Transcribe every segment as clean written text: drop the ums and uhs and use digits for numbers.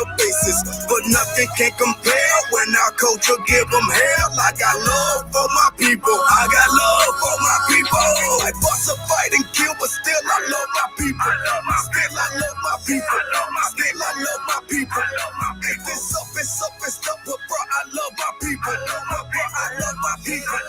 of faces, but nothing can compare when our culture give them hell. I got love for my people. I got love for my people. I bust a fight and kill, but still I love my people. Still I love my people. Still I love my people. If it's up, it's up, it's up, but bro, I love my people. I love my people.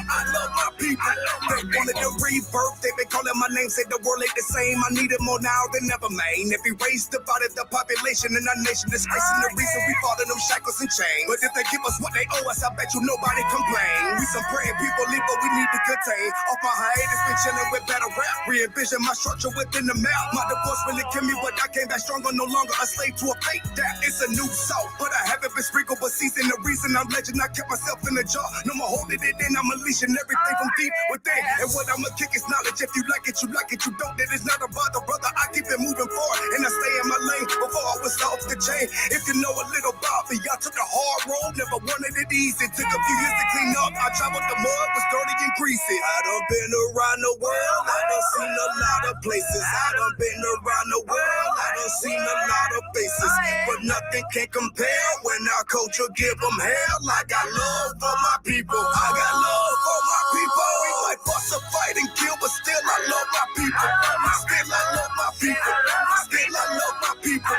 I love my people. They wanted to rebirth, they been calling my name, said the world ain't the same. I need it more now than ever, man. If we raised divided the population in our nation, disgracing the reason we fall in them shackles and chains. But if they give us what they owe us, I bet you nobody complain. We some praying people leave, but we need to contain. Off my hiatus, been chilling with better rap. Re-envision my structure within the map. My divorce really killed me, but I came back stronger, no longer a slave to a fake that. It's a new soul, but I haven't been sprinkled, but seasoned. The reason I'm legend, I kept myself in the jar. No more holding it in, I'm unleashing everything from deep within. And what I'ma kick is knowledge. If you like it, you like it. You don't, then it's not a bother, brother. I keep it moving forward, and I stay in my lane before I was off the chain. If you know a little about me, I took the hard road, never wanted it easy. Took a few years to clean up. I traveled the mud, was dirty and greasy. I done been around the world, I done seen a lot of places. I done been around the world, I done seen a lot of faces. But nothing can compare when our culture give them hell. I got love for my people. I got love for my people. We might bust a fight and kill, but still I love my people. Still I love my people. Still I love my people.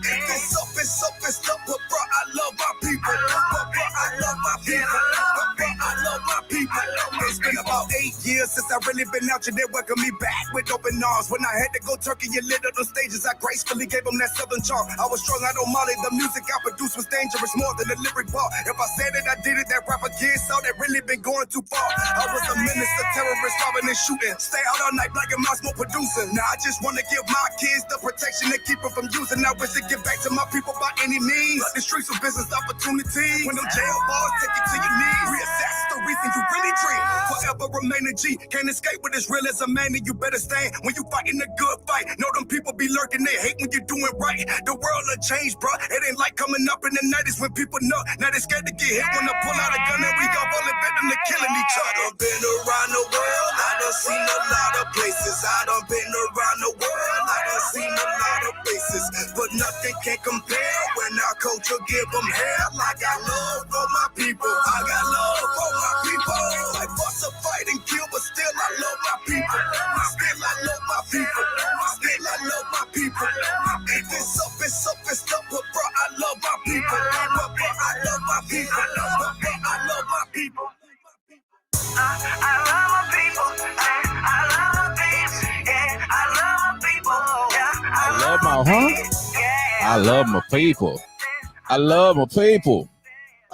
If it's up, it's up, it's up. But bro, I love my people. But bro, I love my people. But bro, I love my people. It's been about 8 years since I really been out here. They welcome me back with open arms. When I had to go turkey and lit up the stages, I gracefully gave them that southern charm. I was strung out on Molly. The music I produced was dangerous, more than a lyric bar. If I said it, I did it. That rapper kids saw that really been going too far. I was a minister, terrorist, robbing and shooting. Stay out all night like a mouse, more producing. Now I just want to give my kids the protection to keep them from using. I wish to give back to my people by any means. Like the streets of business opportunity. When them jail bars take you to your knees. Reassess the reason you really dream. Forever remain a G. Can't escape what is real as a man, and you better stand when you fighting a good fight. Know them people be lurking, they hate when you're doing right. The world will change, bro. It ain't like coming up in the 90s when people know. Now they scared to get hit when I pull out a gun and we all rolling back them to killing each other. I done been around the world, I done seen a lot of places. I done been around the world, I done seen a lot of faces. But nothing can compare when our culture give them hell. I got love for my people. I got love for my people. I bust a fight and kill, but still I love my people. Still I love my people. Still I love my people. If it's up, it's up, it's up. But bro, I love my people. But bro, I love my people. But bro, I love my people. I love my people. I love my people. Yeah, I love my people. Yeah, I love my I love my people. I love my people.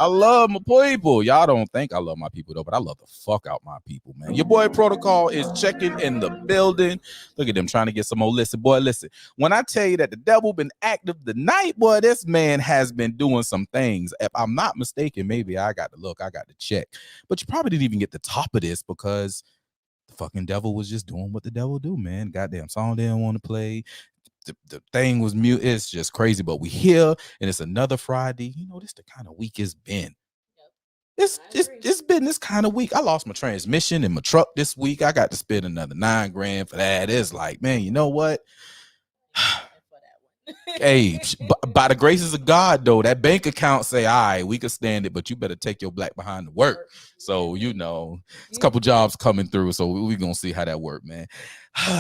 I love my people. Y'all don't think I love my people though, but I love the fuck out my people, man. Your boy Protocol is checking in the building. Look at them trying to get some more. Listen, boy, listen. When I tell you that the devil been active tonight, boy, this man has been doing some things. If I'm not mistaken, maybe I got to look, I got to check. But you probably didn't even get the top of this because the fucking devil was just doing what the devil do, man. Goddamn song they don't want to play. The thing was mute. It's just crazy, but we here and it's another Friday. You know, this the kind of week it's been. It's been this kind of week. I lost my transmission in my truck this week. I got to spend another $9,000 for that. It's like, man, you know what? Hey, by the graces of God, though, that bank account say, all right, we can stand it, but you better take your black behind to work. So, you know, it's a couple jobs coming through. So we're going to see how that work, man.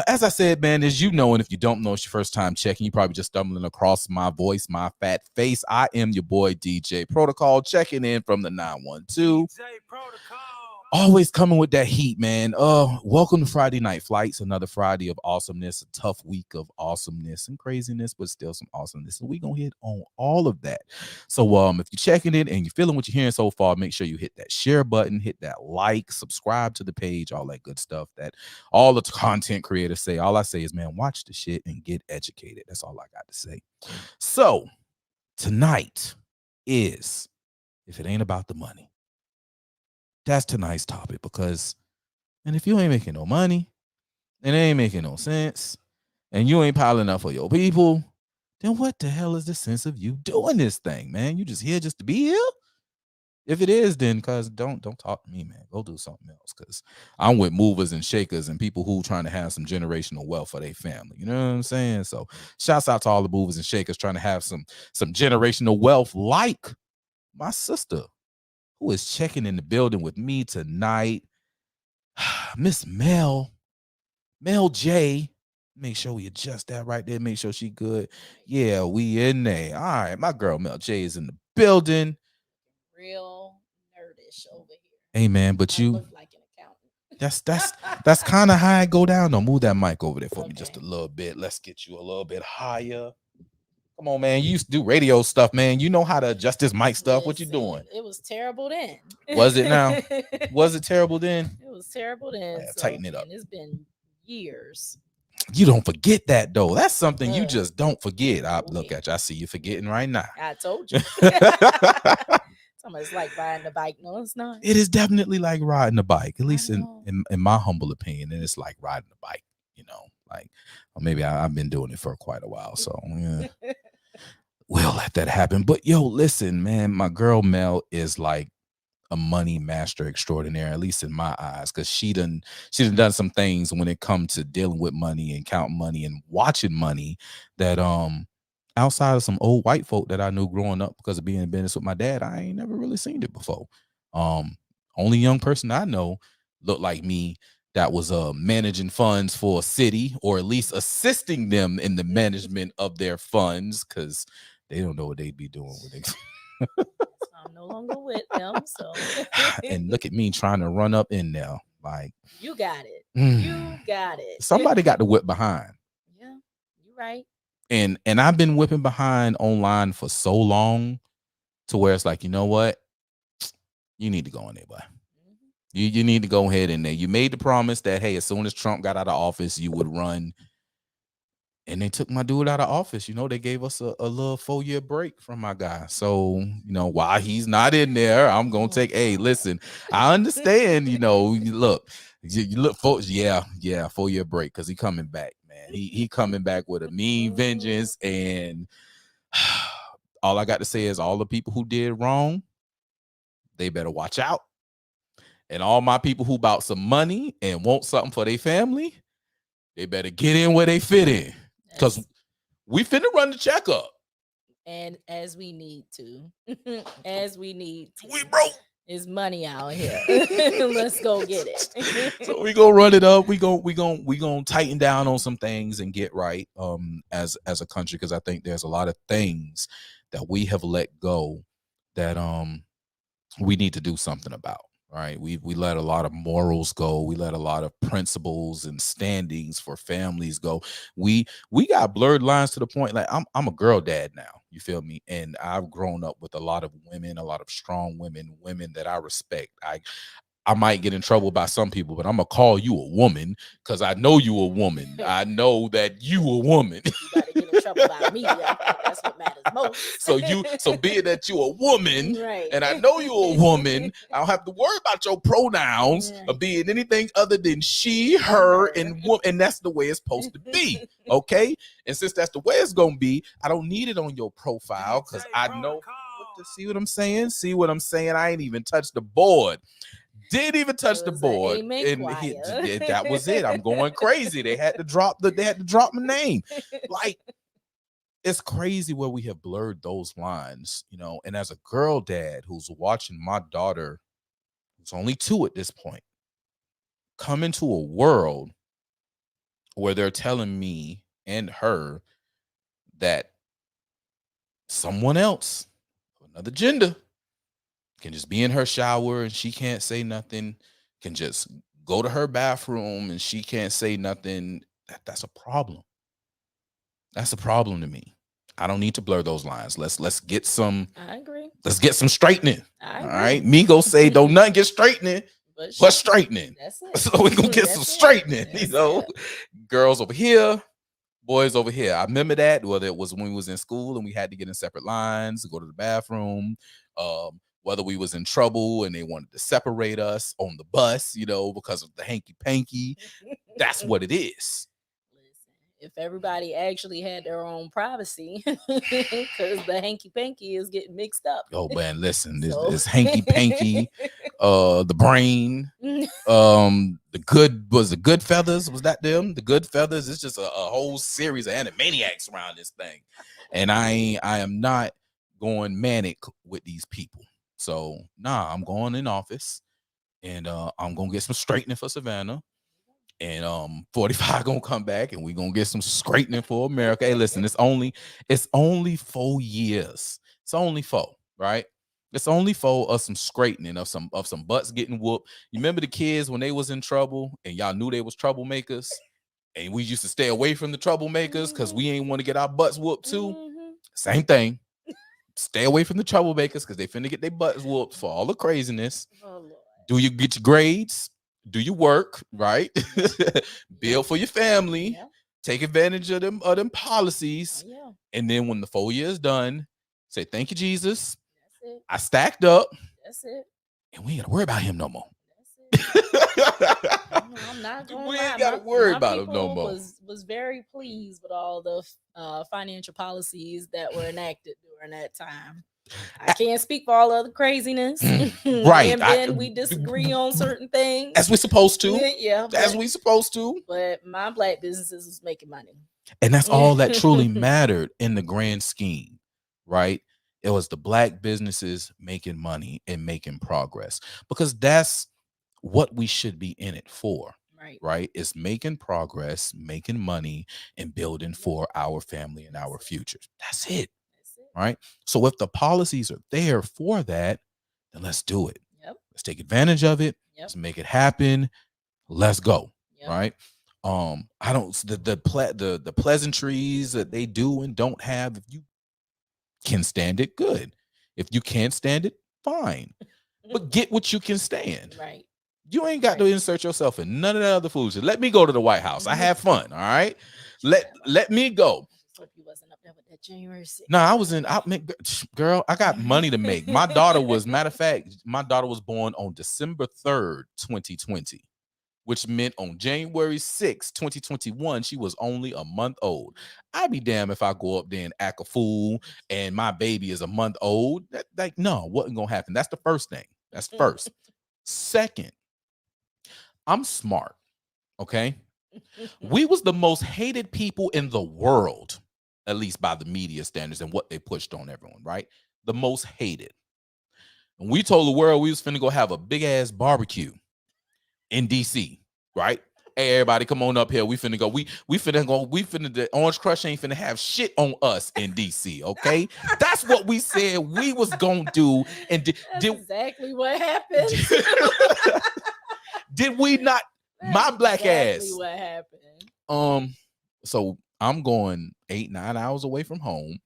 As I said, man, as you know, and if you don't know, it's your first time checking, you probably just stumbling across my voice, my fat face. I am your boy, DJ Protocol, checking in from the 912. DJ Protocol. Always coming with that heat, man. Welcome to Friday Night Flights, another Friday of awesomeness, a tough week of awesomeness and craziness, but still some awesomeness. And we're going to hit on all of that. So if you're checking it and you're feeling what you're hearing so far, make sure you hit that share button, hit that like, subscribe to the page, all that good stuff that all the content creators say. All I say is, man, watch the shit and get educated. That's all I got to say. So tonight is, if it ain't about the money, that's tonight's topic because, and if you ain't making no money and it ain't making no sense and you ain't piling up for your people, then what the hell is the sense of you doing this thing, man? You just here just to be here? If it is, then cuz don't talk to me, man. Go do something else. Cause I'm with movers and shakers and people who trying to have some generational wealth for their family. You know what I'm saying? So shouts out to all the movers and shakers trying to have some generational wealth, like my sister, who is checking in the building with me tonight. Miss Mel J. Make sure we adjust that right there. Make sure she good. Yeah, we in there. All right, my girl Mel J is in the building. Real nerdish over here. Hey man, but I you look like an accountant. that's kind of how I go down. Don't move that mic over there for me just a Okay. little bit. Let's get you a little bit higher. Come on, man. You used to do radio stuff, man. You know how to adjust this mic stuff. What you doing? It was terrible then. Was it now? Was it terrible then? It was terrible then. Yeah, So, tighten it up. and it's been years. You don't forget that though. That's something you Mm. just don't forget. I Oh, look yeah. at you. I see you forgetting right now. I told you. It's like riding a bike. No, it's not. It is definitely like riding a bike, at least in, know. in my humble opinion. And it's like riding a bike, you know, like, or maybe I've been doing it for quite a while. So yeah, we'll let that happen. But yo, listen, man, my girl Mel is like a money master extraordinaire, at least in my eyes, because she done done some things when it comes to dealing with money and counting money and watching money that outside of some old white folk that I knew growing up because of being in business with my dad, I ain't never really seen it before. Only young person I know looked like me that was managing funds for a city, or at least assisting them in the management of their funds, because they don't know what they'd be doing with it. I'm no longer with them, so And look at me trying to run up in there. Like, you got it. You got it. Somebody got to whip behind. Yeah, you're right. And I've been whipping behind online for so long to where it's like, you know what? You need to go in there, boy. Mm-hmm. You need to go ahead in there. You made the promise that, hey, as soon as Trump got out of office, you would run. And they took my dude out of office. You know, they gave us a little 4-year break from my guy. So, you know, while he's not in there, I'm going to take, hey, listen, I understand, you know, you look for, yeah, 4-year break, because he coming back, man. He coming back with a mean vengeance. And all I got to say is all the people who did wrong, they better watch out. And all my people who bought some money and want something for their family, they better get in where they fit in. Because we finna run the checkup. And as we need to. As we need to. We broke. There's money out here. Let's go get it. So we gonna run it up. We gonna tighten down on some things and get right as a country, because I think there's a lot of things that we have let go that we need to do something about. Right, we let a lot of morals go. We let a lot of principles and standings for families go. We got blurred lines to the point, like, I'm a girl dad now. You feel me? And I've grown up with a lot of women, a lot of strong women that I respect. I might get in trouble by some people, but I'm gonna call you a woman because I know you a woman. I know that you a woman. You gotta get in trouble by me. I think that's what matters most. So being that you a woman, right, and I know you a woman, I don't have to worry about your pronouns of being anything other than she, her, and woman, and that's the way it's supposed to be. Okay, and since that's the way it's gonna be, I don't need it on your profile because I know. See what I'm saying? See what I'm saying? I ain't even touched the board. Didn't even touch the board, and that was it. I'm going crazy. They had to drop my name. Like, it's crazy where we have blurred those lines, you know. And as a girl dad who's watching my daughter, who's only 2 at this point, come into a world where they're telling me and her that someone else, another gender, can just be in her shower and she can't say nothing, can just go to her bathroom and she can't say nothing. That's a problem. That's a problem to me. I don't need to blur those lines. Let's get some. I agree. Let's get some straightening. I agree. All right. Migo say don't nothing get straightening, but straightening. That's it. So we're gonna get some straightening, you know. Girls over here, boys over here. I remember that, whether it was when we was in school and we had to get in separate lines to go to the bathroom, whether we was in trouble and they wanted to separate us on the bus, you know, because of the hanky panky. That's what it is. Listen, if everybody actually had their own privacy, because the hanky panky is getting mixed up. Oh man, listen, this, So this hanky panky, the brain, the good feathers, was that them? The good feathers. It's just a whole series of animaniacs around this thing, and I am not going manic with these people. So nah, I'm going in office, and I'm gonna get some straightening for Savannah. And 45 gonna come back and we gonna get some straightening for America. Hey, listen, it's only 4 years. It's only four, right? It's only four of some straightening of some butts getting whooped. You remember the kids when they was in trouble and y'all knew they was troublemakers, and we used to stay away from the troublemakers because we ain't want to get our butts whooped too. Same thing. Stay away from the troublemakers because they finna get their butts whooped for all the craziness. Oh Lord. Do you get your grades? Do you work, right? Build for your family. Yeah. Take advantage of them policies. Yeah. And then when the 4 years done, say, thank you, Jesus. That's it. I stacked up. That's it. And we ain't gotta worry about him no more. That's it. I'm not gonna We lie. ain't gotta worry about him no people more. Was very pleased with all the financial policies that were enacted during that time. I can't speak for all of the craziness. Right. And then we disagree on certain things. As we supposed to. Yeah. As we supposed to. But my black businesses was making money. And that's all that truly mattered in the grand scheme, right? It was the black businesses making money and making progress, because that's what we should be in it for, right? It's making progress, making money, and building for our family and our futures. That's it, right? So if the policies are there for that, then let's do it. Yep. Let's take advantage of it. Yep. Let's make it happen. Let's go, Yep. right? I don't the pleasantries that they do and don't have. If you can stand it, good. If you can't stand it, fine. But get what you can stand. Right. You ain't got to insert yourself in none of that other foolishness. Let me go to the White House. I have fun. All right. Let me go. I hope you wasn't up there with that January 6th. No, I was in. Girl, I got money to make. My daughter was, matter of fact, my daughter was born on December 3rd, 2020. Which meant on January 6th, 2021, she was only a month old. I'd be damned if I go up there and act a fool and my baby is a month old. No, wasn't going to happen. That's the first thing. That's first. Second, I'm smart, okay? We was the most hated people in the world, at least by the media standards and what they pushed on everyone, right? The most hated. And we told the world we was finna go have a big-ass barbecue in DC, right? Hey, everybody, come on up here. We finna go. We finna go. We finna, the Orange Crush ain't finna have shit on us in DC, okay? That's what we said we was gonna do. And That's exactly what happened. Did we not? My black exactly ass. What happened? So I'm going 8-9 hours away from home.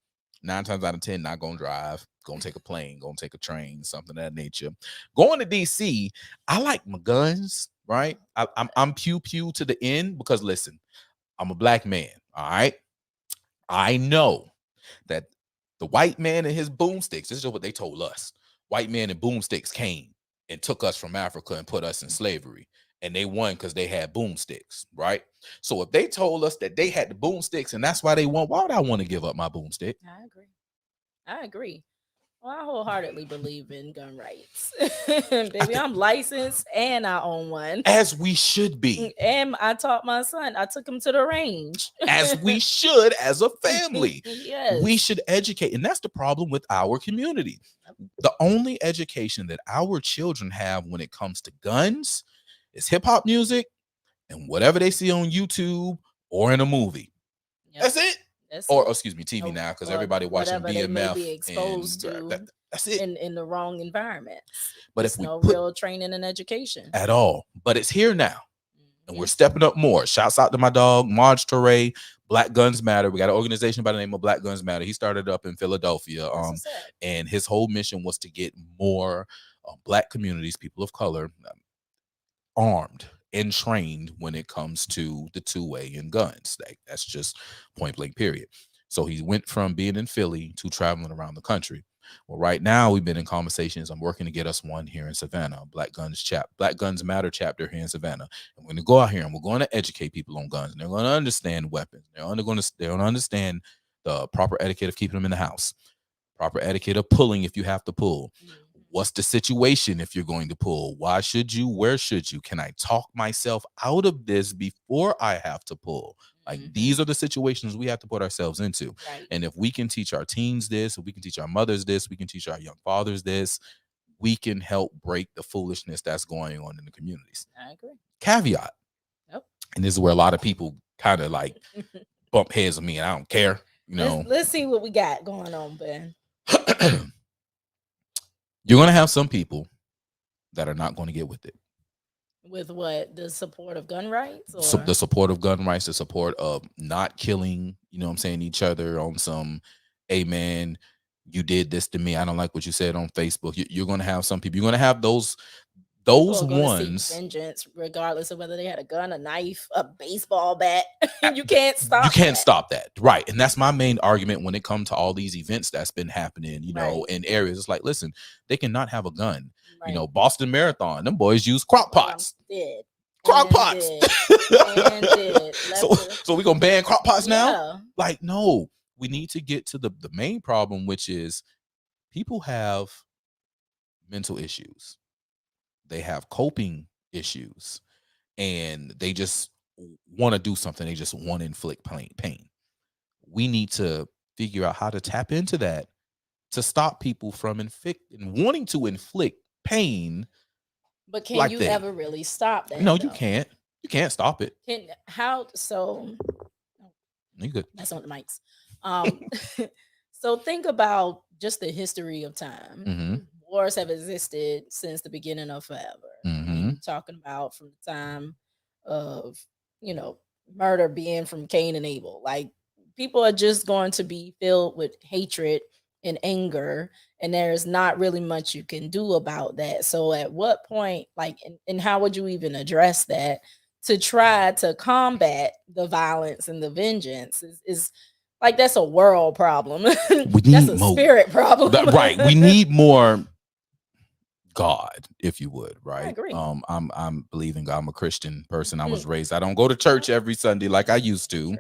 9 times out of 10, not gonna drive, gonna take a plane, gonna take a train, something of that nature. Going to DC, I like my guns, right? I'm pew pew to the end, because listen, I'm a black man, all right? I know that the white man and his boomsticks, this is what they told us. White man and boomsticks came and took us from Africa and put us in slavery. And they won because they had boomsticks, right? So if they told us that they had the boomsticks and that's why they won, why would I want to give up my boomstick? I agree. Well, I wholeheartedly believe in gun rights. Baby, I'm licensed and I own one. As we should be. And I taught my son. I took him to the range. As we should as a family. Yes. We should educate. And that's the problem with our community. The only education that our children have when it comes to guns is hip hop music and whatever they see on YouTube or in a movie. Yep. That's it. Excuse me, TV now, because everybody watching BMF. Be exposed to that's it. In the wrong environment. But if we no real training and education at all, but it's here now, and we're stepping up more. Shouts out to my dog Marge Torre. Black Guns Matter. We got an organization by the name of Black Guns Matter. He started up in Philadelphia, and his whole mission was to get more black communities, people of color, armed and trained when it comes to the two-way and guns. That's just point blank period. So he went from being in Philly to traveling around the country. Well, right now we've been in conversations. I'm working to get us one here in Savannah, Black Guns Matter chapter here in Savannah. And we're going to go out here and we're going to educate people on guns. And they're going to understand weapons. They're going to understand the proper etiquette of keeping them in the house, proper etiquette of pulling if you have to pull. What's the situation if you're going to pull? Why should you? Where should you? Can I talk myself out of this before I have to pull? Like these are the situations we have to put ourselves into. Right. And if we can teach our teens this, if we can teach our mothers this, we can teach our young fathers this, we can help break the foolishness that's going on in the communities. I agree. Caveat. Yep. And this is where a lot of people kind of like bump heads with me and I don't care. You know, Let's see what we got going on, Ben. You're going to have some people that are not going to get with it. With what? The support of gun rights? Or? So the support of gun rights, the support of not killing, you know what I'm saying, each other on some, hey man, you did this to me. I don't like what you said on Facebook. You're going to have some people, you're going to have those ones. Seek vengeance, regardless of whether they had a gun, a knife, a baseball bat. You can't stop. You can't stop that, right? And that's my main argument when it comes to all these events that's been happening, you know, in areas. It's like, listen, they cannot have a gun. Right. You know, Boston Marathon, them boys use crock pots. Crock pots. So we're gonna ban crock pots now? Like, no. We need to get to the main problem, which is people have mental issues. They have coping issues and they just want to do something. They just want to inflict pain. We need to figure out how to tap into that to stop people from wanting to inflict pain. But can you ever really stop that? No, you can't. You can't stop it. You good. That's on the mics. So think about just the history of time. Wars have existed since the beginning of forever. Talking about from the time of, you know, murder being from Cain and Abel. Like, people are just going to be filled with hatred and anger, and there's not really much you can do about that. So at what point, like, and how would you even address that to try to combat the violence and the vengeance is like, that's a world problem. That's a spirit problem. Right. We need more God, if you would, right? I agree. I'm believing God. I'm a Christian person. I was raised. I don't go to church every Sunday like I used to.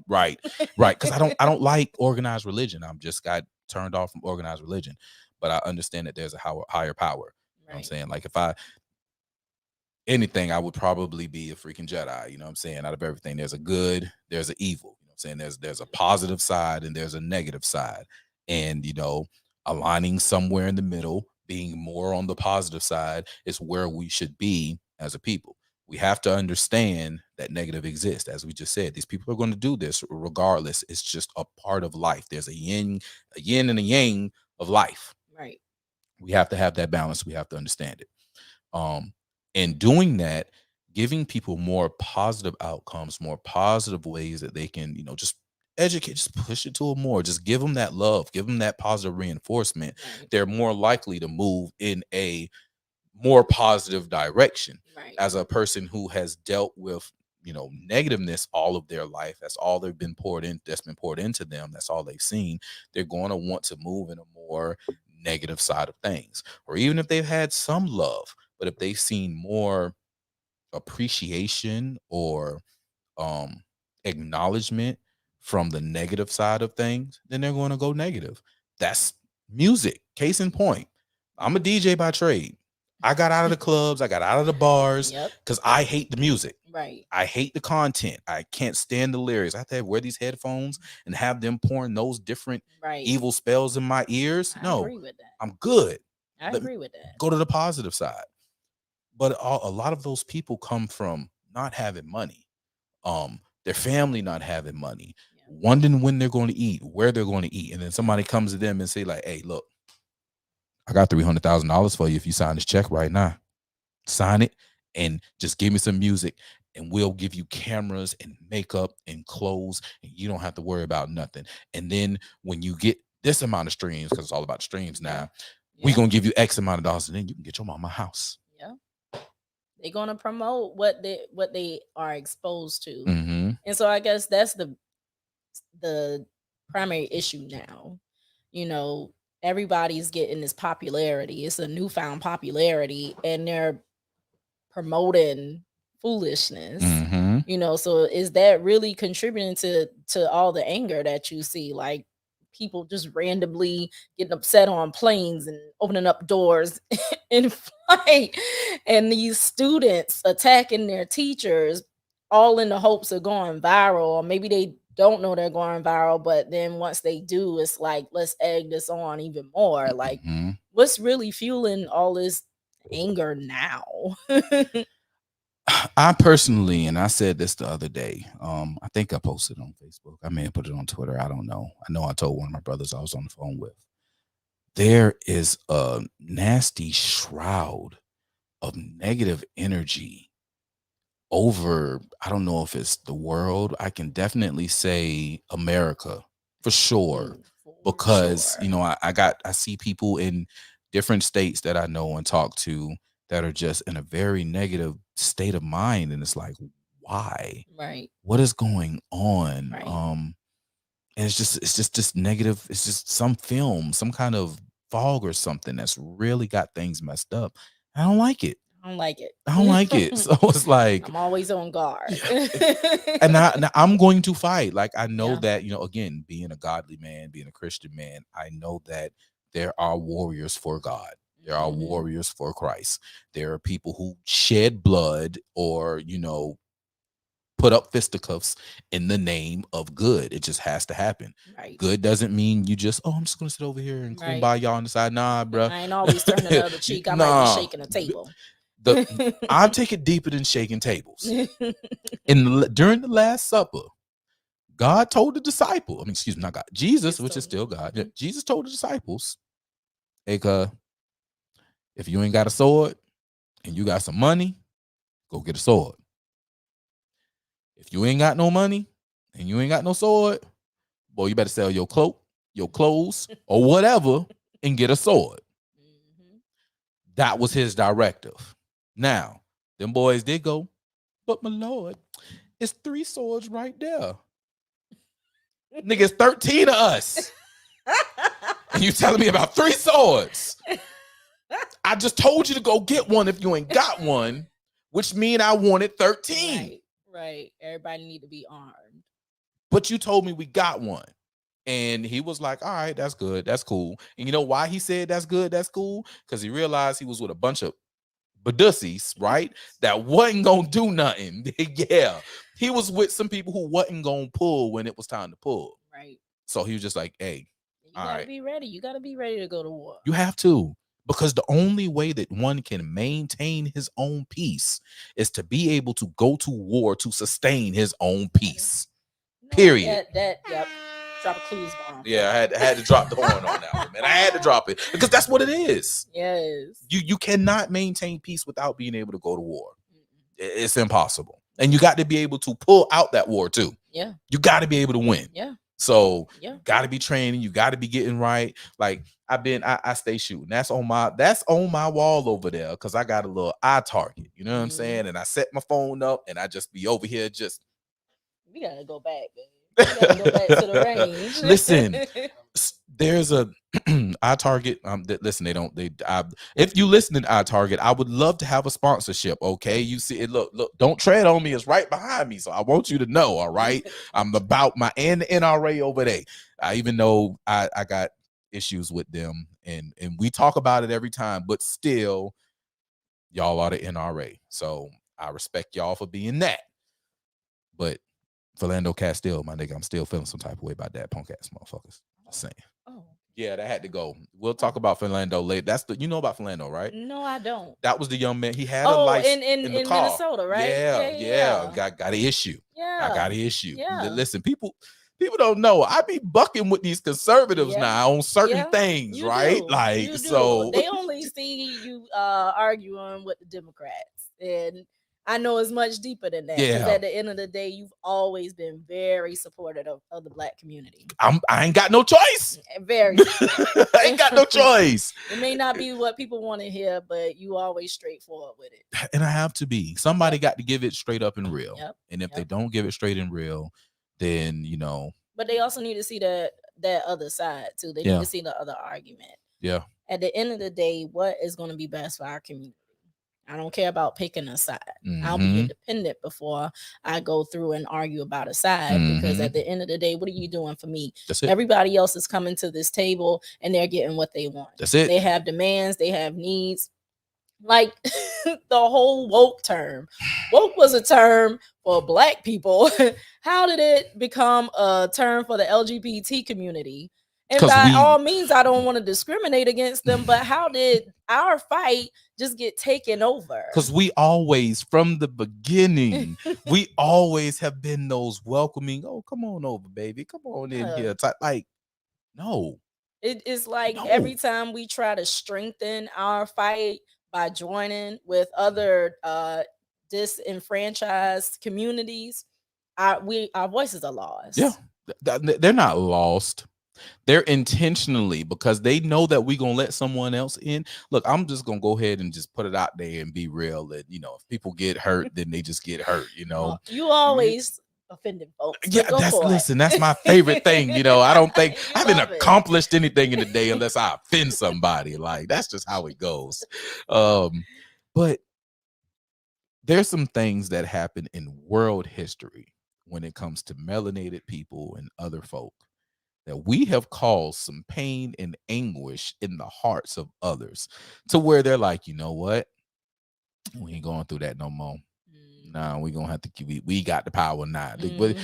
Right. Because I don't like organized religion. I'm just got turned off from organized religion. But I understand that there's a higher power. You know what I'm saying? Like, if anything, I would probably be a freaking Jedi. You know what I'm saying? Out of everything, there's a good, there's an evil. You know what I'm saying? There's a positive side and there's a negative side. And, you know, aligning somewhere in the middle, being more on the positive side is where we should be as a people. We have to understand that negative exists. As we just said, these people are going to do this regardless. It's just a part of life. There's a yin and a yang of life. Right. We have to have that balance. We have to understand it. And doing that, giving people more positive outcomes, more positive ways that they can, you know, just educate, just push it to them more, just give them that love, give them that positive reinforcement. Right. They're more likely to move in a more positive direction. Right. As a person who has dealt with, you know, negativeness all of their life, that's all they've been poured in, that's been poured into them, that's all they've seen. They're going to want to move in a more negative side of things. Or even if they've had some love, but if they've seen more appreciation or acknowledgement from the negative side of things, then they're going to go negative. That's music. Case in point, I'm a DJ by trade. I got out of the clubs. I got out of the bars because I hate the music. Right. I hate the content. I can't stand the lyrics. I have to wear these headphones and have them pouring those different evil spells in my ears. I agree with that. I'm good. I agree with that. Go to the positive side. But a lot of those people come from not having money, their family not having money, wondering when they're going to eat, where they're going to eat. And then somebody comes to them and say like, hey, look, I got $300,000 for you if you sign this check right now. Sign it and just give me some music and we'll give you cameras and makeup and clothes and you don't have to worry about nothing. And then when you get this amount of streams, because it's all about streams now, we're going to give you X amount of dollars and then you can get your mama a house. Yeah. They're going to promote what they are exposed to. Mm-hmm. And so I guess that's the primary issue now. You know, everybody's getting this popularity. It's a newfound popularity, and they're promoting foolishness. So is that really contributing to all the anger that you see? Like people just randomly getting upset on planes and opening up doors in flight, and these students attacking their teachers, all in the hopes of going viral, or maybe they don't know they're going viral, but then once they do, it's like, let's egg this on even more. Like, what's really fueling all this anger now? I personally, and I said this the other day, I think I posted on Facebook. I may have put it on Twitter. I don't know. I know I told one of my brothers I was on the phone with. There is a nasty shroud of negative energy over, I don't know if it's the world. I can definitely say America for sure. Because, I see people in different states that I know and talk to that are just in a very negative state of mind. And it's like, why? Right. What is going on? Right. And it's just negative. It's just some film, some kind of fog or something that's really got things messed up. I don't like it. I don't like it. I don't like it. So it's like, I'm always on guard. And I'm going to fight. Like, I know that, again, being a godly man, being a Christian man, I know that there are warriors for God. There are warriors for Christ. There are people who shed blood or, put up fisticuffs in the name of good. It just has to happen. Right. Good doesn't mean you just, I'm just going to sit over here and kumbaya y'all on the side. Nah, bro. I ain't always turning the other cheek. I might be shaking a table. I take it deeper than shaking tables. During the Last Supper, God told the disciples, not God, Jesus, which is still God. Yeah, Jesus told the disciples, hey, if you ain't got a sword and you got some money, go get a sword. If you ain't got no money and you ain't got no sword, boy, you better sell your cloak, your clothes, or whatever and get a sword. That was his directive. Now, them boys did go, but my Lord, it's 3 swords right there. Niggas, 13 of us. And you telling me about 3 swords? I just told you to go get one if you ain't got one, which mean I wanted 13. Right. Everybody need to be armed. But you told me we got one. And he was like, all right, that's good. That's cool. And you know why he said that's good, that's cool? Because he realized he was with a bunch of badussies, right? That wasn't going to do nothing. Yeah. He was with some people who wasn't going to pull when it was time to pull. Right. So he was just like, hey, you gotta be ready. You got to be ready to go to war. You have to. Because the only way that one can maintain his own peace is to be able to go to war to sustain his own peace. Period. Yep. Drop a clues bomb. Yeah, I had to drop the horn on that one, man. I had to drop it because that's what it is. Yes. You cannot maintain peace without being able to go to war. It's impossible. And you got to be able to pull out that war too. Yeah. You got to be able to win. Yeah. So got to be training. You got to be getting right. Like I stay shooting. That's on my wall over there because I got a little eye target. You know what I'm saying? And I set my phone up and I just be over here just. We gotta go back, baby. We gotta go back to the range. Listen, there's a iTarget. Listen, if you listen to iTarget, I would love to have a sponsorship. Okay, you see it. Look, don't tread on me. It's right behind me, so I want you to know. All right, I'm about my NRA over there. Even though I got issues with them, and we talk about it every time, but still, y'all are the NRA. So I respect y'all for being that. But Philando Castile, my nigga, I'm still feeling some type of way about that punk ass motherfuckers. Just saying. Oh. Yeah, that had to go. We'll talk about Philando later. You know about Philando, right? No, I don't. That was the young man. He had a license in the car. Minnesota, right? Yeah. Got an issue. Yeah. I got an issue. Yeah. Listen, people don't know. I be bucking with these conservatives now on certain things, you right? Do. Like, you so do. They only see you arguing with the Democrats, and I know it's much deeper than that. Because at the end of the day, you've always been very supportive of the Black community. I ain't got no choice. Very. I ain't got no choice. It may not be what people want to hear, but you always straightforward with it. And I have to be. Somebody got to give it straight up and real. Yep. And if they don't give it straight and real, then, But they also need to see that that other side too. They need to see the other argument. Yeah. At the end of the day, what is going to be best for our community? I don't care about picking a side. I'll be independent before I go through and argue about a side, because at the end of the day, what are you doing for me? That's it. Everybody else is coming to this table and they're getting what they want. That's it. They have demands, they have needs. Like the whole woke term. Woke was a term for Black people. How did it become a term for the LGBT community? And by all means, I don't want to discriminate against them, but how did our fight just get taken over? Because we always, from the beginning, we always have been those welcoming, oh, come on over, baby. Come on in here. Like, no. It is like every time we try to strengthen our fight by joining with other disenfranchised communities, our voices are lost. Yeah, they're not lost. They're intentionally, because they know that we're gonna let someone else in. Look, I'm just gonna go ahead and just put it out there and be real. That, you know, if people get hurt, then they just get hurt. You know, you always offending folks. Yeah, that's my favorite thing. You know, I don't think I haven't accomplished anything in the day unless I offend somebody. Like, that's just how it goes. But there's some things that happen in world history when it comes to melanated people and other folk that we have caused some pain and anguish in the hearts of others, to where they're like, you know what? We ain't going through that no more. Nah, we're gonna have to keep, we got the power now. But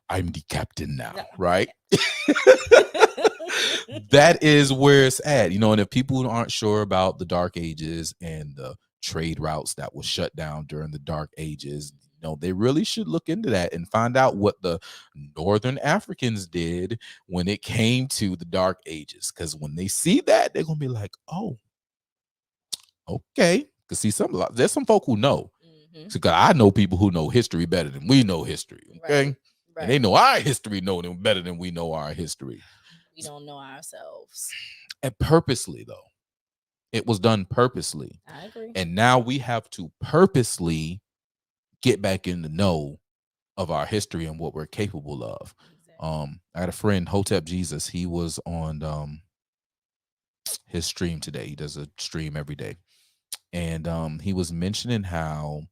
I'm the captain now, right? That is where it's at, you know. And if people aren't sure about the Dark Ages and the trade routes that was shut down during the Dark Ages, you know, they really should look into that and find out what the Northern Africans did when it came to the Dark Ages. Because when they see that, they're gonna be like, oh, okay. Because see, there's some folk who know. Because I know people who know history better than we know history. Okay. Right. And they know our history better than we know our history. We don't know ourselves. And purposely, though. It was done purposely. I agree. And now we have to purposely get back in the know of our history and what we're capable of. Exactly. I had a friend, Hotep Jesus. He was on his stream today. He does a stream every day. And he was mentioning how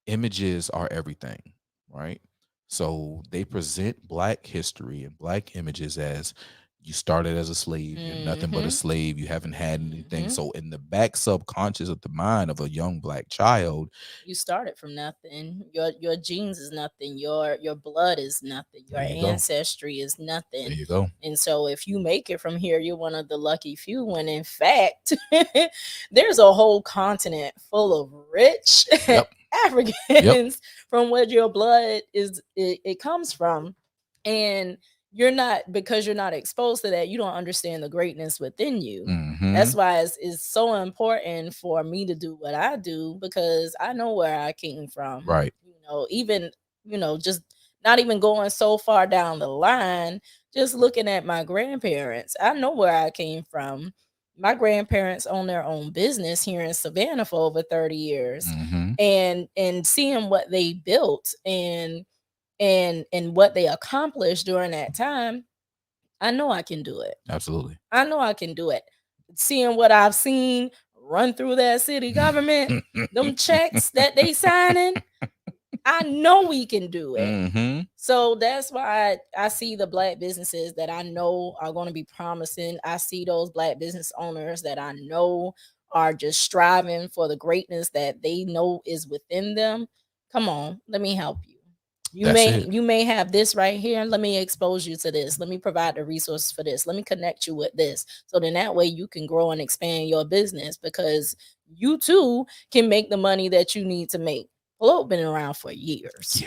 images are everything, right? So they present Black history and Black images as you started as a slave, you're nothing but a slave, you haven't had anything. So in the back subconscious of the mind of a young Black child, you started from nothing. Your genes is nothing. Your blood is nothing. Your ancestry is nothing. There you go. And so if you make it from here, you're one of the lucky few, when in fact there's a whole continent full of rich Africans from where your blood is it comes from. And you're not, because you're not exposed to that, you don't understand the greatness within you. That's why it's so important for me to do what I do, because I know where I came from. Right. You know, even, you know, just not even going so far down the line, just looking at my grandparents. I know where I came from. My grandparents own their own business here in Savannah for over 30 years. And seeing what they built and what they accomplished during that time, I know I can do it. Absolutely. I know I can do it. Seeing what I've seen run through that city government, them checks that they signing, I know we can do it. So that's why I see the Black businesses that I know are going to be promising. I see those Black business owners that I know are just striving for the greatness that they know is within them. Come on, let me help you. You may have this right here. Let me expose you to this. Let me provide the resources for this. Let me connect you with this. So then that way you can grow and expand your business, because you too can make the money that you need to make. Pilot been around for years.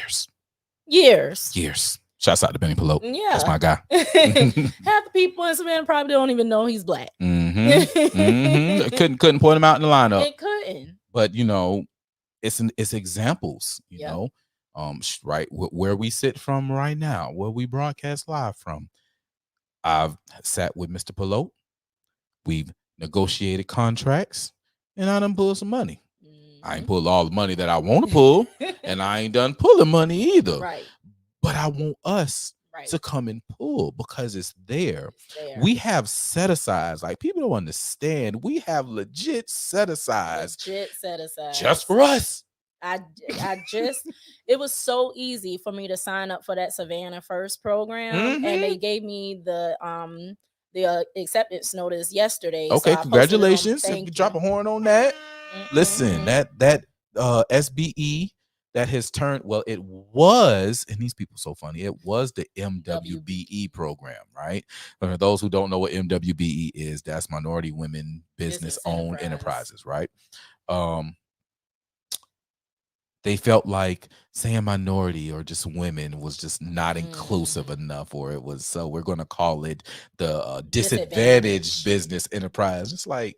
Shouts out to Benny Pilot. Yeah, that's my guy. Half the people in Savannah probably don't even know he's Black. Couldn't point him out in the lineup. It couldn't. But you know, it's examples. You know. Right where we sit from right now, where we broadcast live from. I've sat with Mr. Pilot. We've negotiated contracts, and I done pulled some money. I ain't pulled all the money that I want to pull, and I ain't done pulling money either. Right. But I want us to come and pull because it's there. It's there. We have set asides. Like, people don't understand. We have legit set asides just for us. I just, it was so easy for me to sign up for that Savannah First program, and they gave me the acceptance notice yesterday. Okay, so congratulations. Thank you drop a horn on that. Listen, that SBE that has turned, well, it was, and these people so funny, it was the MWBE program, right? For those who don't know what MWBE is, that's Minority Women Business Owned Enterprises, right? They felt like saying minority or just women was just not inclusive enough, or it was, so we're going to call it the disadvantaged business enterprise. It's like,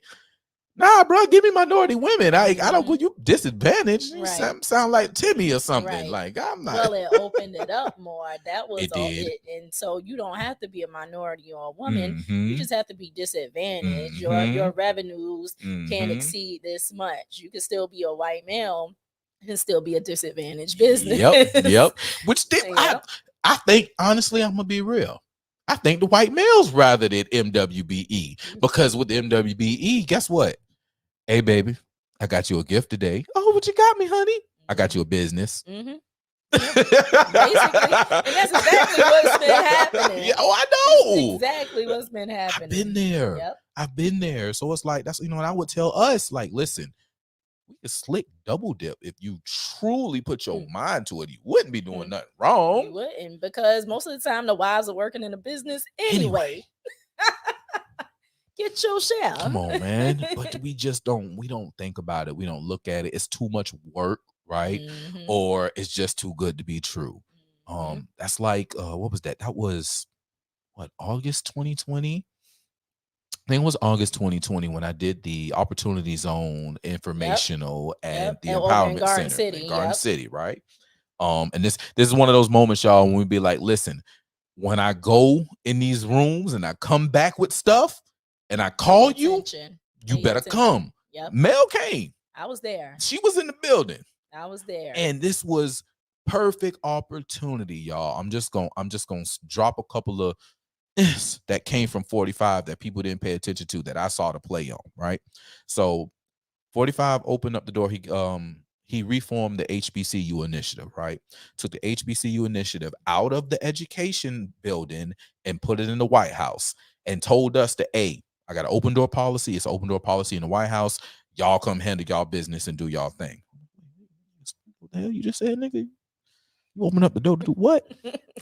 nah, bro, give me minority women. I don't put you disadvantaged. You sound like Timmy or something. Like, I'm not. Well, it opened it up more. That was all it. And so you don't have to be a minority or a woman. You just have to be disadvantaged. Your revenues can't exceed this much. You can still be a white male and still be a disadvantaged business. Yep. Which I think, honestly, I'm gonna be real. I think the white males rather than MWBE, because with the MWBE, guess what? Hey, baby, I got you a gift today. Oh, what you got me, honey? I got you a business. Basically, and that's exactly what's been happening. I know. That's exactly what's been happening. I've been there. I've been there. So it's like, that's, and I would tell us, like, listen, we could slick double dip if you truly put your mind to it. You wouldn't be doing nothing wrong. You wouldn't, because most of the time the wives are working in a business anyway. Get your share. Come on, man. But we don't think about it. We don't look at it. It's too much work, right? Or it's just too good to be true. That's like, what was that? That was what, August 2020? I think it was August 2020 when I did the Opportunity Zone informational at the Empowerment Center in Garden City, right? And this is one of those moments, y'all, when we be like, listen, when I go in these rooms and I come back with stuff and I call you, you better come. Mel came. I was there. She was in the building. I was there. And this was perfect opportunity, y'all. I'm just gonna drop a couple of that came from 45 that people didn't pay attention to, that I saw the play on, right? So 45 opened up the door. He reformed the HBCU initiative, right? Took the HBCU initiative out of the education building and put it in the White House and told us that, hey, I got an open door policy. It's an open door policy in the White House. Y'all come handle y'all business and do y'all thing. What the hell you just said, nigga? You open up the door to do what?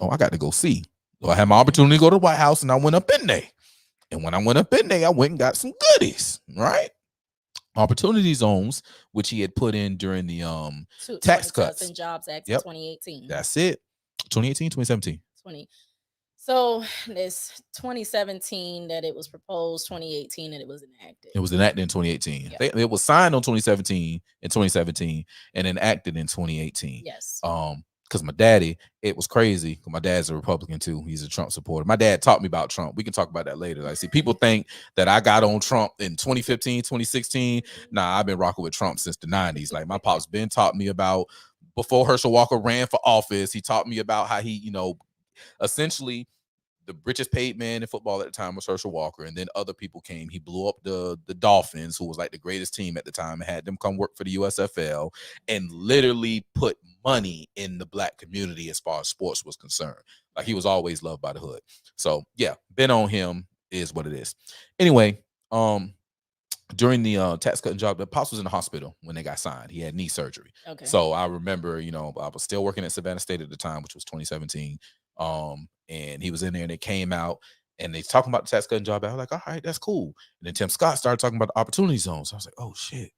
Oh, I got to go see. So I had my opportunity to go to the White House, and I went up in there. And when I went up in there, I went and got some goodies, right? Opportunity zones, which he had put in during the tax cuts and Jobs Act of 2018. That's it. 2018, 2017. So it's 2017 that it was proposed, 2018 that it was enacted. It was enacted in 2018. It was signed on 2017 and enacted in 2018. Yes. Because my daddy, it was crazy. My dad's a Republican too. He's a Trump supporter. My dad taught me about Trump. We can talk about that later. Like, see, people think that I got on Trump in 2015, 2016. Nah, I've been rocking with Trump since the 90s. Like, my pop's been taught me about, before Herschel Walker ran for office, he taught me about how he, essentially the richest paid man in football at the time was Herschel Walker, and then other people came. He blew up the Dolphins, who was like the greatest team at the time, and had them come work for the USFL, and literally put money in the black community as far as sports was concerned. Like, he was always loved by the hood. So yeah, been on him is what it is. Anyway, during the tax cut and job, the Pops was in the hospital when they got signed. He had knee surgery. Okay. So I remember, I was still working at Savannah State at the time, which was 2017. And he was in there, and they came out and they talking about the tax cut and job. I was like, all right, that's cool. And then Tim Scott started talking about the opportunity zones. So I was like, oh shit.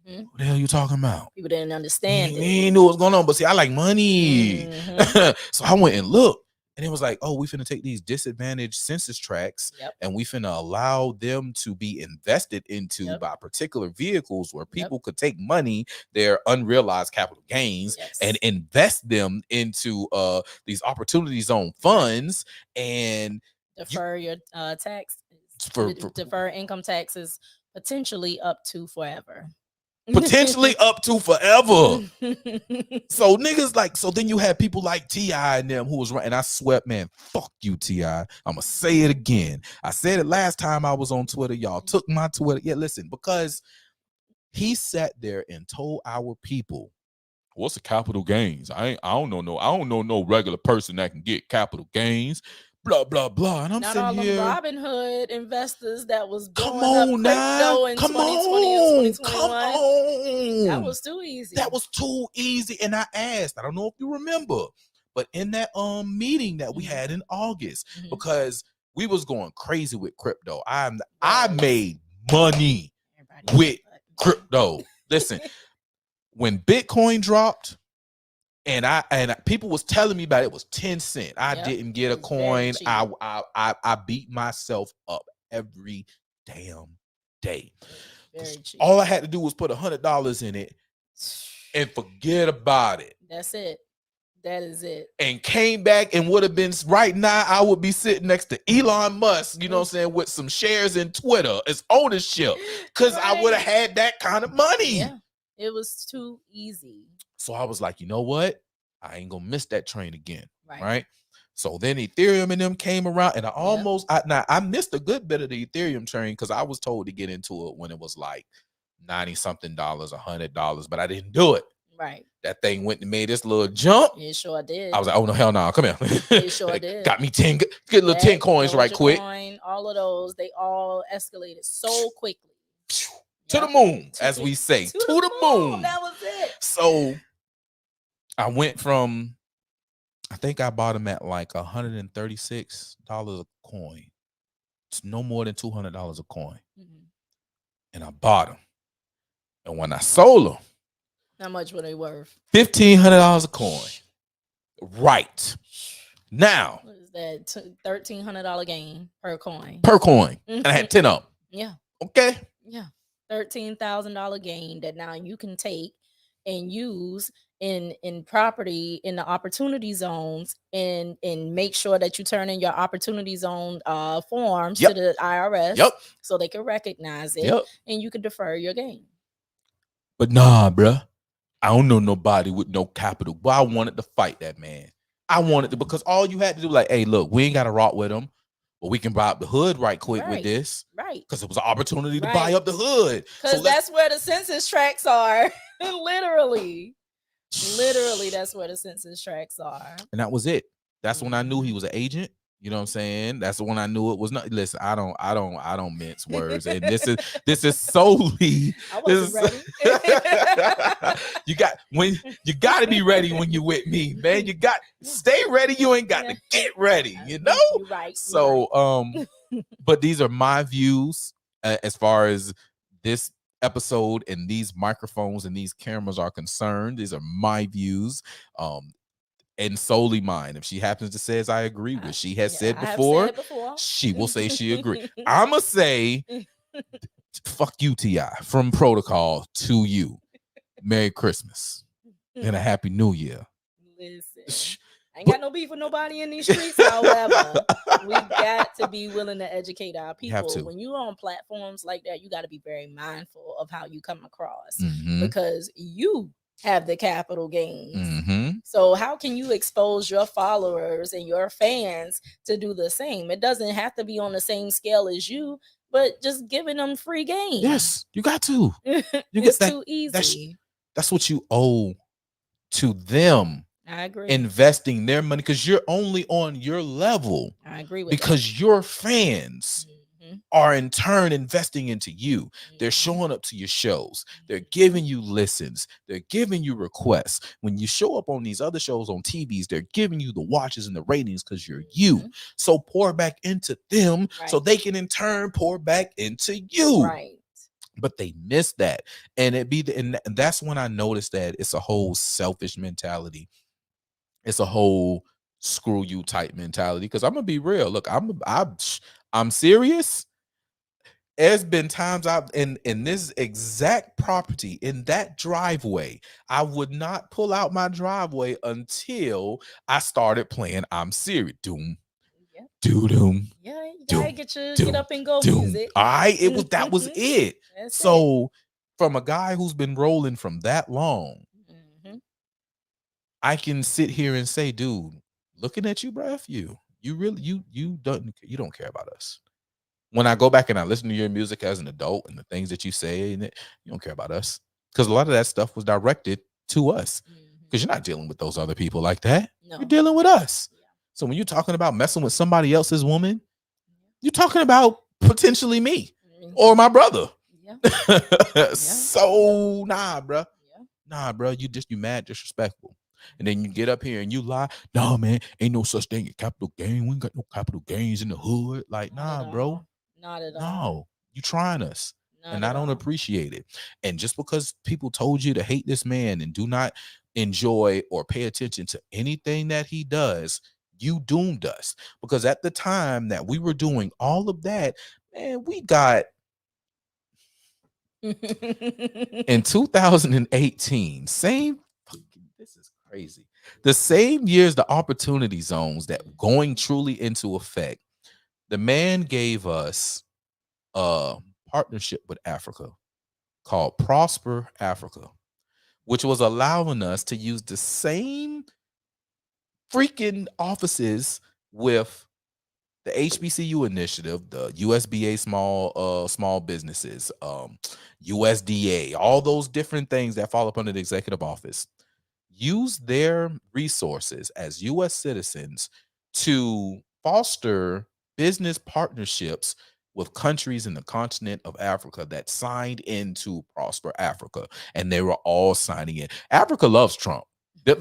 What the hell are you talking about? People didn't understand it. He knew what was going on, but see, I like money. So I went and looked. And it was like, oh, we finna take these disadvantaged census tracts and we finna allow them to be invested into by particular vehicles where people could take money, their unrealized capital gains, and invest them into these opportunity zone funds and defer your tax, defer income taxes potentially up to forever. potentially up to forever. So niggas like, so then you had people like T.I. and them who was right, and I sweat, man, fuck you, T.I. I'ma say it again. I said it last time I was on Twitter. Y'all took my Twitter. Yeah, listen, because he sat there and told our people, what's the capital gains? I don't know no regular person that can get capital gains. Blah blah blah. And I'm not sitting all here. them Robin Hood investors that was Come blowing up on crypto now. in Come 2020 and on. 2021. Come on. That was too easy. That was too easy. And I asked, I don't know if you remember, but in that meeting that we had in August, because we was going crazy with crypto. I made money with crypto. Listen, when Bitcoin dropped, and people was telling me about it was 10 cents. I didn't get a coin. I beat myself up every damn day. Very cheap. All I had to do was put $100 in it and forget about it. That's it. That is it. And came back and would have been right now. I would be sitting next to Elon Musk, you know what I'm saying, with some shares in Twitter as ownership, because I would have had that kind of money. Yeah, it was too easy. So I was like, you know what? I ain't gonna miss that train again. Right. So then Ethereum and them came around, and I missed a good bit of the Ethereum train because I was told to get into it when it was like $90-something, $100, but I didn't do it. Right. That thing went and made this little jump. It sure did. I was like, oh no, hell no, come here. It sure did. Got me 10, get little 10 coins right quick. All of those, they all escalated so quickly. To the moon, as we say. To the moon. That was it. So I went from, I think I bought them at like $136 a coin. It's no more than $200 a coin. And I bought them. And when I sold them, how much were they worth? $1,500 a coin. Right. Now. What is that? $1,300 gain per coin. Per coin. And I had 10 of them. Yeah. Okay. Yeah. $13,000 gain that now you can take and use in property in the opportunity zones and make sure that you turn in your opportunity zone forms to the IRS so they can recognize it and you can defer your gain. But nah, bruh, I don't know nobody with no capital, but I wanted to fight that man. I wanted to, because all you had to do, like, hey, look, we ain't got to rock with him, but we can buy up the hood right quick with this. Right. Because it was an opportunity to buy up the hood. Because that's where the census tracts are. Literally, that's where the census tracts are. And that was it. That's when I knew he was an agent. You know what I'm saying? That's when I knew it was not. Listen, I don't mince words, and this is solely. I wasn't ready. you got to be ready when you're with me, man. You got stay ready. You ain't got to get ready. You know. You're right. So, but these are my views as far as this episode and these microphones and these cameras are concerned. These are my views. And solely mine. If she happens to say as I agree with, she has said before, she will say she agree. I'ma say, fuck you, T.I. from Protocol to you. Merry Christmas and a Happy New Year. Listen, I ain't got no beef with nobody in these streets. However, we got to be willing to educate our people. When you're on platforms like that, you got to be very mindful of how you come across because you have the capital gains. So how can you expose your followers and your fans to do the same? It doesn't have to be on the same scale as you, but just giving them free game. Yes, you got to. It's too easy. That's what you owe to them. I agree. Investing their money because you're only on your level. I agree with because your fans are in turn investing into you. They're showing up to your shows. They're giving you listens. They're giving you requests. When you show up on these other shows on TVs, they're giving you the watches and the ratings because you're you. So pour back into them so they can in turn pour back into you. Right. But they miss that. And and that's when I noticed that it's a whole selfish mentality. It's a whole screw you type mentality. Because I'm gonna be real. Look, I'm serious. There's been times I've in this exact property, in that driveway, I would not pull out my driveway until I started playing I'm Serious. Doom. Doom. Yeah, you gotta get up and go music. All right, that was it. So from a guy who's been rolling from that long, Mm-hmm. I can sit here and say, dude, looking at you, bruh, you really you don't care about us. When I go back and I listen to your music as an adult and the things that you say, and you don't care about us, because a lot of that stuff was directed to us. Because you're not dealing with those other people like that. No. You're dealing with us. Yeah. So when you're talking about messing with somebody else's woman, you're talking about potentially me or my brother. Yeah. So nah, bruh. Yeah. Nah, bro, you mad disrespectful. And then you get up here and you lie. No, man, ain't no such thing as capital gain. We ain't got no capital gains in the hood. Like, Not nah, at bro. all. Not at all. No, you trying us. Not And I at don't all. appreciate it. And just because people told you to hate this man and do not enjoy or pay attention to anything that he does, you doomed us. Because at the time that we were doing all of that, man, we got in 2018, this is crazy. The same years the opportunity zones that going truly into effect, the man gave us a partnership with Africa called Prosper Africa, which was allowing us to use the same freaking offices with the HBCU initiative, the USBA small businesses, USDA, all those different things that fall up under the executive office. Use their resources as US citizens to foster business partnerships with countries in the continent of Africa that signed into Prosper Africa, and they were all signing in. Africa loves Trump.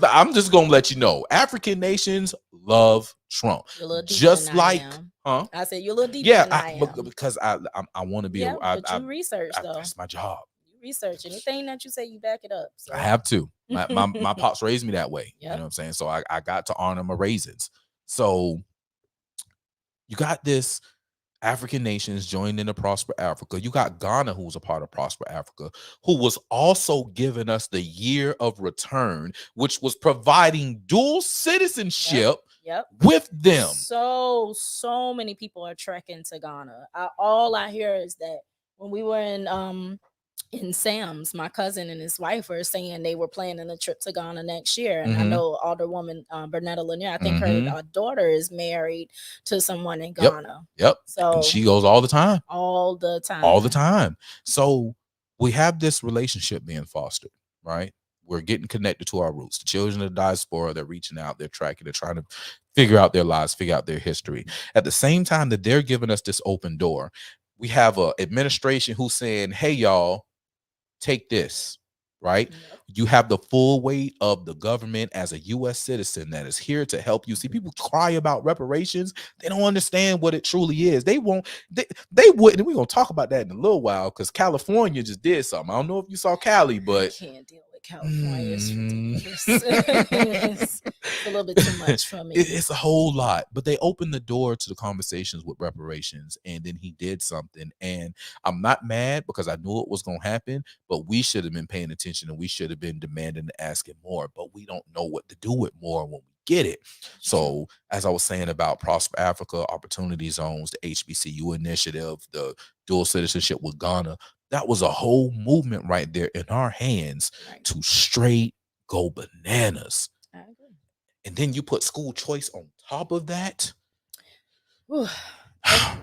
I'm just gonna let you know, African nations love Trump. You're a little deeper Just than like, I am. huh? I said you're a little deeper Yeah, than I am. because I want to be. Yeah, but you research though. That's my job. You research anything that you say, you back it up. So. I have to. My pops raised me that way. Yep. You know what I'm saying? So I got to honor my raisins. So you got this African nations joined into Prosper Africa. You got Ghana, who's a part of Prosper Africa, who was also giving us the year of return, which was providing dual citizenship Yep. with them. So many people are trekking to Ghana. All I hear is that when we were in Sam's, my cousin and his wife were saying they were planning a trip to Ghana next year. And I know Alderwoman Bernetta Lanier, I think her daughter is married to someone in Ghana. Yep. So and she goes all the time. All the time. All the time. So we have this relationship being fostered, right? We're getting connected to our roots. The children of the diaspora, they're reaching out, they're tracking, they're trying to figure out their lives, figure out their history. At the same time that they're giving us this open door, we have a administration who's saying, hey, y'all, take this, right? Yep. You have the full weight of the government as a U.S. citizen that is here to help you. See, people cry about reparations. They don't understand what it truly is. They won't, they wouldn't. And we're going to talk about that in a little while because California just did something. I don't know if you saw Cali, but I can't deal with California. It's ridiculous. It's a little bit too much for me. It's a whole lot, but they opened the door to the conversations with reparations, and then he did something. And I'm not mad because I knew it was going to happen, but we should have been paying attention and we should have been demanding and asking more, but we don't know what to do with more when we get it. So as I was saying about Prosper Africa, Opportunity Zones, the HBCU initiative, the dual citizenship with Ghana, that was a whole movement right there in our hands to straight go bananas. I agree. And then you put school choice on top of that.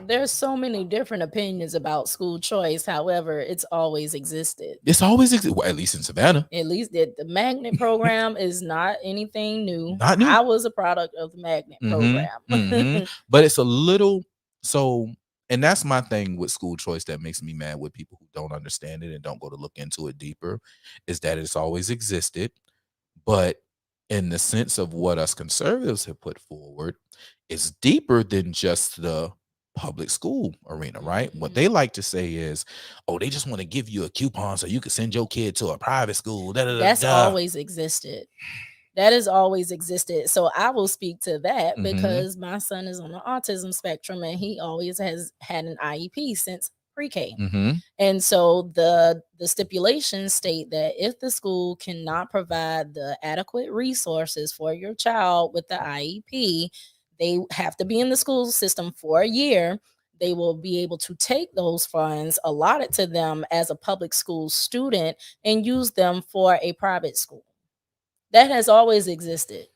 There's so many different opinions about school choice. However, it's always existed. It's always existed. Well, at least in Savannah. At least the magnet program is not anything new. Not new. I was a product of the magnet program. But it's a little so, and that's my thing with school choice that makes me mad with people who don't understand it and don't go to look into it deeper, is that it's always existed. But in the sense of what us conservatives have put forward, it's deeper than just the public school arena, right? What they like to say is, oh, they just want to give you a coupon so you can send your kid to a private school. That's always existed. That has always existed. So I will speak to that because my son is on the autism spectrum and he always has had an IEP since pre-K. And so the stipulations state that if the school cannot provide the adequate resources for your child with the IEP, they have to be in the school system for a year. they will be able to take those funds allotted to them as a public school student and use them for a private school. That has always existed.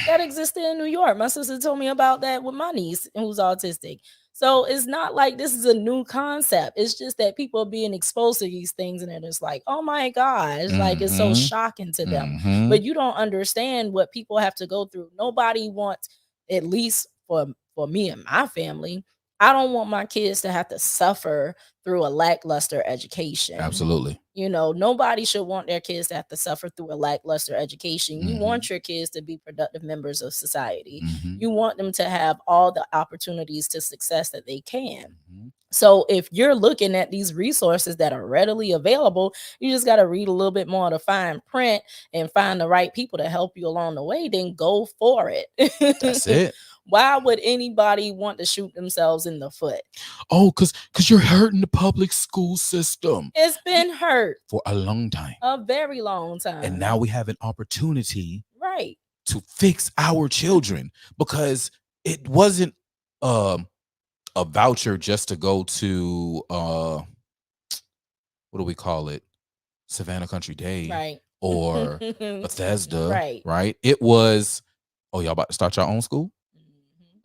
That existed in New York. My sister told me about that with my niece who's autistic. So it's not like this is a new concept. It's just that people are being exposed to these things and it's like, oh my gosh, like it's so shocking to them. But you don't understand what people have to go through. Nobody wants, at least for me and my family, I don't want my kids to have to suffer through a lackluster education. Absolutely. You know, nobody should want their kids to have to suffer through a lackluster education. You want your kids to be productive members of society. You want them to have all the opportunities to success that they can. So if you're looking at these resources that are readily available, you just got to read a little bit more of the fine print and find the right people to help you along the way, then go for it. That's it. Why would anybody want to shoot themselves in the foot? Oh, because you're hurting the public school system. It's been hurt for a long time. A very long time. And now we have an opportunity right to fix our children, because it wasn't a voucher just to go to what do we call it? Savannah Country Day. Right. Or Bethesda. Right. It was, oh, y'all about to start your own school?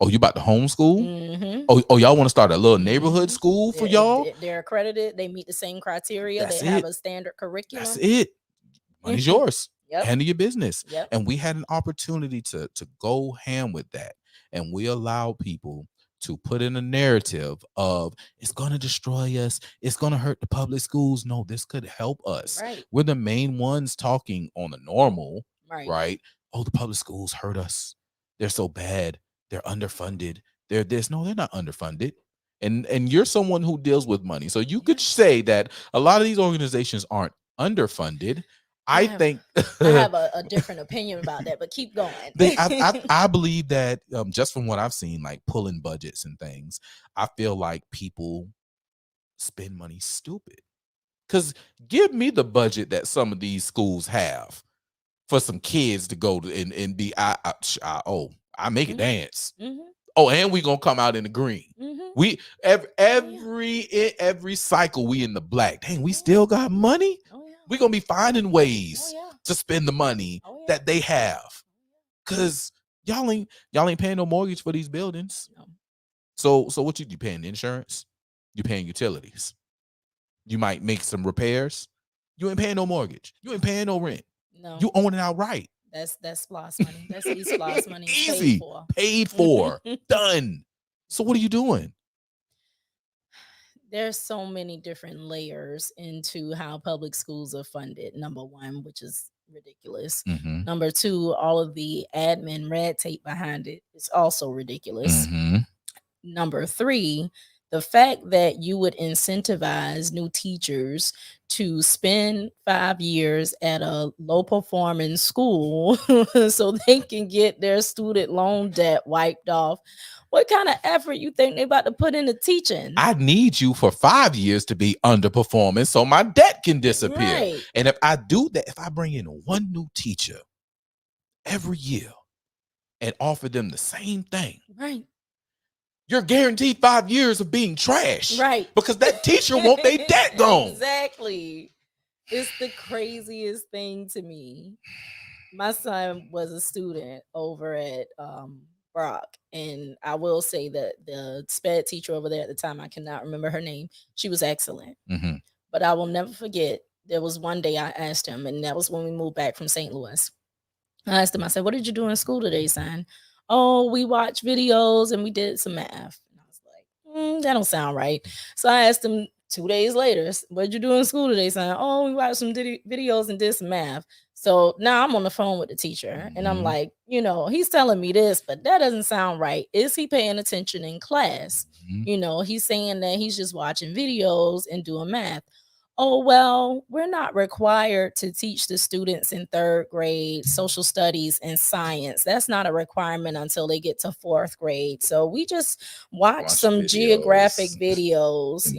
Oh, you about to homeschool? Oh, y'all want to start a little neighborhood school for y'all? They're accredited. They meet the same criteria. They have a standard curriculum. That's it. Money's yours. Yep. Handle your business. Yep. And we had an opportunity to go ham with that. And we allow people to put in a narrative of it's going to destroy us. It's going to hurt the public schools. No, this could help us. Right. We're the main ones talking on the normal, right? Oh, the public schools hurt us. They're so bad. They're underfunded. They're this. No, they're not underfunded. And you're someone who deals with money. So you could say that a lot of these organizations aren't underfunded. I think I have a different opinion about that, but keep going. I believe that just from what I've seen, like pulling budgets and things, I feel like people spend money stupid. Because give me the budget that some of these schools have for some kids to go to and be I make it dance. Oh, and we gonna come out in the green. We every cycle we in the black. Dang, we still got money. We gonna be finding ways to spend the money that they have, cause y'all ain't paying no mortgage for these buildings. No. So what you paying? Insurance? You paying utilities? You might make some repairs. You ain't paying no mortgage. You ain't paying no rent. No, you own it outright. That's SPLOST money. That's SPLOST money. Easy, paid for, done. So what are you doing? There's so many different layers into how public schools are funded. Number one, which is ridiculous. Number two, all of the admin red tape behind it is also ridiculous. Number three, the fact that you would incentivize new teachers to spend 5 years at a low performing school so they can get their student loan debt wiped off. What kind of effort you think they about to put into teaching? I need you for 5 years to be underperforming so my debt can disappear. Right. And if I do that, if I bring in one new teacher every year and offer them the same thing, right, you're guaranteed 5 years of being trash. Right. Because that teacher want their debt gone. Exactly. It's the craziest thing to me. My son was a student over at Brock, and I will say that the SPED teacher over there at the time, I cannot remember her name, she was excellent. But I will never forget, there was one day I asked him, and that was when we moved back from St. Louis. I asked him, I said, what did you do in school today, son? Oh, we watched videos and we did some math. And I was like, that don't sound right. So I asked him 2 days later, what did you do in school today, son? Oh, we watched some videos and did some math. So now I'm on the phone with the teacher and I'm like, he's telling me this, but that doesn't sound right. Is he paying attention in class? He's saying that he's just watching videos and doing math. Oh, well, we're not required to teach the students in 3rd grade social studies and science. That's not a requirement until they get to 4th grade. So we just watch some geographic videos,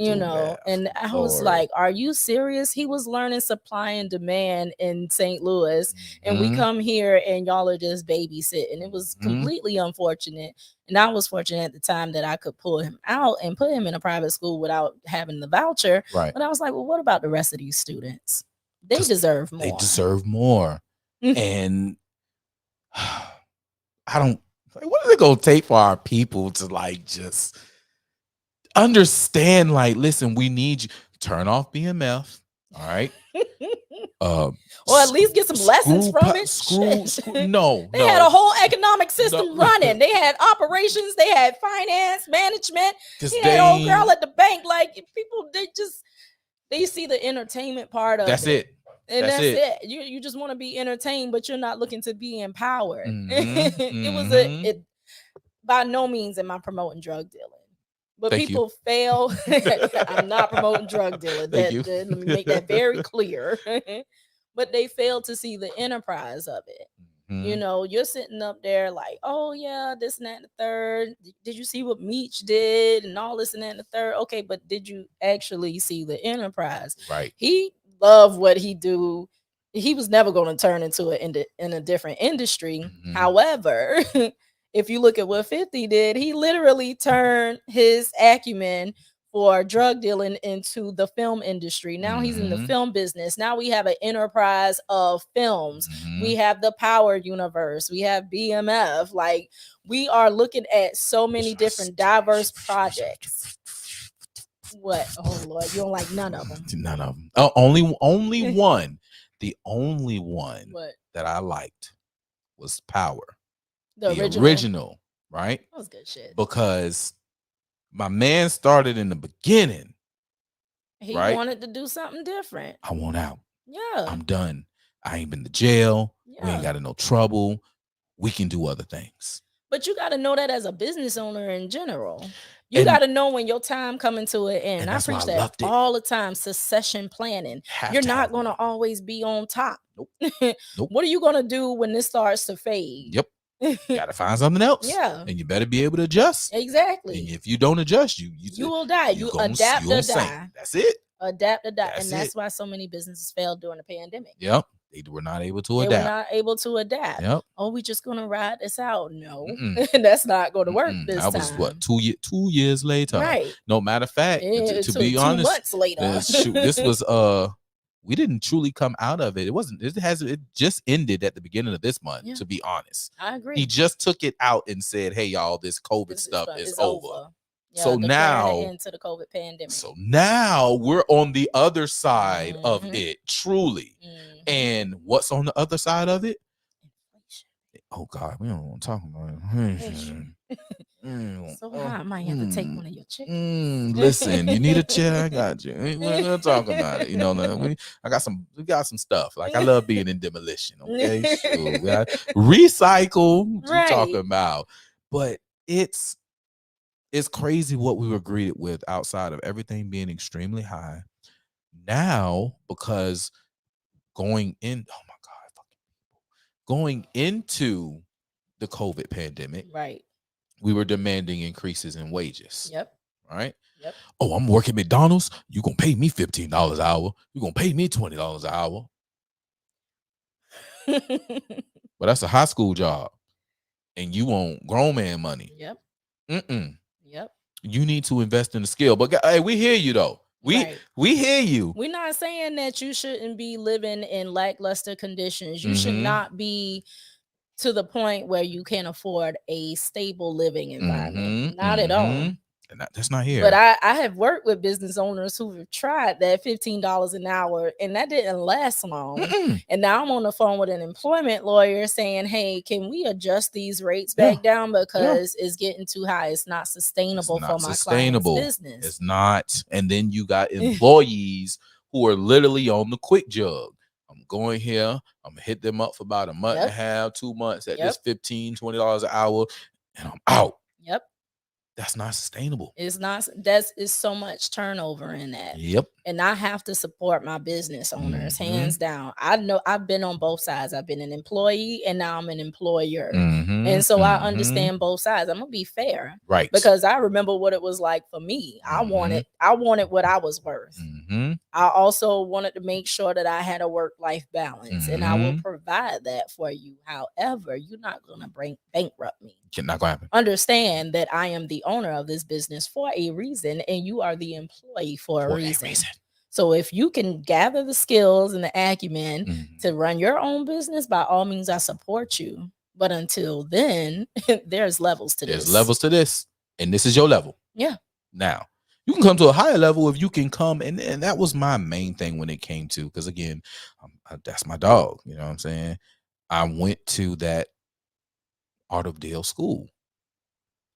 and I was like, are you serious? He was learning supply and demand in St. Louis, and we come here and y'all are just babysitting. It was completely unfortunate. And I was fortunate at the time that I could pull him out and put him in a private school without having the voucher. Right. But I was like, well, what about the rest of these students? They deserve more. They deserve more. And I don't, like, what is it going to take for our people to like just understand, like, listen, we need you. Turn off BMF. All right. Or at least get some lessons from it. No, they had a whole economic system running. They had operations. They had finance, management. He had an old girl at the bank. Like, people, they see the entertainment part of it. That's it. And that's it. You just want to be entertained, but you're not looking to be empowered. It by no means am I promoting drug dealing. But people fail. I'm not promoting drug dealing. Let me make that very clear. But they fail to see the enterprise of it. You know, you're sitting up there like, oh yeah, this and that and the third. Did you see what Meech did and all this and that and the third? Okay, but did you actually see the enterprise? Right. He loved what he do. He was never going to turn into in a different industry. However, if you look at what 50 did, he literally turned his acumen for drug dealing into the film industry. Now he's in the film business. Now we have an enterprise of films. We have the Power Universe. We have BMF. Like, we are looking at so many different diverse projects. What? Oh Lord, you don't like none of them. None of them. Oh, only one. The only one that I liked was Power. The original, right? That was good shit. Because my man started in the beginning. He wanted to do something different. I want out. Yeah. I'm done. I ain't been to jail. Yeah. We ain't got in no trouble. We can do other things. But you got to know that as a business owner in general. You got to know when your time coming to an end. I preach that all the time. Succession planning. You're not going to always be on top. Nope. What are you going to do when this starts to fade? Yep. You got to find something else. Yeah. And you better be able to adjust. Exactly. And if you don't adjust, you will die. You adapt or die. That's it. Adapt or die. That's why so many businesses failed during the pandemic. Yep. They were not able to adapt. They were not able to adapt. Yep. Oh, we just going to ride this out. No, that's not going to work this time. That was what, 2 years later. Right. No, matter of fact, to be honest, 2 months later. This was we didn't truly come out of it. It just ended at the beginning of this month, to be honest. I agree. He just took it out and said, hey, y'all, this COVID stuff is over. Yeah, so now into the COVID pandemic. So now we're on the other side of it, truly. And what's on the other side of it? Oh God, we don't want to talk about it. So I might have to take one of your chickens. Listen, you need a chair? I got you. We're gonna talk about it. You know, we got some stuff. Like, I love being in demolition. Okay, sure. We got recycle. What you talking about? But it's crazy what we were greeted with outside of everything being extremely high. Now, because going into the COVID pandemic, right? We were demanding increases in wages. Yep. Right? Yep. Oh, I'm working McDonald's. You're gonna pay me $15 an hour. You're gonna pay me $20 an hour. But that's a high school job. And you want grown man money. Yep. Yep. You need to invest in the skill. But hey, we hear you though. We hear you. We're not saying that you shouldn't be living in lackluster conditions. You should not be to the point where you can't afford a stable living environment. Not at all. And that's not here. But I have worked with business owners who have tried that $15 an hour, and that didn't last long. And now I'm on the phone with an employment lawyer saying, hey, can we adjust these rates back down because it's getting too high. It's not sustainable for my client's business. It's not. And then you got employees who are literally on the quick jug. I'm going here. I'm gonna hit them up for about a month and a half, 2 months at this $15, $20 an hour, and I'm out. Yep. That's not sustainable. It's not. Is so much turnover in that. Yep. And I have to support my business owners, hands down. I know I've been on both sides. I've been an employee and now I'm an employer. And so I understand both sides. I'm gonna be fair. Right. Because I remember what it was like for me. I wanted what I was worth. I also wanted to make sure that I had a work-life balance, and I will provide that for you. However, you're not going to bankrupt me. Not gonna happen. Understand that I am the owner of this business for a reason, and you are the employee for a reason. So if you can gather the skills and the acumen to run your own business, by all means, I support you. But until then, there's levels to this. There's levels to this, and this is your level. Yeah. Now, you can come to a higher level if you can come, and that was my main thing when it came to, because again, that's my dog. You know what I'm saying? I went to that Art of Deal school.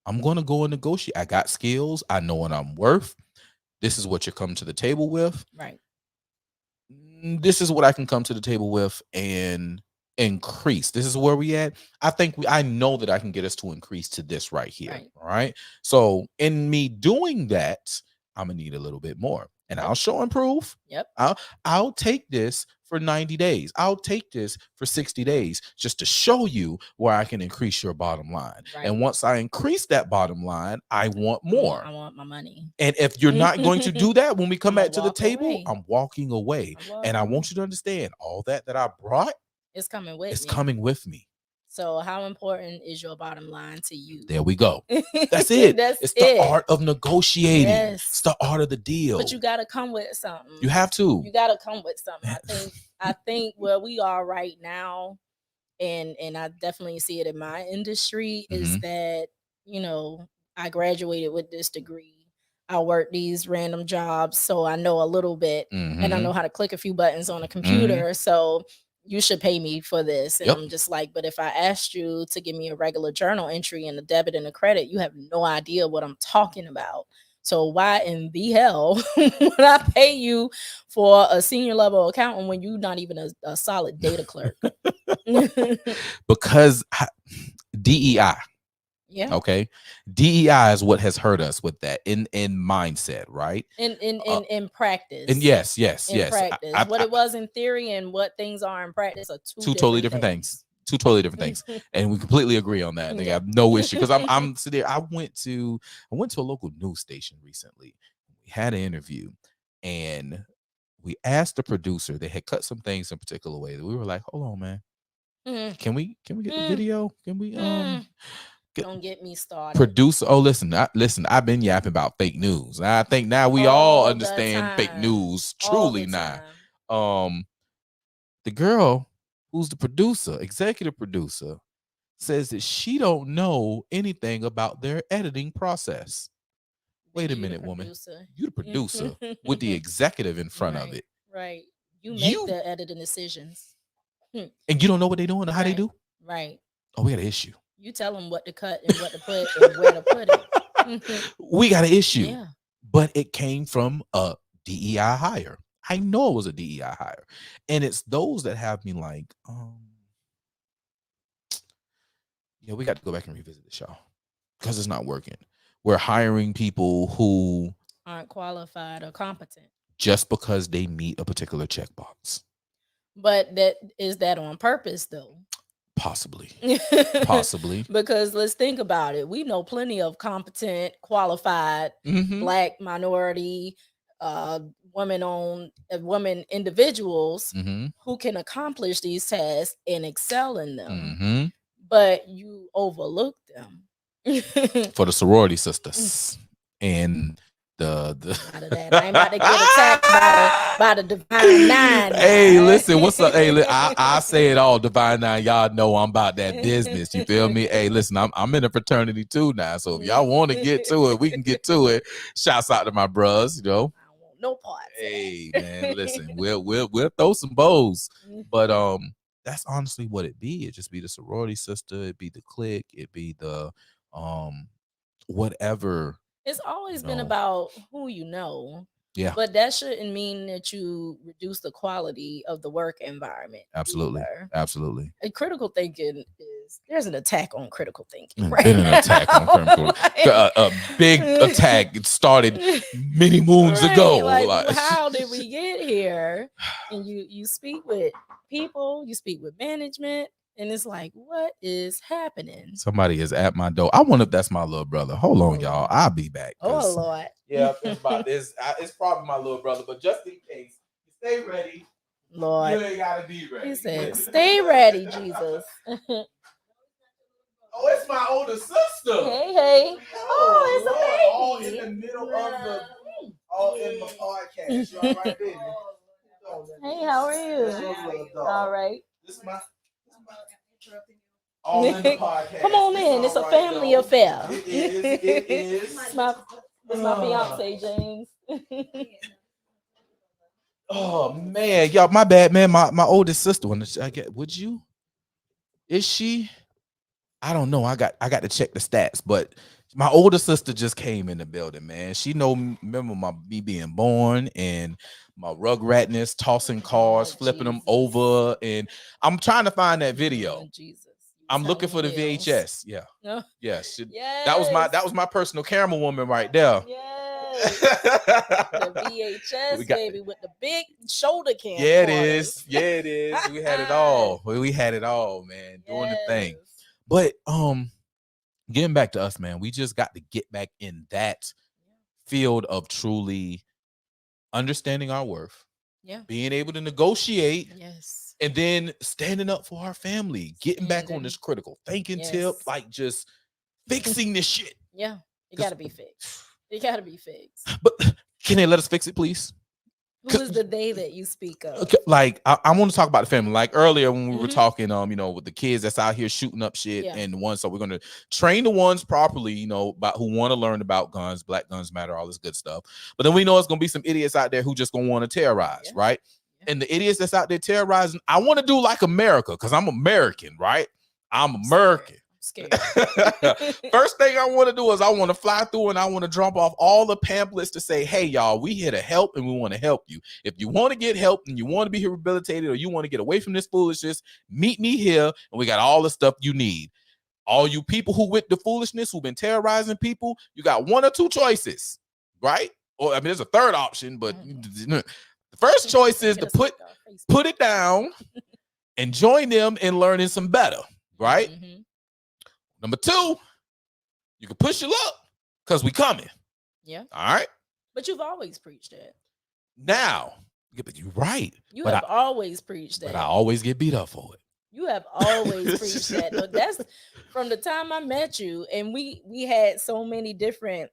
I'm going to go and negotiate. I got skills. I know what I'm worth. This is what you're coming to the table with. Right. This is what I can come to the table with and increase. This is where we at. I know that I can get us to increase to this right here. Right. All right. So in me doing that, I'm gonna need a little bit more, and I'll show and prove. Yep. I'll take this for 90 days. I'll take this for 60 days just to show you where I can increase your bottom line. Right. And once I increase that bottom line, I want more. I want my money. And if you're not going to do that when we come back to the table, I'm walking away. And I want you to understand all that I brought is coming with me. It's coming with me. So how important is your bottom line to you? There we go. That's it. It's the art of negotiating. Yes. It's the art of the deal. But you got to come with something. You have to. You got to come with something. I think where we are right now, and I definitely see it in my industry, is that, you know, I graduated with this degree. I work these random jobs, so I know a little bit, and I know how to click a few buttons on a computer. So you should pay me for this. And I'm just like, but if I asked you to give me a regular journal entry and a debit and a credit, you have no idea what I'm talking about. So why in the hell would I pay you for a senior level accountant when you're not even a solid data clerk? Because DEI. Yeah. Okay. DEI is what has hurt us with that in mindset, right? In practice. And yes. Practice. What it was in theory and what things are in practice are two totally different things. Two totally different things. And we completely agree on that. They have no issue. Because I'm sitting there. I went to a local news station recently. We had an interview and we asked the producer, they had cut some things in a particular way that we were like, hold on, man. Can we get the video? Can we don't get me started. Producer, listen, I've been yapping about fake news. I think now we all understand fake news truly now. The girl who's the producer, executive producer, says that she don't know anything about their editing process. Wait a minute, woman. You the producer with the executive in front of it. Right. You make the editing decisions. And you don't know what they're doing or how they do? Right. Oh, we got an issue. You tell them what to cut and what to put and where to put it. We got an issue. Yeah. But it came from a DEI hire. I know it was a DEI hire. And it's those that have me like, we got to go back and revisit the show because it's not working. We're hiring people who aren't qualified or competent just because they meet a particular checkbox. But is that on purpose though? Possibly. Because let's think about it. We know plenty of competent, qualified Black, minority, women individuals who can accomplish these tasks and excel in them. But you overlook them. For the sorority sisters and the I ain't about to get attacked by the Divine Nine. Hey, listen, what's up? Hey, I say it all, Divine Nine. Y'all know I'm about that business. You feel me? Hey, listen, I'm in a fraternity too now. So if y'all want to get to it, we can get to it. Shouts out to my bros, I don't want no parts. Hey, man, listen, we'll throw some bows. But that's honestly what it be. It just be the sorority sister, it be the clique, it be the whatever. It's always been about who you know. Yeah. But that shouldn't mean that you reduce the quality of the work environment. Absolutely. Either. Absolutely. And critical thinking there's an attack on critical thinking. Right? Been an attack on critical thinking. A big attack. It started many moons ago. Like, how did we get here? And you speak with people, you speak with management, And it's like, what is happening? Somebody is at my door. I wonder if that's my little brother. Hold on, y'all. I'll be back. Oh, Lord. Yeah, it's about this. It's probably my little brother, but just in case, stay ready. Lord. You ain't gotta be ready. He said, stay ready, Jesus. Oh, it's my older sister. Hey. Oh, it's a baby. All in the middle of the, all in the podcast. You all right, baby? Hey, how are you? All right. This is my all in the podcast. Come on in. It's a family affair. It is. It's my fiance, James. Oh man, y'all, my bad, man. My oldest sister. Would you? Is she? I don't know. I got to check the stats, but my older sister just came in the building, man. She remember me being born and my rugratness, tossing cars, flipping them over, and I'm trying to find that video. Jesus. I'm looking for the VHS. Yeah. No. Yes. That was my personal camera woman right there. Yes. The VHS, baby, with the big shoulder cam. Yeah, it is. Yeah, it is. We had it all. We had it all, man. Doing the thing. But getting back to us, man, we just got to get back in that field of truly understanding our worth. Yeah. Being able to negotiate. Yes. And then standing up for our family, getting back on this critical thinking tip, like just fixing this shit. Yeah. It gotta be fixed. It gotta be fixed. But can they let us fix it, please? Who is the they that you speak of? Like, I want to talk about the family. Like earlier when we were talking, with the kids that's out here shooting up shit and the ones. So we're going to train the ones properly, about who want to learn about guns, Black Guns Matter, all this good stuff. But then we know it's going to be some idiots out there who just going to want to terrorize, right? Yeah. And the idiots that's out there terrorizing, I want to do like America because I'm American, right? I'm American. Scared. First thing I want to do is I want to fly through and I want to drop off all the pamphlets to say, hey, y'all, we here to help and we want to help you. If you want to get help and you want to be rehabilitated or you want to get away from this foolishness, meet me here and we got all the stuff you need. All you people who with the foolishness, who've been terrorizing people, you got one or two choices, right? Or I mean, there's a third option, but the first choice is to put it down and join them in learning some better, right? Mm-hmm. Number two, you can push your luck because we coming. Yeah. All right. But you've always preached that. Now, you're right. You have always preached that. But I always get beat up for it. You have always preached that. But that's from the time I met you, and we had so many different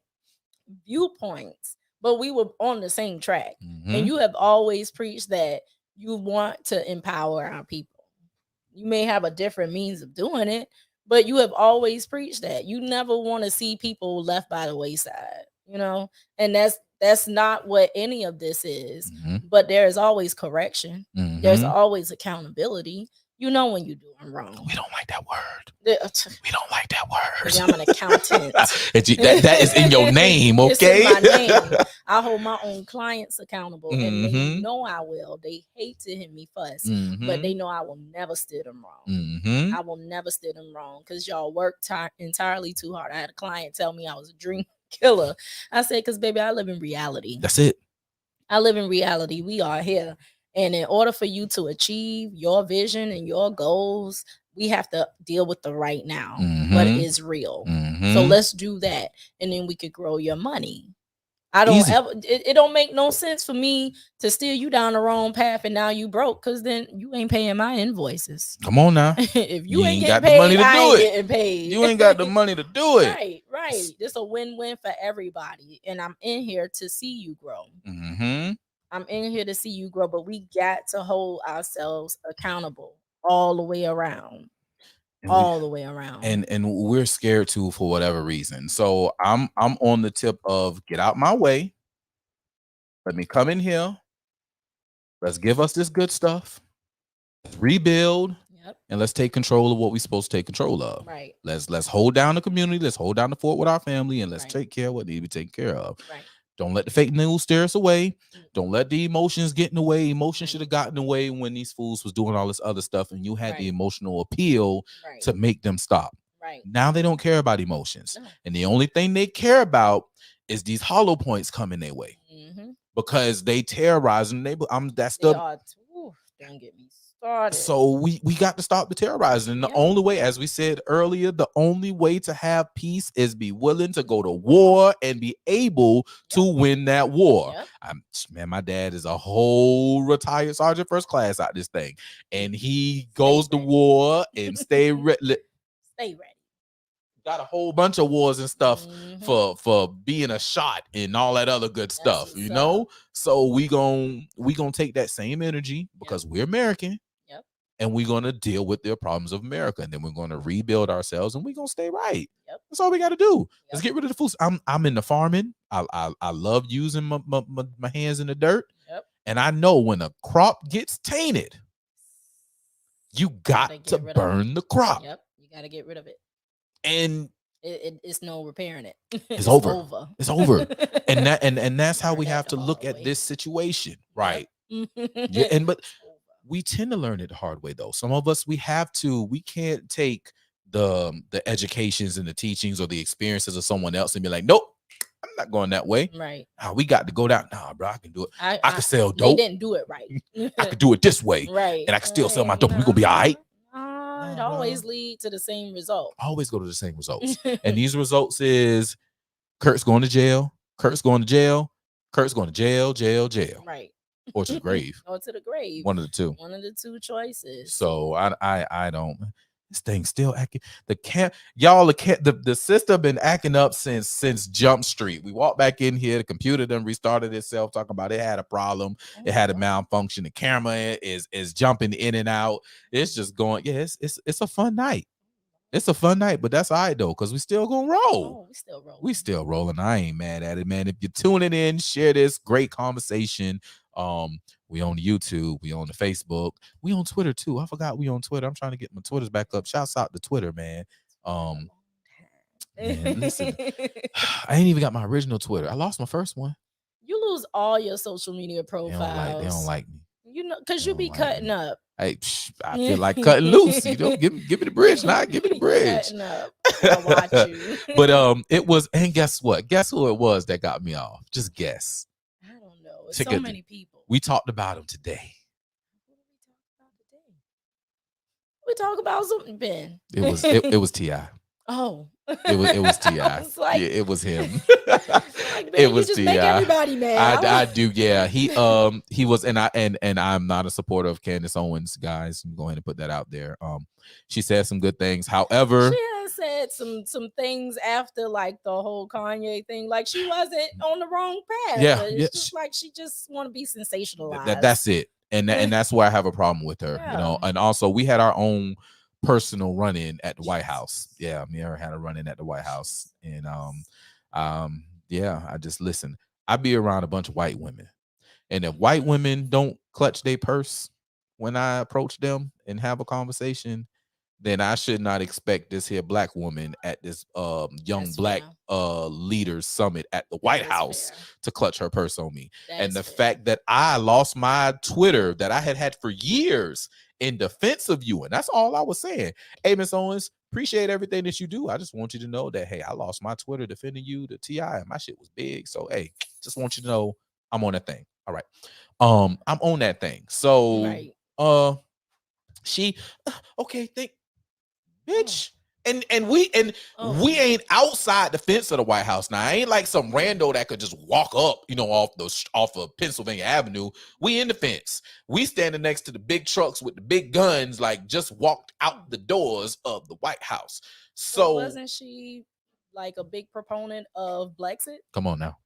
viewpoints, but we were on the same track. Mm-hmm. And you have always preached that you want to empower our people. You may have a different means of doing it, but you have always preached that. You never want to see people left by the wayside, and that's not what any of this is. Mm-hmm. But there is always correction. Mm-hmm. There's always accountability. When you're doing wrong. We don't like that word. We don't like that word. I'm an accountant. that is in your name, okay? It's in my name. I hold my own clients accountable, and they know I will. They hate to hear me fuss, but they know I will never steer them wrong. Mm-hmm. I will never steer them wrong because y'all work entirely too hard. I had a client tell me I was a dream killer. I said, because baby, I live in reality. That's it. I live in reality. We are here. And in order for you to achieve your vision and your goals, we have to deal with the right now, what is real. Mm-hmm. So let's do that. And then we could grow your money. It don't make no sense for me to steer you down the wrong path and now you broke because then you ain't paying my invoices. Come on now. If you ain't got the money to do it, getting paid. You ain't got the money to do it. Right. This a win-win for everybody. And I'm in here to see you grow. Mm-hmm. I'm in here to see you grow, but we got to hold ourselves accountable all the way around. And we're scared too for whatever reason. So I'm on the tip of get out my way. Let me come in here. Let's give us this good stuff. Let's rebuild. Yep. And let's take control of what we're supposed to take control of. Right. Let's hold down the community. Let's hold down the fort with our family, and let's take care of what needs to be taken care of. Right. Don't let the fake news steer us away. Don't let the emotions get in the way. Emotions should have gotten away when these fools was doing all this other stuff and you had the emotional appeal to make them stop. Right. Now they don't care about emotions. No. And the only thing they care about is these hollow points coming their way. Mm-hmm. Because they terrorize and don't get me So we got to stop the terrorizing. And the only way, as we said earlier, the only way to have peace is be willing to go to war and be able to win that war. Man, my dad is a whole retired sergeant first class out this thing, and he goes to war and stay ready. Got a whole bunch of wars and stuff for being a shot and all that other good stuff, you know. So we gon' take that same energy because we're American. And we're going to deal with the problems of America. And then we're going to rebuild ourselves and we're going to stay right. That's all we got to do. Let's get rid of the food. I'm in the farming. I love using my hands in the dirt. And I know when a crop gets tainted, you got to burn the crop. You got to get rid of it. And it's no repairing it. It's over. It's over. And that's how we have to look at this situation. Right. Yeah. But we tend to learn it the hard way, though. Some of us, we can't take the educations and the teachings or the experiences of someone else and be like, nope, I'm not going that way. Right. We got to go down. Nah, bro, I can do it. I can sell dope. They didn't do it right. I could do it this way. Right. And I can still sell my dope. We're going to be all right. It always lead to the same result. Always go to the same results. And these results is Kurt's going to jail. Kurt's going to jail. Kurt's going to jail. Right. Or to the grave. Or to the grave. One of the two. One of the two choices. So I don't. This thing still acting. The system been acting up since Jump Street. We walked back in here. The computer done restarted itself. Talking about it had a problem. It had a malfunction. The camera is jumping in and out. It's just going. Yeah, it's a fun night. It's a fun night, but that's all right though, because we still gonna roll. We still rolling. I ain't mad at it, man. If you're tuning in, share this great conversation. We on YouTube, we on the Facebook, we on Twitter too. I forgot we on Twitter. I'm trying to get my Twitters back up. Shouts out to Twitter, man. Man, listen, I ain't even got my original Twitter. I lost my first one. You lose all your social media profiles. They don't like me. You know, because you be cutting up. Hey, I feel like cutting loose. You know, give me the bridge now. Give me the bridge. Cutting up. I watch you. But it was, and guess what? Guess who it was that got me off? Just guess. I don't know. It's so many people. We talked about him today. We talk about something, Ben. It was T.I. Oh. It was T.I. Like, yeah, it was him. Like, man, it was T.I. Make everybody mad. I do, yeah. He was, and I'm not a supporter of Candace Owens, guys. Go ahead and put that out there. She said some good things. However, she has said some things after like the whole Kanye thing. Like she wasn't on the wrong path. Yeah, it's just like she just want to be sensationalized. That's it. And that's why I have a problem with her. You know, and also we had our own personal run-in at the White House. Yeah, me and her had a run-in at the White House. And I just listen. I be around a bunch of white women. And if white women don't clutch their purse when I approach them and have a conversation, then I should not expect this here black woman at this young black leaders summit at the White House to clutch her purse on me. And the fact that I lost my Twitter that I had for years in defense of you, and that's all I was saying. Hey, Miss Owens, appreciate everything that you do. I just want you to know that, hey, I lost my Twitter defending you to T.I. and my shit was big. So, hey, just want you to know I'm on that thing. All right. I'm on that thing. So, she, okay, bitch. And we ain't outside the fence of the White House now. I ain't like some rando that could just walk up, you know, off of Pennsylvania Avenue. We in the fence. We standing next to the big trucks with the big guns, like just walked out the doors of the White House. So wasn't she like a big proponent of Brexit? Come on now.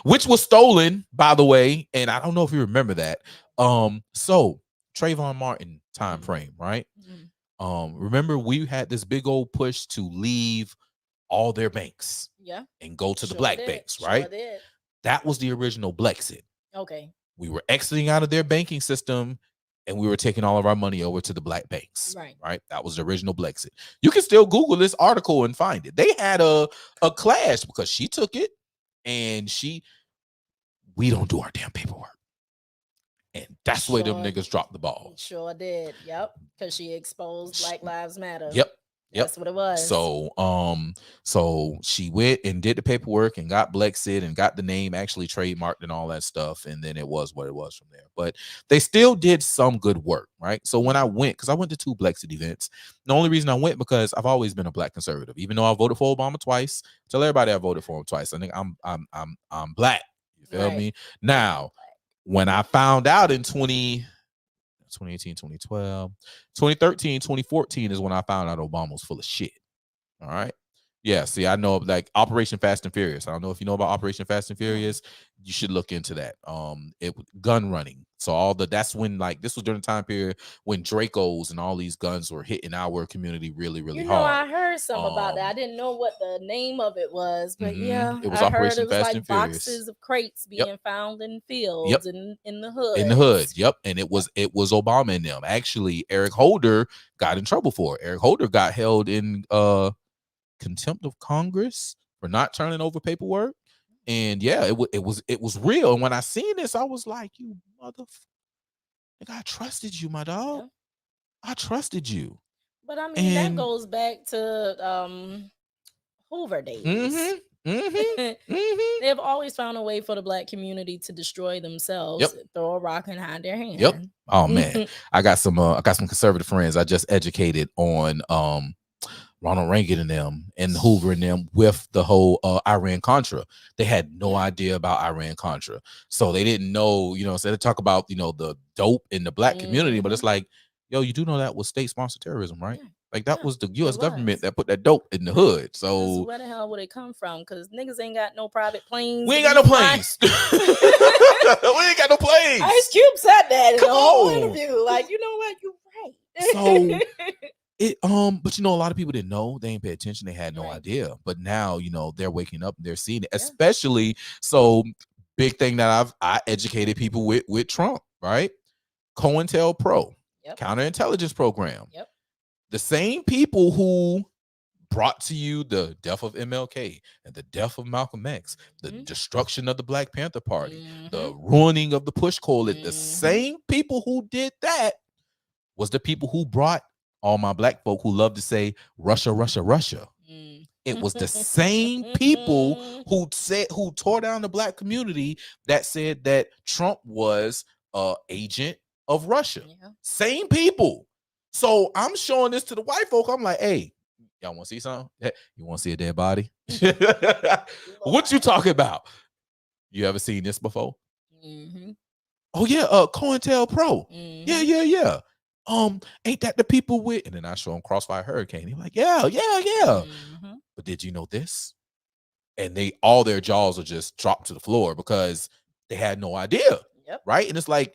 Which was stolen, by the way, and I don't know if you remember that. So Trayvon Martin time frame, right? Mm-hmm. Remember we had this big old push to leave all their banks, and go to the black banks, right? That was the original Brexit. Okay. We were exiting out of their banking system, and we were taking all of our money over to the black banks, right? That was the original Brexit. You can still Google this article and find it. They had a clash because she took it, and we don't do our damn paperwork. And that's where them niggas dropped the ball. Sure did. Yep. Because she exposed Black Lives Matter. Yep. That's what it was. So she went and did the paperwork and got Blexit and got the name actually trademarked and all that stuff, and then it was what it was from there. But they still did some good work, right? So when I went, because I went to 2 Blexit events, the only reason I went because I've always been a Black conservative, even though I voted for Obama twice. Tell everybody I voted for him twice. I think I'm Black. You feel me? Now, when I found out in 2018, 2012, 2013, 2014 is when I found out Obama was full of shit. All right. Yeah. See, I know like Operation Fast and Furious. I don't know if you know about Operation Fast and Furious. You should look into that. It gun running. So that's when like this was during the time period when Dracos and all these guns were hitting our community really, really hard. I heard some about that. I didn't know what the name of it was, but yeah, it was I Operation heard it was Fast like and Furious. boxes of crates being found in fields and in the hood. In the hood, yep. And it was Obama and them. Actually, Eric Holder got in trouble for it. Eric Holder got held in contempt of Congress for not turning over paperwork. And yeah, it was real. And when I seen this, I was like, you motherfucker, I trusted you, my dog. I trusted you. But I mean, that goes back to Hoover days. They've always found a way for the Black community to destroy themselves, throw a rock and hide their hand. Oh man, I got some conservative friends I just educated on Ronald Reagan and them and Hoover and them with the whole Iran-Contra. They had no idea about Iran-Contra. So they didn't know, so they talk about, the dope in the Black community, but it's like, yo, you do know that was state-sponsored terrorism, right? Yeah. Like that was the U.S. government that put that dope in the hood. So where the hell would it come from? Because niggas ain't got no private planes. We ain't got no planes. We ain't got no planes. Ice Cube said that in the whole interview. Like, you know what? You're right. So but a lot of people didn't know. They didn't pay attention. They had no idea. But now, they're waking up and they're seeing it. Especially big thing that I educated people with Trump, right? COINTELPRO, counterintelligence program. The same people who brought to you the death of MLK and the death of Malcolm X, the destruction of the Black Panther Party, the ruining of the Push Coalition, the same people who did that was the people who brought all my Black folk who love to say Russia, Russia, Russia. It was the same people who tore down the Black community that said that Trump was an agent of Russia. Same people. So I'm showing this to the white folk. I'm like, hey, y'all want to see something? You want to see a dead body? What you talking about? You ever seen this before? Oh yeah, COINTELPRO. Yeah. Ain't that the people with? And then I show them Crossfire Hurricane. He's like, yeah. But did you know this? And all their jaws are just dropped to the floor because they had no idea, right? And it's like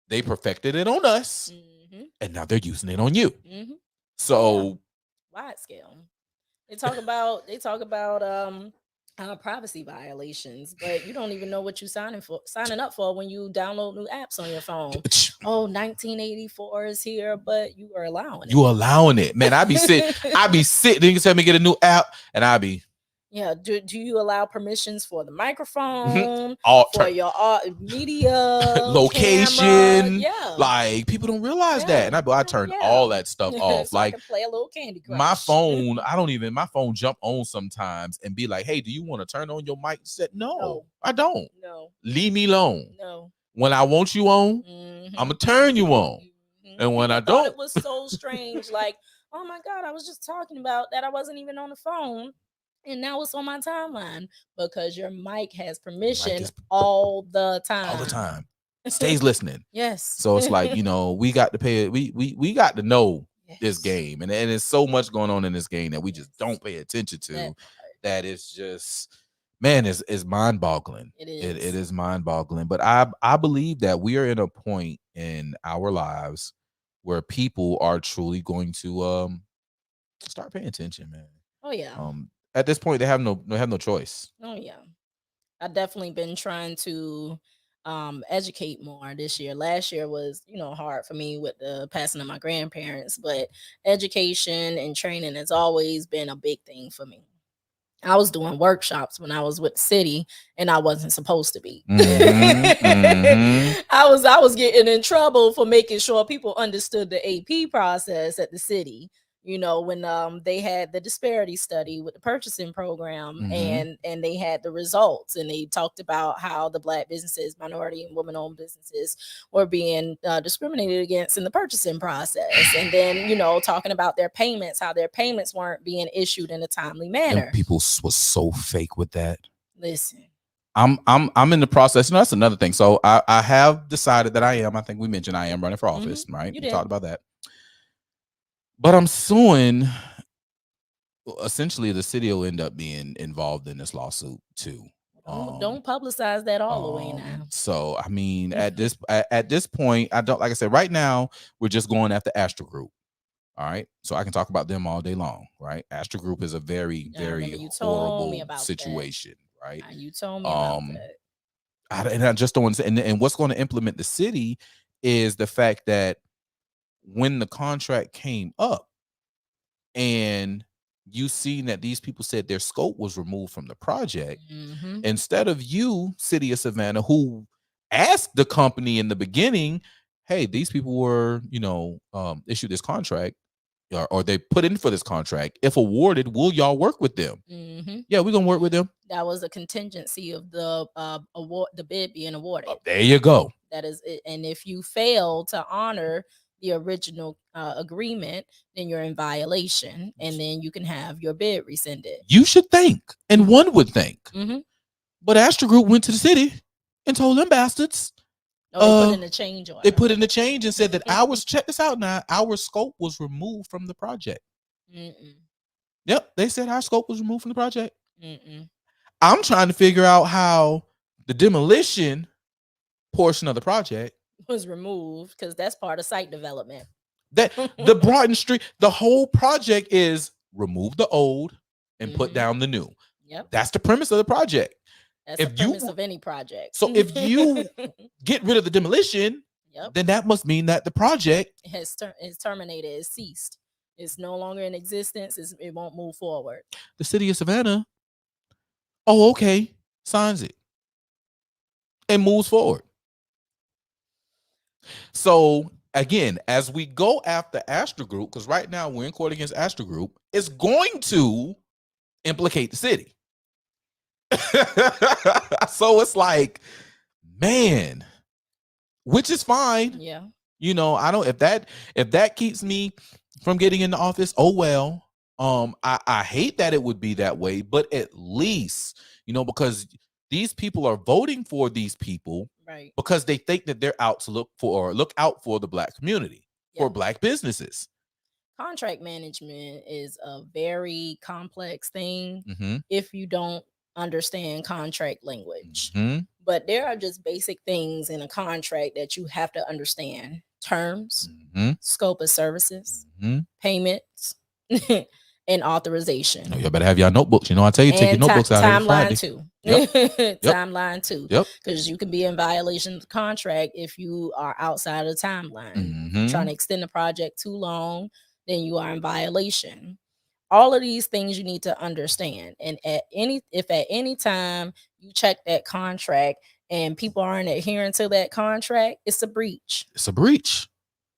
they perfected it on us. And now they're using it on you. So wide scale. They talk about privacy violations, but you don't even know what you're signing up for when you download new apps on your phone. 1984 is here, but you are allowing it. You allowing it, man. I be sitting. Then you tell me get a new app, and I be. Yeah. Do you allow permissions for the microphone, for your media location? Camera? Yeah. Like people don't realize that, and I turn all that stuff off. So like I can play a little Candy Crush. My phone, my phone jump on sometimes and be like, "Hey, do you want to turn on your mic set?" No, I don't. No. Leave me alone. No. When I want you on, I'm gonna turn you on, and when I don't, it was so strange. Like, oh my God, I was just talking about that. I wasn't even on the phone. And now it's on my timeline because your mic has permission all the time. All the time. Stays listening. Yes. So it's like, we got to pay it. We got to know this game. And there's so much going on in this game that we just don't pay attention to. That is just, man, is mind-boggling. It is. It is mind-boggling. But I believe that we are in a point in our lives where people are truly going to start paying attention, man. Oh yeah. At this point, they have no choice. Oh yeah, I've definitely been trying to educate more this year. Last year was hard for me with the passing of my grandparents, but education and training has always been a big thing for me. I was doing workshops when I was with the city, and I wasn't supposed to be. I was getting in trouble for making sure people understood the AP process at the city. When they had the disparity study with the purchasing program, Mhm. and they had the results, and they talked about how the Black businesses, minority and women-owned businesses, were being discriminated against in the purchasing process, and then talking about their payments, how their payments weren't being issued in a timely And manner. people was so fake with that. Listen, I'm in the process. That's another thing. So I have decided that I think we mentioned I am running for office, right? You We did. talked about that. But I'm suing. Essentially, the city will end up being involved in this lawsuit too. Don't publicize that all the way now. So I mean, at this point, I don't, like I said, right now we're just going after Astra Group. All right, so I can talk about them all day long, right? Astra Group is a very, very horrible situation, right? You told me about that. And I just don't want to. And what's going to implement the city is the fact that when the contract came up, and you seen that these people said their scope was removed from the project, instead of you, City of Savannah, who asked the company in the beginning, hey, these people were, issued this contract, or they put in for this contract. If awarded, will y'all work with them? Yeah, we're gonna work with them. That was a contingency of the award, the bid being awarded. There you go. That is it. And if you fail to honor the original agreement, then you're in violation, and then you can have your bid rescinded. You should think, and one would think. But Astra Group went to the city and told them bastards. No, they put in a change order. They put in a change and said that check this out now, our scope was removed from the project. Yep, they said our scope was removed from the project. I'm trying to figure out how the demolition portion of the project was removed, because that's part of site development. That the Broughton Street, the whole project is remove the old and put down the new. Yep. That's the premise of the project. That's the premise of any project. So if you get rid of the demolition, then that must mean that the project is terminated, is ceased. It's no longer in existence. It won't move forward. The city of Savannah, oh, okay, signs it and moves forward. So again, as we go after Astra Group, because right now we're in court against Astra Group, it's going to implicate the city. So it's like, man, which is fine. Yeah. I don't, if that keeps me from getting into office, oh well. I hate that it would be that way, but at least, because these people are voting for these people, right? Because they think that they're out to look out for the Black community, for Black businesses. Contract management is a very complex thing if you don't understand contract language. But there are just basic things in a contract that you have to understand: terms, scope of services, payments, and authorization. You better have your notebooks. I tell you, take your notebooks out every Friday. Timeline too. Yep. Timeline too. Yep. Because you can be in violation of the contract if you are outside of the timeline. Trying to extend the project too long, then you are in violation. All of these things you need to understand. And if at any time you check that contract and people aren't adhering to that contract, it's a breach. It's a breach.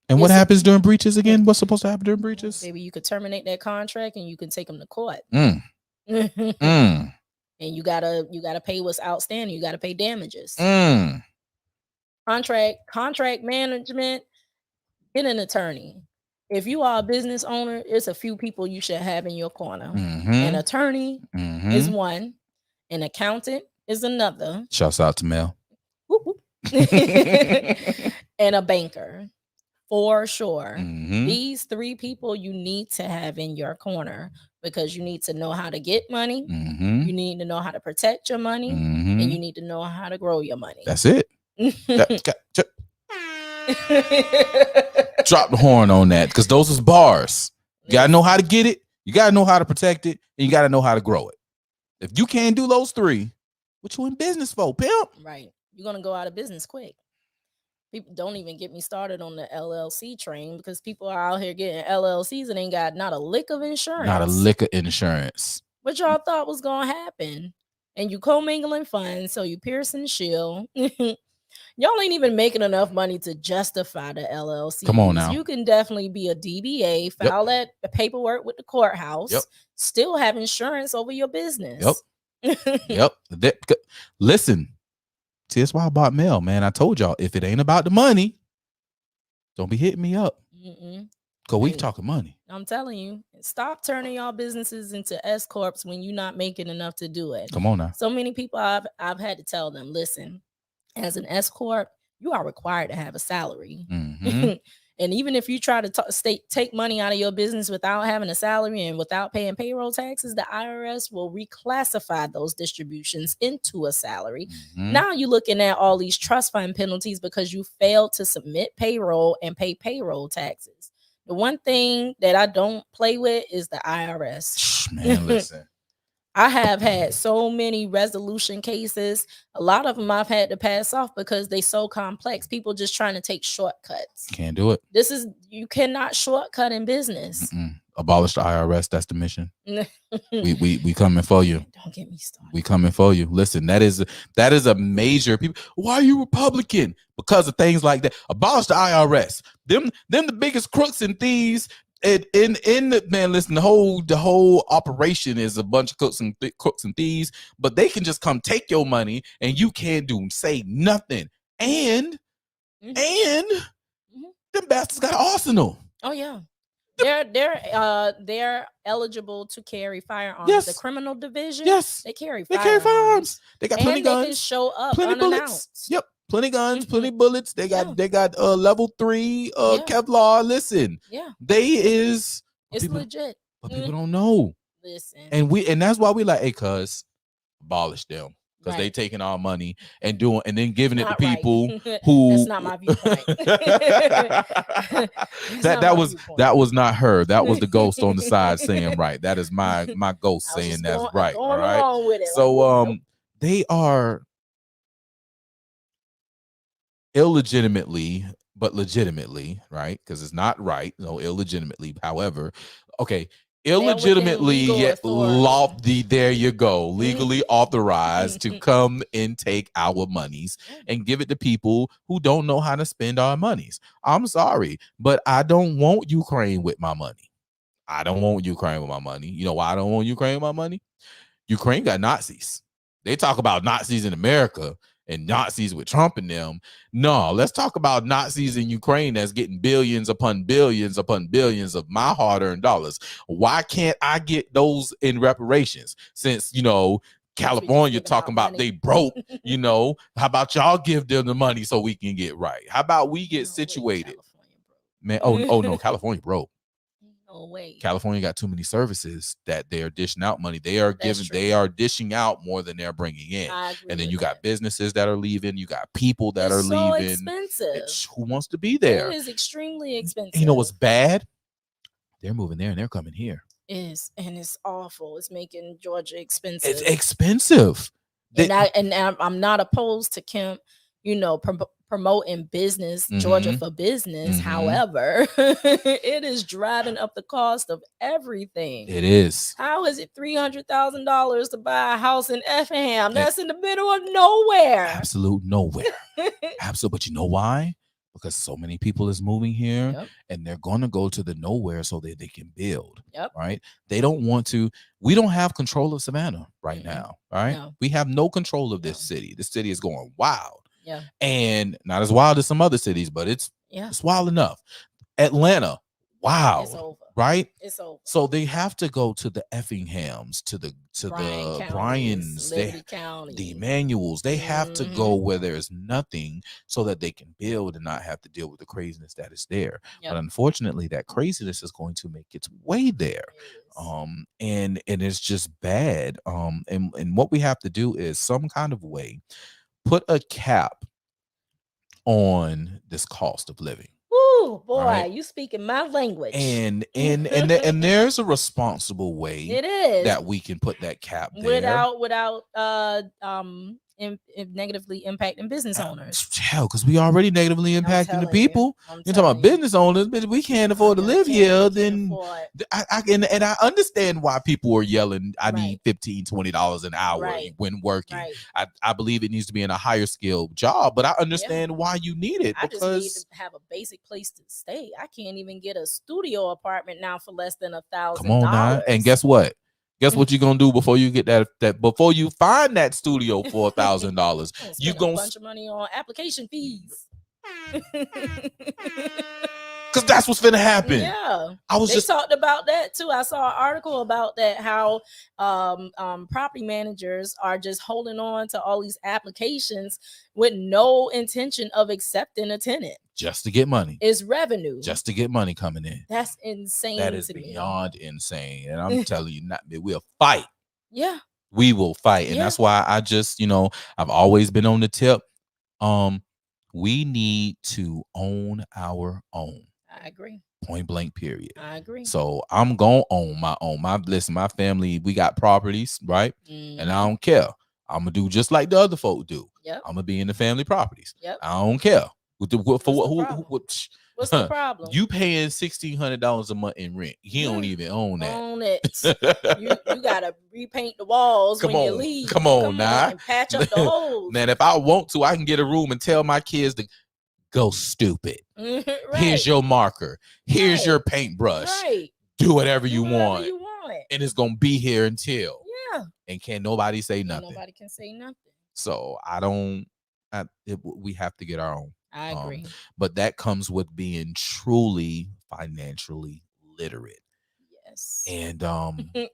And what happens during breaches again? What's supposed to happen during breaches? Maybe you could terminate that contract and you can take them to court. And you gotta pay what's outstanding. You gotta pay damages. Contract management. Get an attorney. If you are a business owner, it's a few people you should have in your corner. An attorney is one. An accountant is another. Shouts out to Mel. And a banker. For sure. These three people you need to have in your corner, because you need to know how to get money. You need to know how to protect your money. And you need to know how to grow your money. That's it. Drop the horn on that, because those is bars. You gotta know how to get it, you gotta know how to protect it, and you gotta know how to grow it. If you can't do those three, what you in business for, pimp? Right. You're gonna go out of business quick. People don't even get me started on the LLC train, because people are out here getting LLCs and ain't got not a lick of insurance. Not a lick of insurance. What y'all thought was gonna happen? And you commingling funds, so you piercing the shield. Y'all ain't even making enough money to justify the LLCs. Come on now. You can definitely be a DBA, file that paperwork with the courthouse, still have insurance over your business. Yep. Listen, see, that's why I bought Mel, man. I told y'all, if it ain't about the money, don't be hitting me up. Because we talking money. I'm telling you, stop turning y'all businesses into S corps when you're not making enough to do it. Come on now. So many people I've had to tell them, listen, as an S corp, you are required to have a salary. And even if you try to take money out of your business without having a salary and without paying payroll taxes, the IRS will reclassify those distributions into a salary. Now you're looking at all these trust fund penalties because you failed to submit payroll and pay payroll taxes. The one thing that I don't play with is the IRS. Man, listen. I have had so many resolution cases. A lot of them I've had to pass off because they so complex. People just trying to take shortcuts. Can't do it. You cannot shortcut in business. Abolish the IRS. That's the mission. we coming for you. Don't get me started. We coming for you. Listen, that is a major people. Why are you Republican? Because of things like that. Abolish the IRS. Them the biggest crooks and thieves. In the man, listen, the whole operation is a bunch of crooks and thieves, but they can just come take your money and you can't say nothing. And them bastards got an arsenal. Oh yeah. They're eligible to carry firearms. Yes. The criminal division, yes, they carry firearms. They got plenty guns. They can show up plenty unannounced. Bullets. Yep. Plenty guns, plenty bullets. They got level 3 Kevlar. Listen, it's legit. But people don't know. Listen, and that's why we like, hey, cuz abolish them. Because they taking our money and then giving it to people who that's not my viewpoint. that was not her. That was the ghost on the side saying right. That is my ghost saying that's right. All right. With it. So they are illegitimately, but legitimately, right? Because it's not right. No, illegitimately. However, illegitimately yet there you go, legally authorized to come and take our monies and give it to people who don't know how to spend our monies. I'm sorry, but I don't want Ukraine with my money. I don't want Ukraine with my money. You know why I don't want Ukraine with my money? Ukraine got Nazis. They talk about Nazis in America and Nazis with Trump and them. No, let's talk about Nazis in Ukraine that's getting billions upon billions upon billions of my hard-earned dollars. Why can't I get those in reparations? Since, California talking about they broke, how about y'all give them the money so we can get right? How about we get situated? Man, oh no, California broke. No way. California got too many services that they are dishing out money. They are dishing out more than they're bringing in. And then you got businesses that are leaving. You got people that are leaving. Expensive. Who wants to be there? It is extremely expensive. You know what's bad? They're moving there and they're coming here. And it's awful. It's making Georgia expensive. It's expensive. I'm not opposed to Kemp, promoting business, Georgia for business. However, it is driving up the cost of everything. It is. How is it $300,000 to buy a house in Effingham? That's in the middle of nowhere. Absolute nowhere. Absolute. But you know why? Because so many people is moving here and they're going to go to the nowhere so that they can build. Right? They don't want to. We don't have control of Savannah right now. All right. No. We have no control of this city. This city is going wild. Yeah. And not as wild as some other cities, but it's wild enough. Atlanta, wow. It's over. Right? It's over. So they have to go to the Effinghams, to the Bryans, the Emmanuels. They have to go where there's nothing so that they can build and not have to deal with the craziness that is there. But unfortunately, that craziness is going to make its way there. And it's just bad. And what we have to do is some kind of way put a cap on this cost of living. Ooh, boy, right? You speaking my language. And there's a responsible way it is that we can put that cap there without negatively impacting business owners. Hell, because we already negatively impacting the people. You're talking about business owners, but we can't afford to live here. Then and I understand why people are yelling, I need $15, $20 an hour when working. I believe it needs to be in a higher skill job, but I understand why you need it. I just need to have a basic place to stay. I can't even get a studio apartment now for less than $1,000. Come on now. And guess what? Guess what you're gonna do before you get that before you find that studio for $1,000? You gonna spend a bunch of money on application fees. Because that's what's gonna happen. Yeah, they talked about that too. I saw an article about that, how property managers are just holding on to all these applications with no intention of accepting a tenant just to get money. It's revenue, just to get money coming in. That's insane. That is beyond insane, and I'm telling you, we'll fight. Yeah, we will fight, and that's why I just, I've always been on the tip. We need to own our own. I agree. Point blank, period. I agree. So I'm gonna own my own. My family, we got properties, right? And I don't care. I'm gonna do just like the other folk do. Yep. I'm gonna be in the family properties. Yep. I don't care. What's the problem? You paying $1,600 a month in rent. He don't even own that. Own it. you gotta repaint the walls when you leave. Come on now. And patch up the holes. Man, if I want to, I can get a room and tell my kids to go stupid. Right. Here's your marker. Here's your paintbrush. Right. Do whatever you want. And it's gonna be here until. Yeah. And can't nobody say nothing. Nobody can say nothing. So we have to get our own. I agree. But that comes with being truly financially literate. Yes. And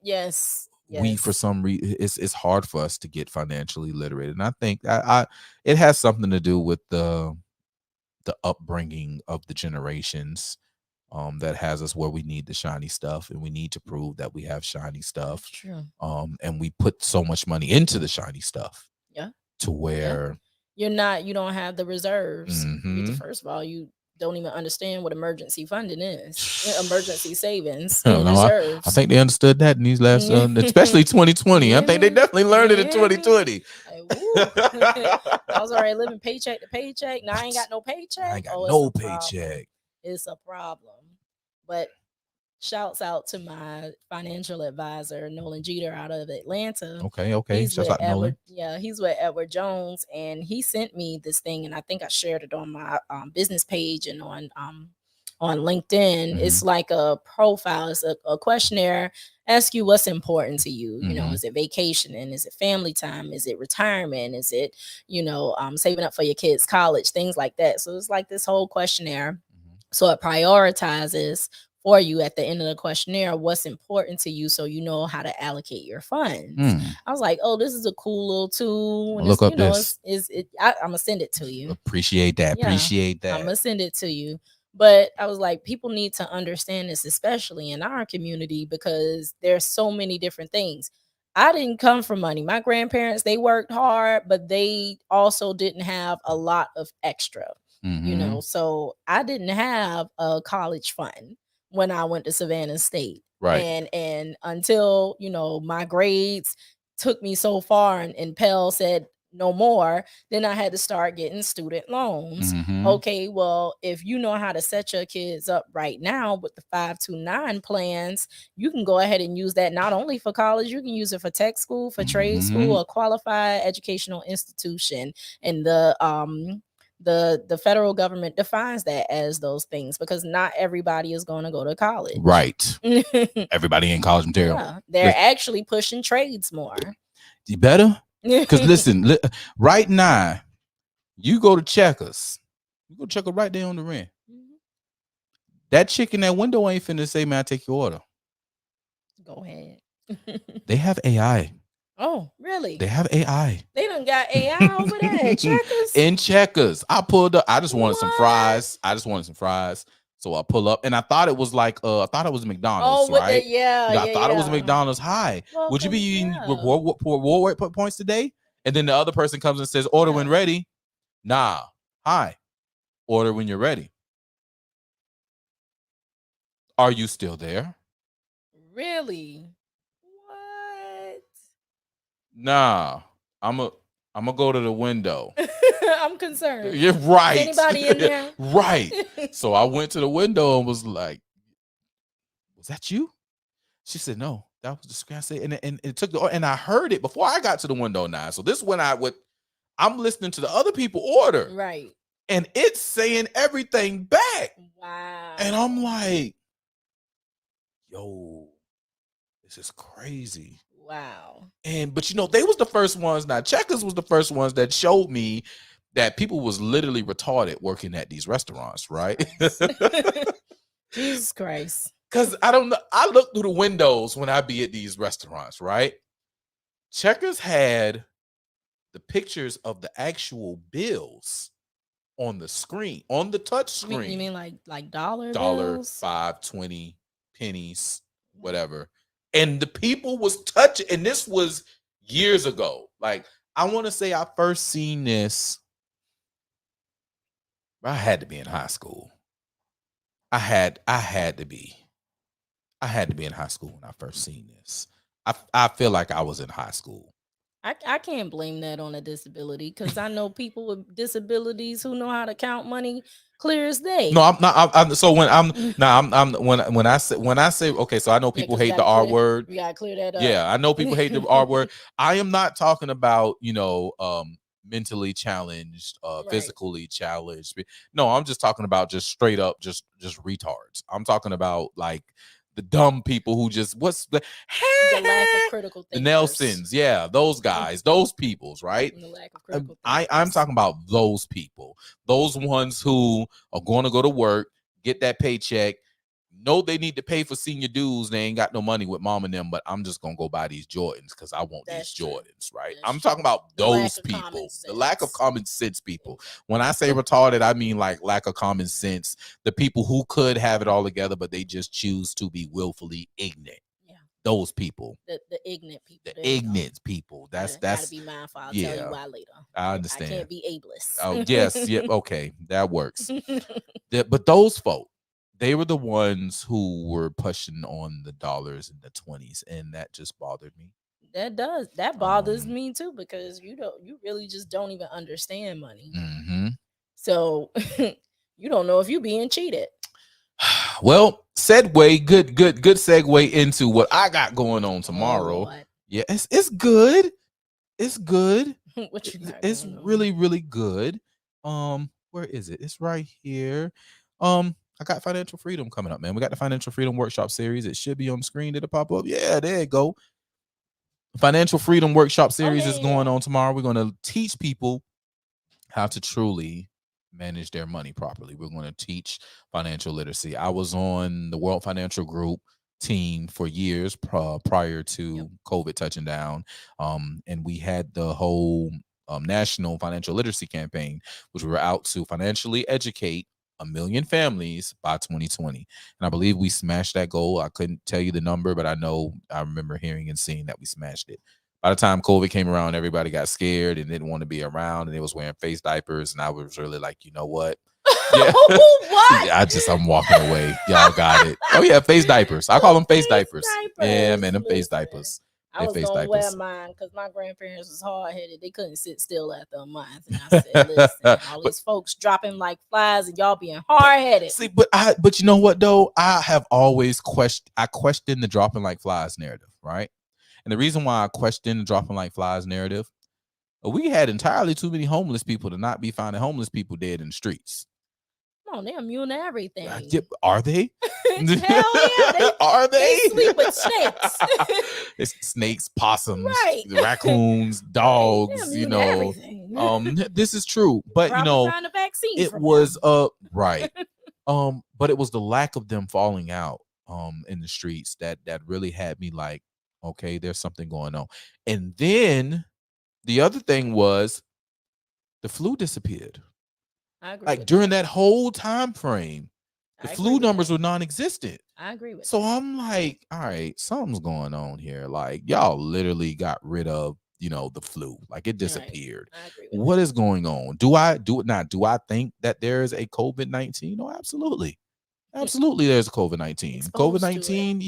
yes. We, for some reason, it's hard for us to get financially literate. And I think it has something to do with the upbringing of the generations that has us where we need the shiny stuff, and we need to prove that we have shiny stuff. That's true. And we put so much money into the shiny stuff. Yeah. To where you don't have the reserves. First of all, you don't even understand what emergency funding is. Emergency savings and reserves. I think they understood that in these last, especially 2020. I think they definitely learned it in 2020. I was already living paycheck to paycheck. Now I ain't got no paycheck. I ain't got no paycheck. It's a problem. But shouts out to my financial advisor, Nolan Jeter, out of Atlanta. Okay. Shouts out Nolan. Yeah, he's with Edward Jones, and he sent me this thing, and I think I shared it on my business page and on LinkedIn. It's like a profile. It's a questionnaire. Ask you what's important to you. You know, is it vacationing? Is it family time? Is it retirement? Is it, saving up for your kids' college? Things like that. So it's like this whole questionnaire. So it prioritizes for you at the end of the questionnaire what's important to you, so you know how to allocate your funds. I was like, oh, this is a cool little tool. Look up this. I'm gonna send it to you. Appreciate that. Yeah, Appreciate that. I'm gonna send it to you. But I was like, people need to understand this, especially in our community, because there's so many different things. I didn't come from money. My grandparents, they worked hard, but they also didn't have a lot of extra. So I didn't have a college fund when I went to Savannah State. Right. And until, my grades took me so far and Pell said no more, then I had to start getting student loans. Okay, well, if you know how to set your kids up right now with the 529 plans, you can go ahead and use that not only for college, you can use it for tech school, for trade school, a qualified educational institution. And the federal government defines that as those things, because not everybody is going to go to college. Right. Everybody ain't college material. Yeah, they're actually pushing trades more. You better? Because listen, right now, you go to Checkers. You go Checkers right there on the rent. That chick in that window ain't finna say, man, I take your order. Go ahead. They have AI. Oh, really? They have AI. They done got AI over there at Checkers? In Checkers. I pulled up. I just wanted some fries. So I pull up, and I thought it was like I thought it was McDonald's, right? I thought it was McDonald's. Hi, would you be eating reward points today? And then the other person comes and says, order when ready. Nah. Hi. Order when you're ready. Are you still there? Really? What? Nah. I'm I'm gonna go to the window. I'm concerned. You're right. Is anybody in there? Right. So I went to the window and was like, "Was that you?" She said, "No, that was the screen." I said, and it took and I heard it before I got to the window now. So this when I'm listening to the other people order, right, and it's saying everything back. Wow. And I'm like, "Yo, this is crazy." Wow. But they was the first ones. Now Checkers was the first ones that showed me that people was literally retarded working at these restaurants, right? Jesus Christ. Because I don't know. I look through the windows when I be at these restaurants, right? Checkers had the pictures of the actual bills on the screen, on the touch screen. You mean like dollar bills? $5, 20, pennies, whatever. And the people was touching, and this was years ago. Like, I want to say I first seen this. I had to be in high school. I had to be in high school when I first seen this. I feel like I was in high school. I can't blame that on a disability because I know people with disabilities who know how to count money clear as day. No, I'm not. So when when I say okay, so I know people hate the R word. We gotta clear that up. Yeah, I know people hate the R word. I am not talking about mentally challenged, physically challenged. No, I'm just talking about just straight up just retards. I'm talking about like the dumb people who just the lack of critical thinkers. The Nelsons, yeah, those guys, those peoples, right? The lack of critical I'm talking about those people, those ones who are going to go to work, get that paycheck, know they need to pay for senior dues. They ain't got no money with mom and them, but I'm just gonna go buy these Jordans because I want these Jordans, right? I'm talking about those people, the lack of common sense people. When I say retarded, I mean like lack of common sense. The people who could have it all together, but they just choose to be willfully ignorant. Yeah, those people, the ignorant people, the ignorant people. That's gotta be mindful. I'll tell you why later. I understand. I can't be ableist. Oh yes, yeah, okay, that works. But those folk, they were the ones who were pushing on the dollars and the 20s, and that just bothered me. That bothers me too, because you really just don't even understand money. Mm-hmm. So you don't know if you're being cheated. Well, segue, good segue into what I got going on tomorrow. Yeah, it's good. It's good. What you got? It's really, really good. Where is it? It's right here. I got financial freedom coming up, man. We got the financial freedom workshop series. It should be on the screen. It'll pop up. Yeah, there you go. Financial freedom workshop series is going on tomorrow. We're going to teach people how to truly manage their money properly. We're going to teach financial literacy. I was on the World Financial Group team for years prior to COVID touching down. And we had the whole national financial literacy campaign, which we were out to financially educate 1 million families by 2020. And I believe we smashed that goal. I couldn't tell you the number, but I remember hearing and seeing that we smashed it. By the time COVID came around, everybody got scared and didn't want to be around, and they was wearing face diapers. And I was really like, you know what? Yeah. What? I'm walking away. Y'all got it. Oh yeah, face diapers. I call them face diapers. Yeah, man, them face diapers. I was gonna wear mine because my grandparents was hard headed. They couldn't sit still after a month. And I said, "Listen, all these folks dropping like flies, and y'all being hard headed." See, but you know what though? I have always questioned the dropping like flies narrative, right? And the reason why I question the dropping like flies narrative, we had entirely too many homeless people to not be finding homeless people dead in the streets. No, they're immune to everything. Are they? Hell yeah. Are they? They sleep with snakes. It's snakes, possums, raccoons, dogs, this is true. But find a vaccine it was right. But it was the lack of them falling out in the streets that really had me like, okay, there's something going on. And then the other thing was the flu disappeared. I agree. Like during that whole time frame, the flu numbers were non-existent. I agree with so I'm like, all right, something's going on here. Like y'all literally got rid of, the flu. Like it disappeared. I agree with what is going on? Do I think that there is a COVID-19? No, absolutely. Absolutely, there's COVID-19. Exposed to it.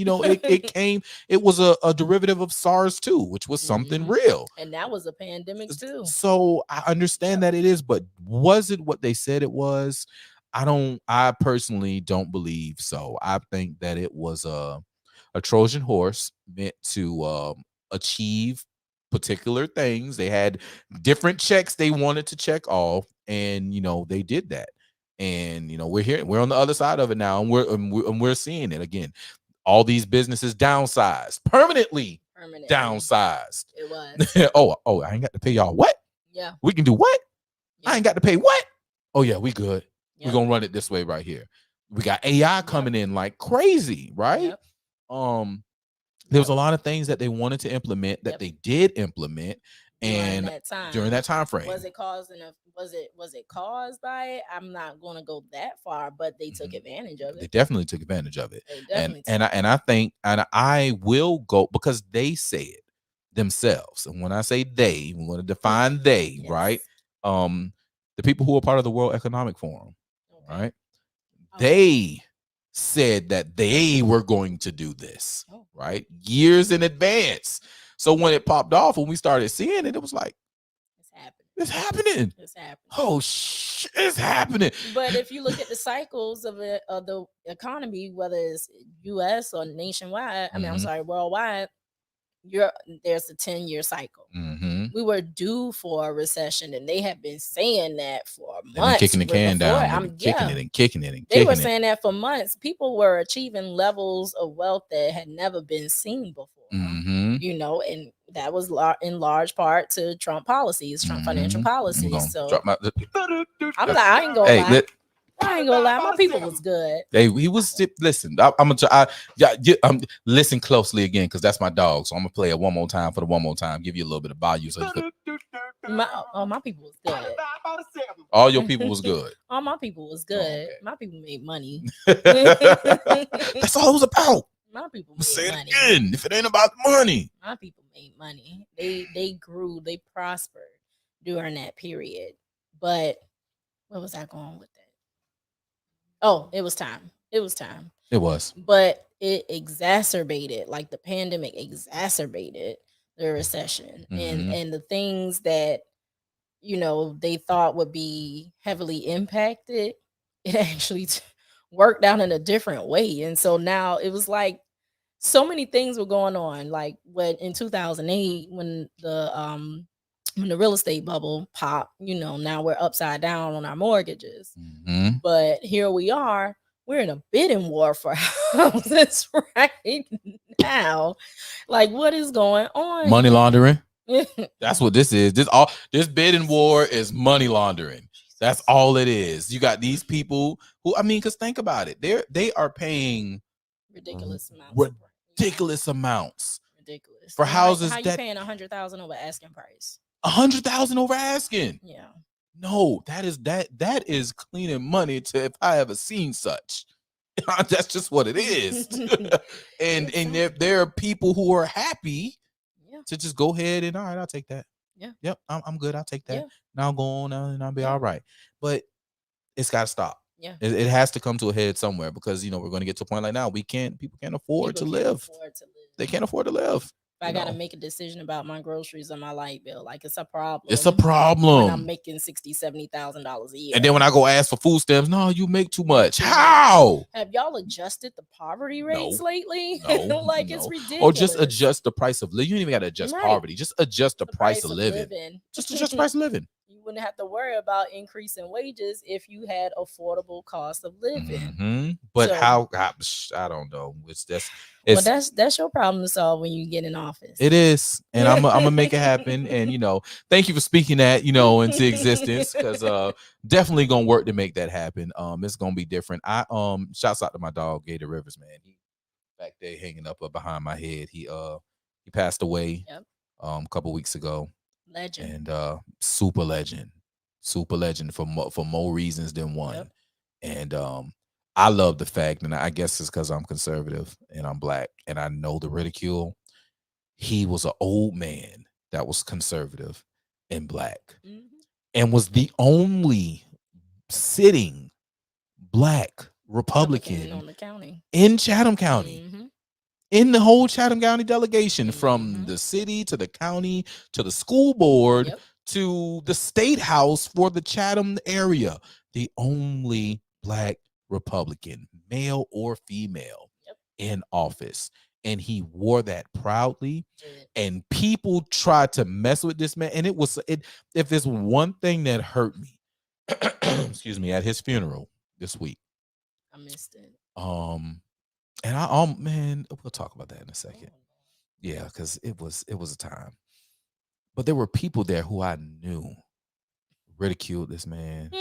COVID-19, it was a derivative of SARS-2, which was something real. And that was a pandemic too. So I understand that it is, but was it what they said it was? I personally don't believe so. I think that it was a Trojan horse meant to achieve particular things. They had different checks they wanted to check off, and they did that. And we're on the other side of it now, and we're seeing it again. All these businesses downsized permanently. Downsized. It was. oh, I ain't got to pay y'all what? Yeah. We can do what? Yeah. I ain't got to pay what? Oh yeah, we good. Yep. We're gonna run it this way right here. We got AI coming in like crazy, right? Yep. There was a lot of things that they wanted to implement that they did implement, and during that time frame. Was it caused by it? I'm not going to go that far, but they took advantage of it. They definitely took advantage of it. And I think, and I will go, because they say it themselves. And when I say they, we're going to define they, yes. Right? The people who are part of the World Economic Forum, right? They said that they were going to do this, right? Years in advance. So when it popped off, when we started seeing it, it was like, it's happening. Oh shit, it's happening. But if you look at the cycles of the economy, whether it's U.S. or nationwide, I'm sorry, worldwide, there's a 10-year cycle. We were due for a recession, and they have been saying that for months. Kicking the can down, kicking it. They were saying that for months. People were achieving levels of wealth that had never been seen before. And that was in large part to Trump policies, Trump financial policies. So I ain't gonna lie. I ain't gonna lie, my people was good. Hey, he was. Listen, listen closely again, because that's my dog. So I'm gonna play it one more time for the one more time. Give you a little bit of value. So my people was good. All your people was good. All my people was good. Okay. My people made money. That's all it was about. My people made money. Again, if it ain't about the money, my people made money. They grew. They prospered during that period. But where was I going with that? Oh, it was time. It was. But it exacerbated, like the pandemic exacerbated the recession and the things that, they thought would be heavily impacted. It actually worked out in a different way. And so now it was like so many things were going on. Like in 2008, when the real estate bubble popped, now we're upside down on our mortgages. But here we are, we're in a bidding war for houses right now. Like, what is going on? Money laundering. That's what this is. This bidding war is money laundering. That's all it is. You got these people who, because think about it. They are paying ridiculous amounts for houses. How you paying $100,000 over asking price? $100,000 over asking. Yeah. No, that is cleaning money to if I ever seen such. That's just what it is. and there are people who are happy to just go ahead and all right, I'll take that. Yeah. Yep, I'm good. I'll take that. Yeah. Now I'll go on and I'll be all right. But it's got to stop. Yeah. It has to come to a head somewhere, because we're going to get to a point like now. People can't afford to live. They can't afford to live. I got to make a decision about my groceries and my light bill. Like, it's a problem. It's a problem. When I'm making $60,000-$70,000 a year. And then when I go ask for food stamps, no, you make too much. How? Have y'all adjusted the poverty rates lately? No, it's ridiculous. Or just adjust the price of living. You don't even got to adjust poverty. Just adjust the price of living. Just adjust the price of living. You wouldn't have to worry about increasing wages if you had affordable cost of living. But I don't know. That's your problem to solve when you get in office. It is, and I'm gonna make it happen. And thank you for speaking that into existence, because definitely gonna work to make that happen. It's gonna be different. Shouts out to my dog Gator Rivers, man. He back there hanging up behind my head. He passed away a couple weeks ago. Legend. And super legend for more reasons than one. And I love the fact, and I guess it's because I'm conservative and I'm black and I know the ridicule. He was an old man that was conservative and black and was the only sitting black Republican on the county in Chatham County. In the whole Chatham County delegation, from the city to the county to the school board to the state house for the Chatham area, the only Black Republican, male or female, in office. And he wore that proudly. And people tried to mess with this man. And if there's one thing that hurt me, excuse me, at his funeral this week, I missed it. And man, we'll talk about that in a second. Yeah, because it was a time. But there were people there who I knew ridiculed this man.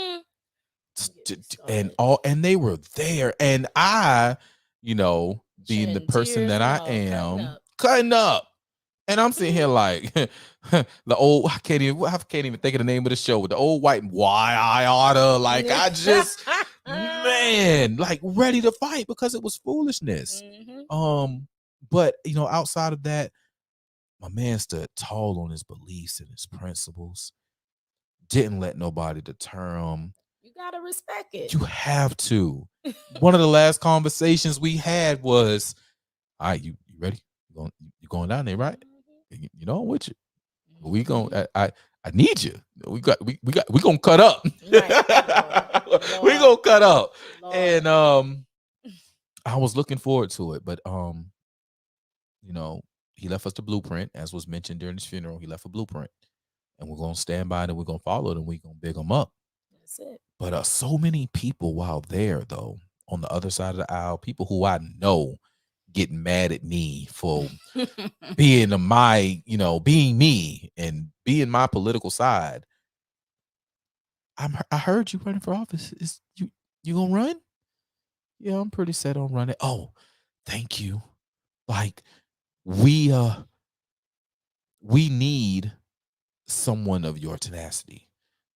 And they were there. And I, being the person that I am, cutting up. And I'm sitting here like the old, I can't even think of the name of the show with the old white why I oughta, like I just man, like ready to fight because it was foolishness. But outside of that, my man stood tall on his beliefs and his principles. Didn't let nobody deter him. You gotta respect it. You have to. One of the last conversations we had was, all right, you ready? You going down there, right? You know I'm with you. We gonna I need you. We gonna cut up. Right. We gonna cut up. Lord. And I was looking forward to it, but he left us the blueprint, as was mentioned during his funeral. He left a blueprint, and we're gonna stand by it, and we're gonna follow it, and we're gonna big him up. That's it. But so many people while there, though, on the other side of the aisle, people who I know getting mad at me for being being me and being my political side. I heard you running for office. Is you gonna run? Yeah, I'm pretty set on running. Oh, thank you. Like we need someone of your tenacity.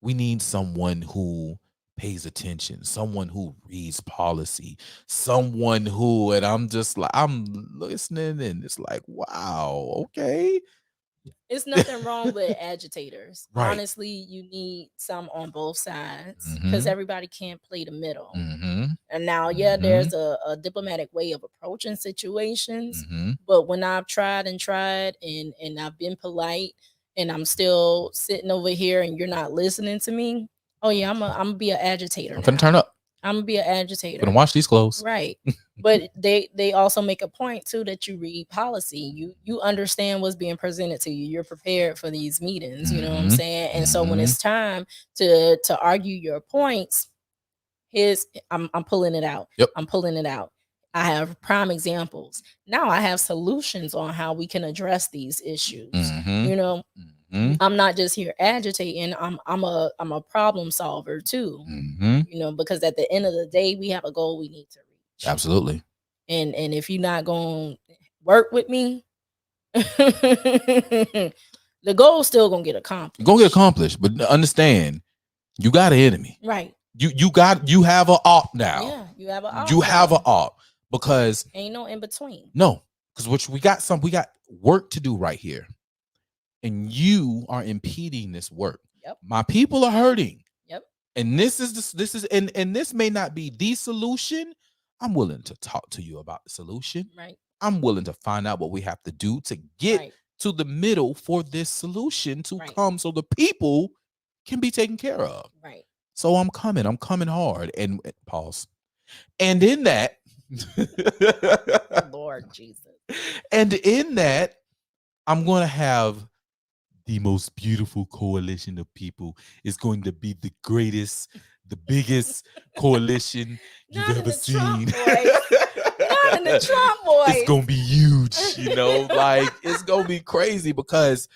We need someone who pays attention, someone who reads policy, someone who, and I'm just like, I'm listening and it's like, wow, okay. It's nothing wrong with agitators. Right. Honestly, you need some on both sides because everybody can't play the middle. And now, there's a diplomatic way of approaching situations. But when I've tried and I've been polite and I'm still sitting over here and you're not listening to me, oh yeah, I'm gonna be an agitator. I'm gonna turn up. I'm gonna be an agitator. I'm gonna wash these clothes. Right. But they also make a point too that you read policy. You understand what's being presented to you. You're prepared for these meetings. You know what I'm saying? And so when it's time to argue your points, I'm pulling it out. Yep. I'm pulling it out. I have prime examples. Now I have solutions on how we can address these issues. I'm not just here agitating. I'm a problem solver too. Because at the end of the day, we have a goal we need to reach. Absolutely. And if you're not going to work with me, the goal's still going to get accomplished. You're going to get accomplished, but understand, you got an enemy. Right. You have an op now. Yeah, you have an op. You have an op because ain't no in between. No, because we got work to do right here. And you are impeding this work. Yep. My people are hurting. Yep. And this may not be the solution. I'm willing to talk to you about the solution. Right. I'm willing to find out what we have to do to get to the middle for this solution to come so the people can be taken care of. Right. So I'm coming hard. And pause. And in that, Lord Jesus. And in that, I'm going to have the most beautiful coalition of people. It's going to be the greatest, the biggest coalition you've ever seen. Not in the Trump voice. It's going to be huge, like it's going to be crazy because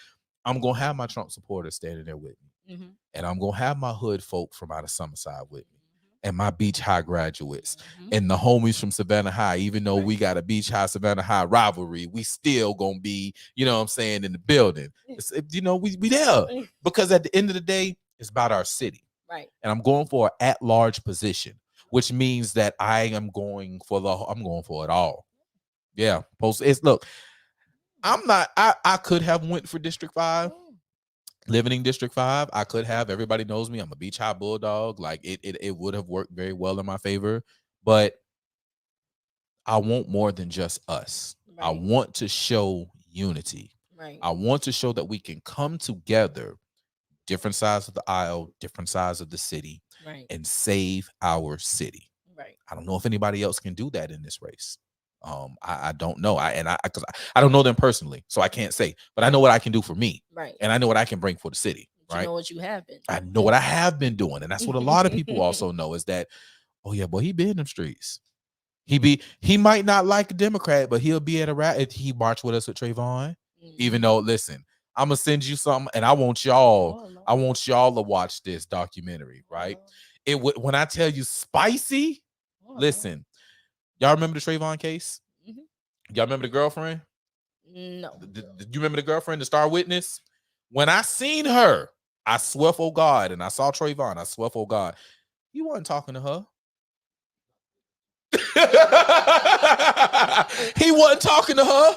I'm going to have my Trump supporters standing there with me. And I'm going to have my hood folk from out of Summerside with me. And my Beach High graduates and the homies from Savannah High. Even though we got a Beach High Savannah High rivalry, we still gonna be, in the building. We there because at the end of the day, it's about our city. Right. And I'm going for an at-large position, which means that I'm going for it all. Yeah. Look, I could have went for District 5. Living in District 5, I could have. Everybody knows me. I'm a Beach High Bulldog. Like it would have worked very well in my favor. But I want more than just us. I Right. want to show unity. Right. I want to show that we can come together, different sides of the aisle, different sides of the city, Right. and save our city. Right. I don't know if anybody else can do that in this race. I don't know. Because I don't know them personally, so I can't say. But I know what I can do for me, Right. and I know what I can bring for the city. You Right? know what you have been. I know what I have been doing, and that's what a lot of people also know is that. Oh yeah, boy, he be in them streets. He might not like a Democrat, but he'll be at a rally. He marched with us with Trayvon. Even though, listen, I'm gonna send you something, and I want y'all to watch this documentary, right? It would when I tell you spicy. Listen, y'all remember the Trayvon case? Y'all remember the girlfriend? No. You remember the girlfriend, the star witness? When I seen her, I swear for God, and I saw Trayvon, I swear for God, he wasn't talking to her. He wasn't talking to her.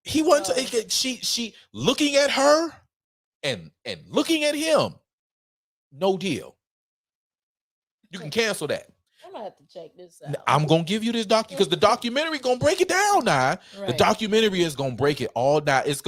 He wasn't. She looking at her and looking at him. No deal. You can cancel that. I'm gonna have to check this out. I'm gonna give you this because the documentary gonna break it down now. Right. The documentary is gonna break it all down. There's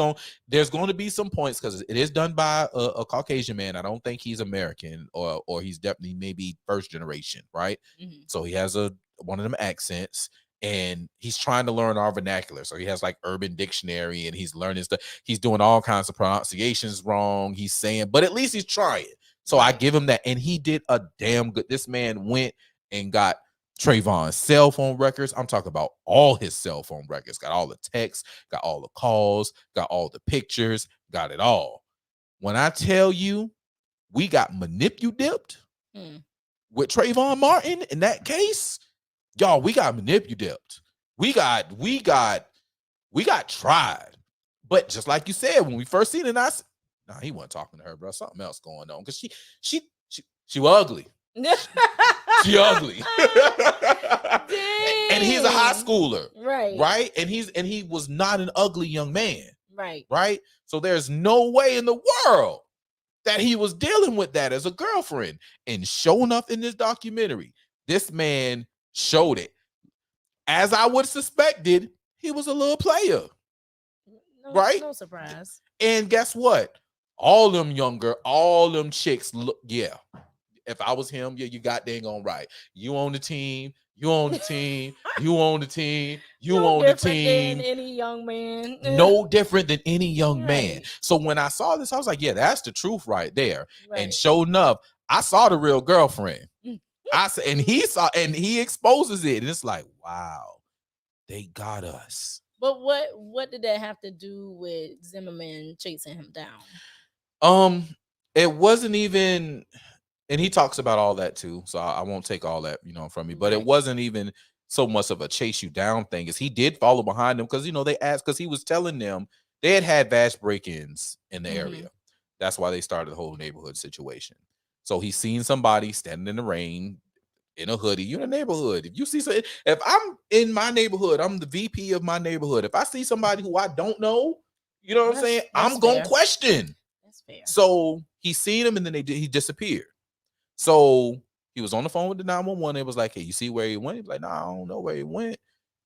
going to be some points because it is done by a Caucasian man. I don't think he's American or he's definitely maybe first generation, right? Mm-hmm. So he has one of them accents. And he's trying to learn our vernacular. So he has like Urban Dictionary and he's learning stuff. He's doing all kinds of pronunciations wrong. He's saying, but at least he's trying. So I give him that. And he did a damn good. This man went and got Trayvon's cell phone records. I'm talking about all his cell phone records. Got all the texts, got all the calls, got all the pictures, got it all. When I tell you we got manipulated with Trayvon Martin in that case, y'all, we got manipulated. We got tried. But just like you said, when we first seen it, he wasn't talking to her, bro. Something else going on. Because she was ugly. She ugly. And he's a high schooler. Right. Right? And he was not an ugly young man. Right. Right? So there's no way in the world that he was dealing with that as a girlfriend. And sure enough, in this documentary, this man showed it. As I would have suspected, he was a little player. Right? No surprise. And guess what? All them chicks look, yeah. If I was him, yeah, you got dang on right. You on the team, you on the team, you on the team, you on the team. Than any young man. No different than any young man. So when I saw this, I was like, yeah, that's the truth right there. Right. And sure enough, I saw the real girlfriend. And he exposes it. And it's like, wow, they got us. But what did that have to do with Zimmerman chasing him down? It wasn't even, and he talks about all that too. So I won't take all that, from me. But it wasn't even so much of a chase you down thing. As he did follow behind them because they asked because he was telling them they had vast break-ins in the area. That's why they started the whole neighborhood situation. So he's seen somebody standing in the rain in a hoodie. You're in a neighborhood. If you see if I'm in my neighborhood, I'm the VP of my neighborhood. If I see somebody who I don't know, you know what I'm saying? I'm gonna question. That's fair. So he seen him and then he disappeared. So he was on the phone with the 911. It was like, hey, you see where he went? He was like, no, I don't know where he went.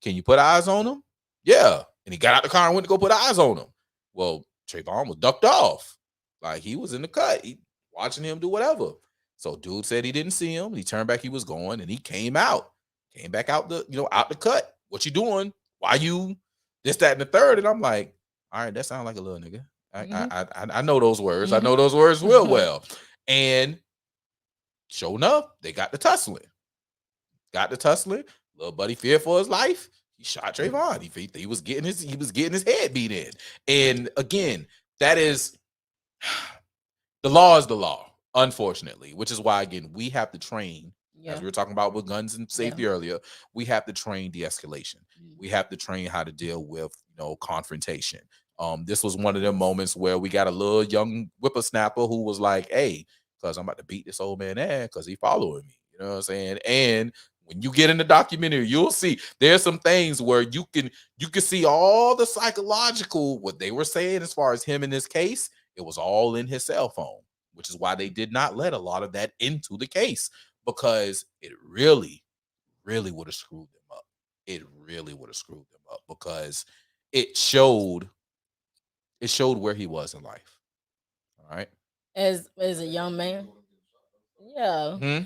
Can you put eyes on him? Yeah. And he got out the car and went to go put eyes on him. Well, Trayvon was ducked off. Like he was in the cut. He watching him do whatever. So dude said he didn't see him. He turned back, he was going, and he came back out out the cut. What you doing? Why you this, that, and the third? And I'm like, all right, that sounds like a little nigga. I know those words. I know those words real well. And sure enough, they got the tussling. Little buddy feared for his life. He shot Trayvon. He was getting his head beat in. And again, that is the law is the law. Unfortunately, which is why, again, we have to train, as we were talking about with guns and safety earlier, we have to train de-escalation. We have to train how to deal with, confrontation. This was one of them moments where we got a little young whippersnapper who was like, hey, because I'm about to beat this old man ass because he following me. You know what I'm saying? And when you get in the documentary, you'll see there's some things where you can see all the psychological, what they were saying as far as him in this case, it was all in his cell phone. Which is why they did not let a lot of that into the case because it really, really would have screwed them up. It really would have screwed them up because it showed where he was in life. All right. As a young man. Yeah.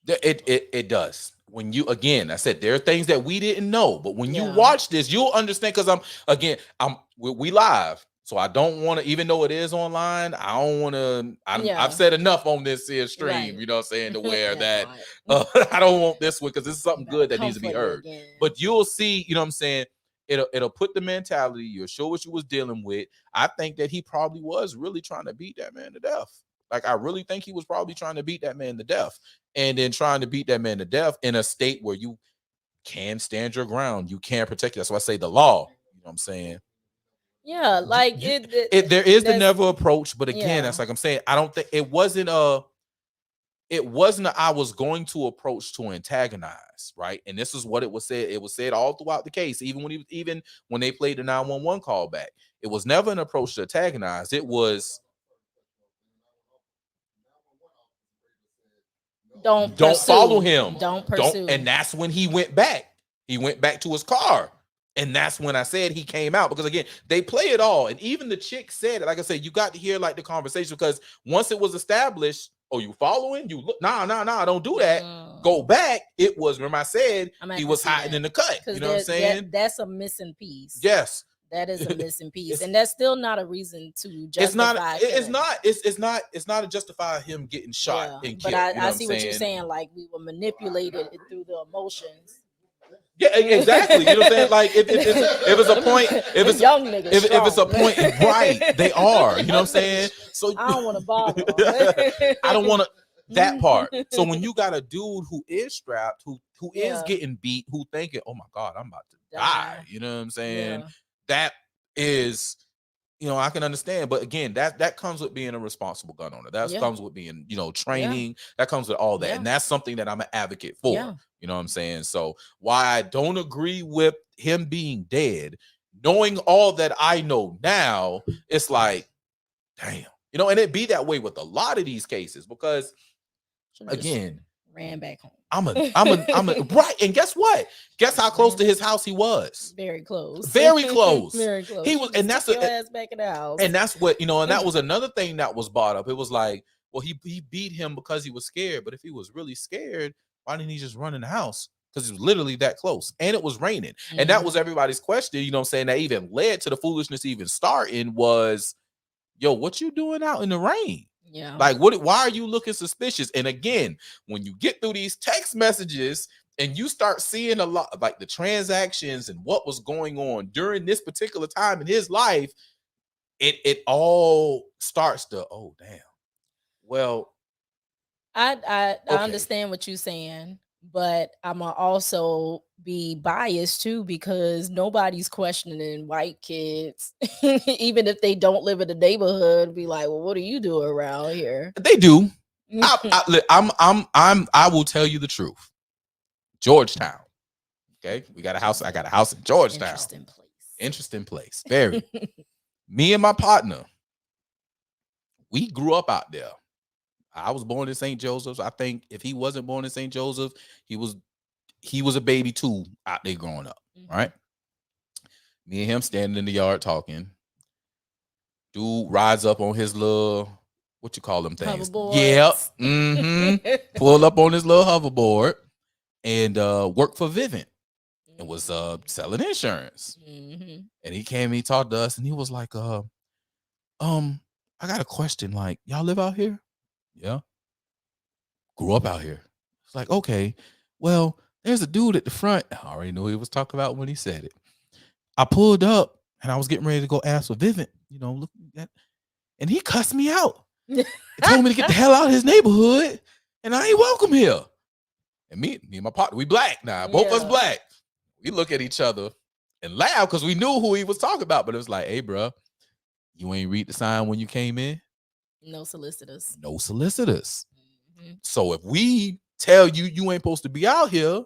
It does. When you, again, I said there are things that we didn't know, but when you Yeah. watch this, you'll understand. Because we live, so I don't want to, even though it is online, I don't want to. Yeah. I've said enough on this here stream, Right. you know what I'm saying, to where Yeah, that I don't want this one because this is something gotta good that needs to be comfort it heard. again. But you'll see, you know what I'm saying. It'll put the mentality. You'll show what you was dealing with. I think that he probably was really trying to beat that man to death. Like, I really think he was probably trying to beat that man to death, and then trying to beat that man to death in a state where you can stand your ground. You can protect you. That's why I say the law. You know what I'm saying? Yeah, like there is the never approach, but again, yeah. that's like I'm saying. I don't think it wasn't I was going to approach to antagonize, right? And this is what it was said. It was said all throughout the case, even when they played the 911 call back. It was never an approach to antagonize. It was don't follow him. Don't pursue. And that's when he went back. He went back to his car. And that's when I said he came out, because again, they play it all. And even the chick said it. Like I said, you got to hear like the conversation, because once it was established, oh, you following? You look, nah, don't do that. Go back. It was, remember I said he was hiding in the cut. You know what I'm saying? That's a missing piece. Yes. That is a missing piece. And that's still not a reason to justify. It's not to justify him getting shot and killed. But I see what you're saying. Like, we were manipulated through the emotions. Yeah, exactly. You know what I'm saying? Like, if it's a point, if it's young niggas, if it's a point, right? They are. You know what I'm saying? So I don't want to bother. I don't want to that part. So when you got a dude who is strapped, who is getting beat, who thinking, "Oh my God, I'm about to die," you know what I'm saying? Yeah. That is, you know, I can understand, but again, that comes with being a responsible gun owner. That comes with being, you know, training. Yeah. That comes with all that, and that's something that I'm an advocate for. Yeah. You know what I'm saying? So why I don't agree with him being dead, knowing all that I know now, it's like, damn, you know, and it be that way with a lot of these cases, because again, ran back home. I'm a right. And guess what? Guess how close to his house he was? Very close. Very close. Very close. He was, and that's your ass back in the house. And that's what, you know, and that was another thing that was brought up. It was like, well, he beat him because he was scared. But if he was really scared, why didn't he just run in the house? Because he was literally that close. And it was raining. Mm-hmm. And that was everybody's question, you know what I'm saying? That even led to the foolishness even starting was, yo, what you doing out in the rain? Yeah. Like, why are you looking suspicious? And again, when you get through these text messages and you start seeing a lot like the transactions and what was going on during this particular time in his life, it all starts to, oh damn. Well, I understand what you're saying, but I'm gonna also be biased too, because nobody's questioning white kids, even if they don't live in the neighborhood. Be like, well, what do you do around here? They do. I will tell you the truth. Georgetown. Okay, we got a house. I got a house in Georgetown. Interesting place. Very. Me and my partner, we grew up out there. I was born in St. Joseph's. I think if he wasn't born in St. Joseph, he was a baby too out there growing up. Mm-hmm. Right. Me and him standing in the yard talking. Dude rides up on his little, what you call them things? Hoverboards. Yep. Mm-hmm. Pull up on his little hoverboard and work for Vivint. And was selling insurance. Mm-hmm. And he came, he talked to us, and he was like, I got a question. Like, y'all live out here? Yeah. Grew up out here. It's like, okay, well, there's a dude at the front. I already knew he was talking about when he said it. I pulled up and I was getting ready to go ask for Vivint, you know, look at, and he cussed me out. He told me to get the hell out of his neighborhood, and I ain't welcome here. And me and my partner, we black now. Both of us black. We look at each other and laugh because we knew who he was talking about. But it was like, hey, bro, you ain't read the sign when you came in? No solicitors. No solicitors. Mm-hmm. So if we tell you you ain't supposed to be out here,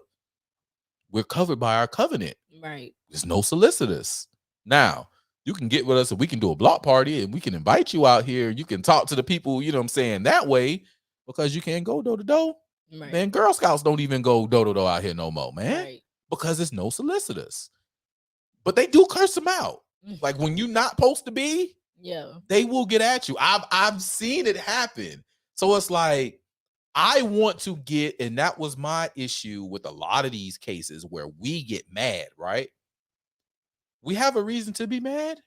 we're covered by our covenant. Right. There's no solicitors. Now, you can get with us and we can do a block party and we can invite you out here. You can talk to the people, you know what I'm saying, that way, because you can't go door to door. Right. Man, Girl Scouts don't even go do out here no more, man. Right. Because it's no solicitors. But they do curse them out. Like when you're not supposed to be, yeah, they will get at you. I've seen it happen. So it's like, I want to get, and that was my issue with a lot of these cases where we get mad, right? We have a reason to be mad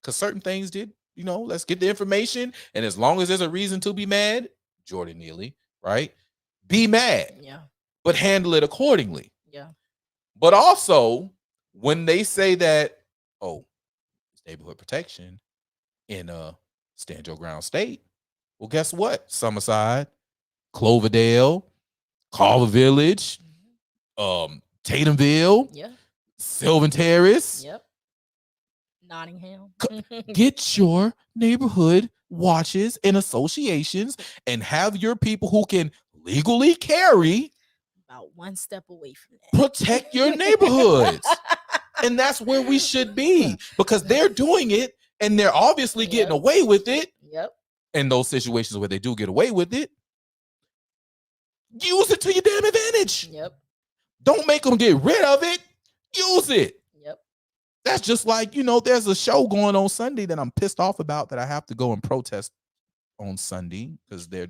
because certain things did, let's get the information. And as long as there's a reason to be mad, Jordan Neely, right? Be mad. Yeah. But handle it accordingly. Yeah. But also, when they say that, oh, it's neighborhood protection in Stand Your Ground State, well, guess what? Summerside, Cloverdale, Carver Village, Tatumville, Yeah. Sylvan Terrace. Yep. Nottingham. Get your neighborhood watches and associations and have your people who can legally carry about one step away from that. Protect your neighborhoods. And that's where we should be, because they're doing it and they're obviously getting away with it. Yep. In those situations where they do get away with it, use it to your damn advantage. Yep. Don't make them get rid of it. Use it. Yep. That's just like, there's a show going on Sunday that I'm pissed off about that I have to go and protest on Sunday because they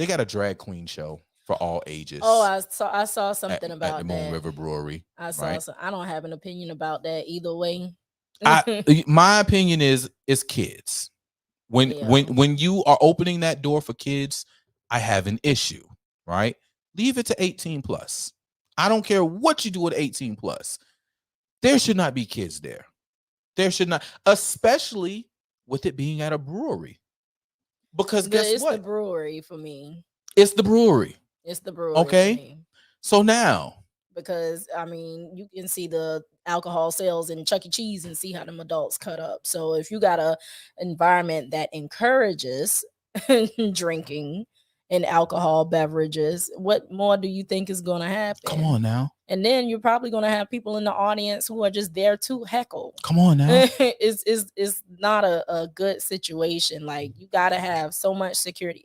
got a drag queen show for all ages. Oh, I saw something about at the Moon that. River Brewery. I saw. I don't have an opinion about that either way. My opinion is kids. When you are opening that door for kids, I have an issue, right? Leave it to 18 plus. I don't care what you do at 18 plus. There should not be kids there. There should not, especially with it being at a brewery. Because guess it's what? It's the brewery for me. It's the brewery. It's the brewery. Okay. So now. Because, you can see the alcohol sales in Chuck E. Cheese and see how them adults cut up. So if you got a environment that encourages drinking and alcohol beverages, what more do you think is going to happen? Come on now. And then you're probably going to have people in the audience who are just there to heckle. Come on now. It's not a good situation. Like, you got to have so much security.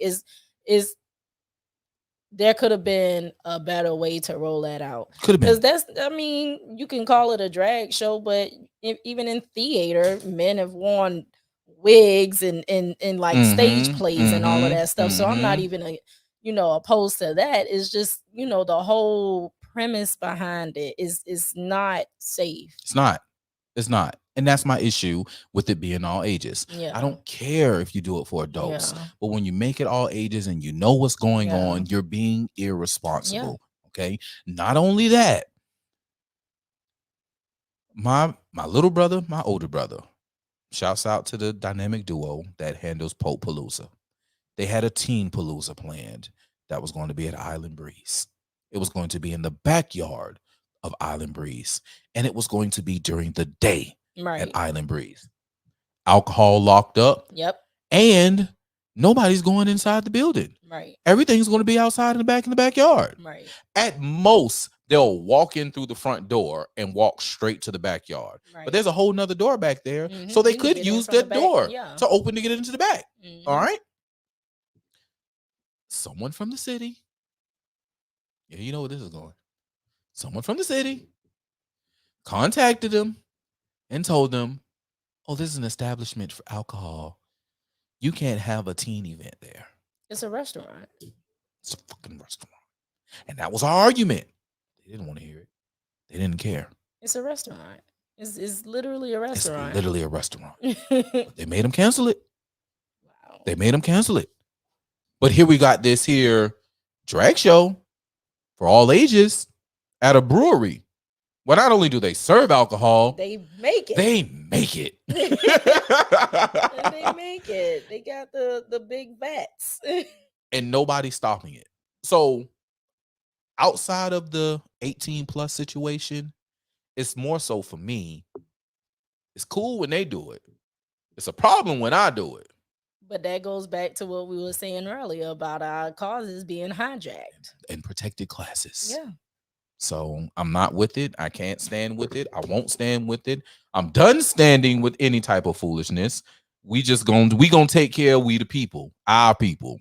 There could have been a better way to roll that out. Could have been. Because you can call it a drag show, but even in theater, men have worn wigs and like stage plays and all of that stuff. So I'm not even opposed to that. It's just, the whole premise behind it is not safe. It's not. And that's my issue with it being all ages. Yeah. I don't care if you do it for adults, but when you make it all ages and you know what's going on, you're being irresponsible. Okay. Not only that, my little brother, my older brother, shouts out to the dynamic duo that handles Pope Palooza. They had a teen Palooza planned that was going to be at Island Breeze. It was going to be in the backyard of Island Breeze, and it was going to be during the day at Island Breeze. Alcohol locked up. Yep. And nobody's going inside the building. Right. Everything's going to be outside in the backyard. Right. At most, they'll walk in through the front door and walk straight to the backyard. Right. But there's a whole nother door back there. So they could use that door to open to get into the back. All right. Someone from the city. Yeah, you know where this is going. Someone from the city contacted them and told them, oh, this is an establishment for alcohol. You can't have a teen event there. It's a restaurant. It's a fucking restaurant. And that was our argument. They didn't want to hear it. They didn't care. It's a restaurant. It's literally a restaurant. It's literally a restaurant. They made them cancel it. Wow. They made them cancel it. But here we got this here drag show for all ages at a brewery. Well, not only do they serve alcohol, they make it. They make it. And they make it. They got the big vats. And nobody's stopping it. So outside of the 18 plus situation, it's more so for me. It's cool when they do it. It's a problem when I do it. But that goes back to what we were saying earlier about our causes being hijacked. And protected classes. Yeah. So I'm not with it. I can't stand with it. I won't stand with it. I'm done standing with any type of foolishness. We gonna take care of we the people, our people.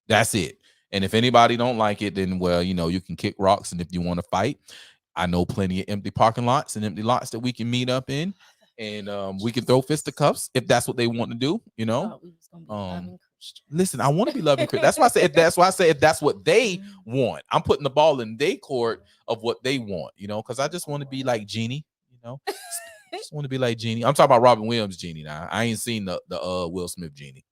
That's it. And if anybody don't like it, then well, you know, you can kick rocks. And if you want to fight, I know plenty of empty parking lots and empty lots that we can meet up in, and we can throw fisticuffs if that's what they want to do. You know, listen, I want to be loving Christian. That's why I say if that's what they want, I'm putting the ball in their court of what they want. You know, because I just want to be like Jeannie. You know, just want to be like Jeannie. I'm talking about Robin Williams Jeannie now. I ain't seen the Will Smith Jeannie.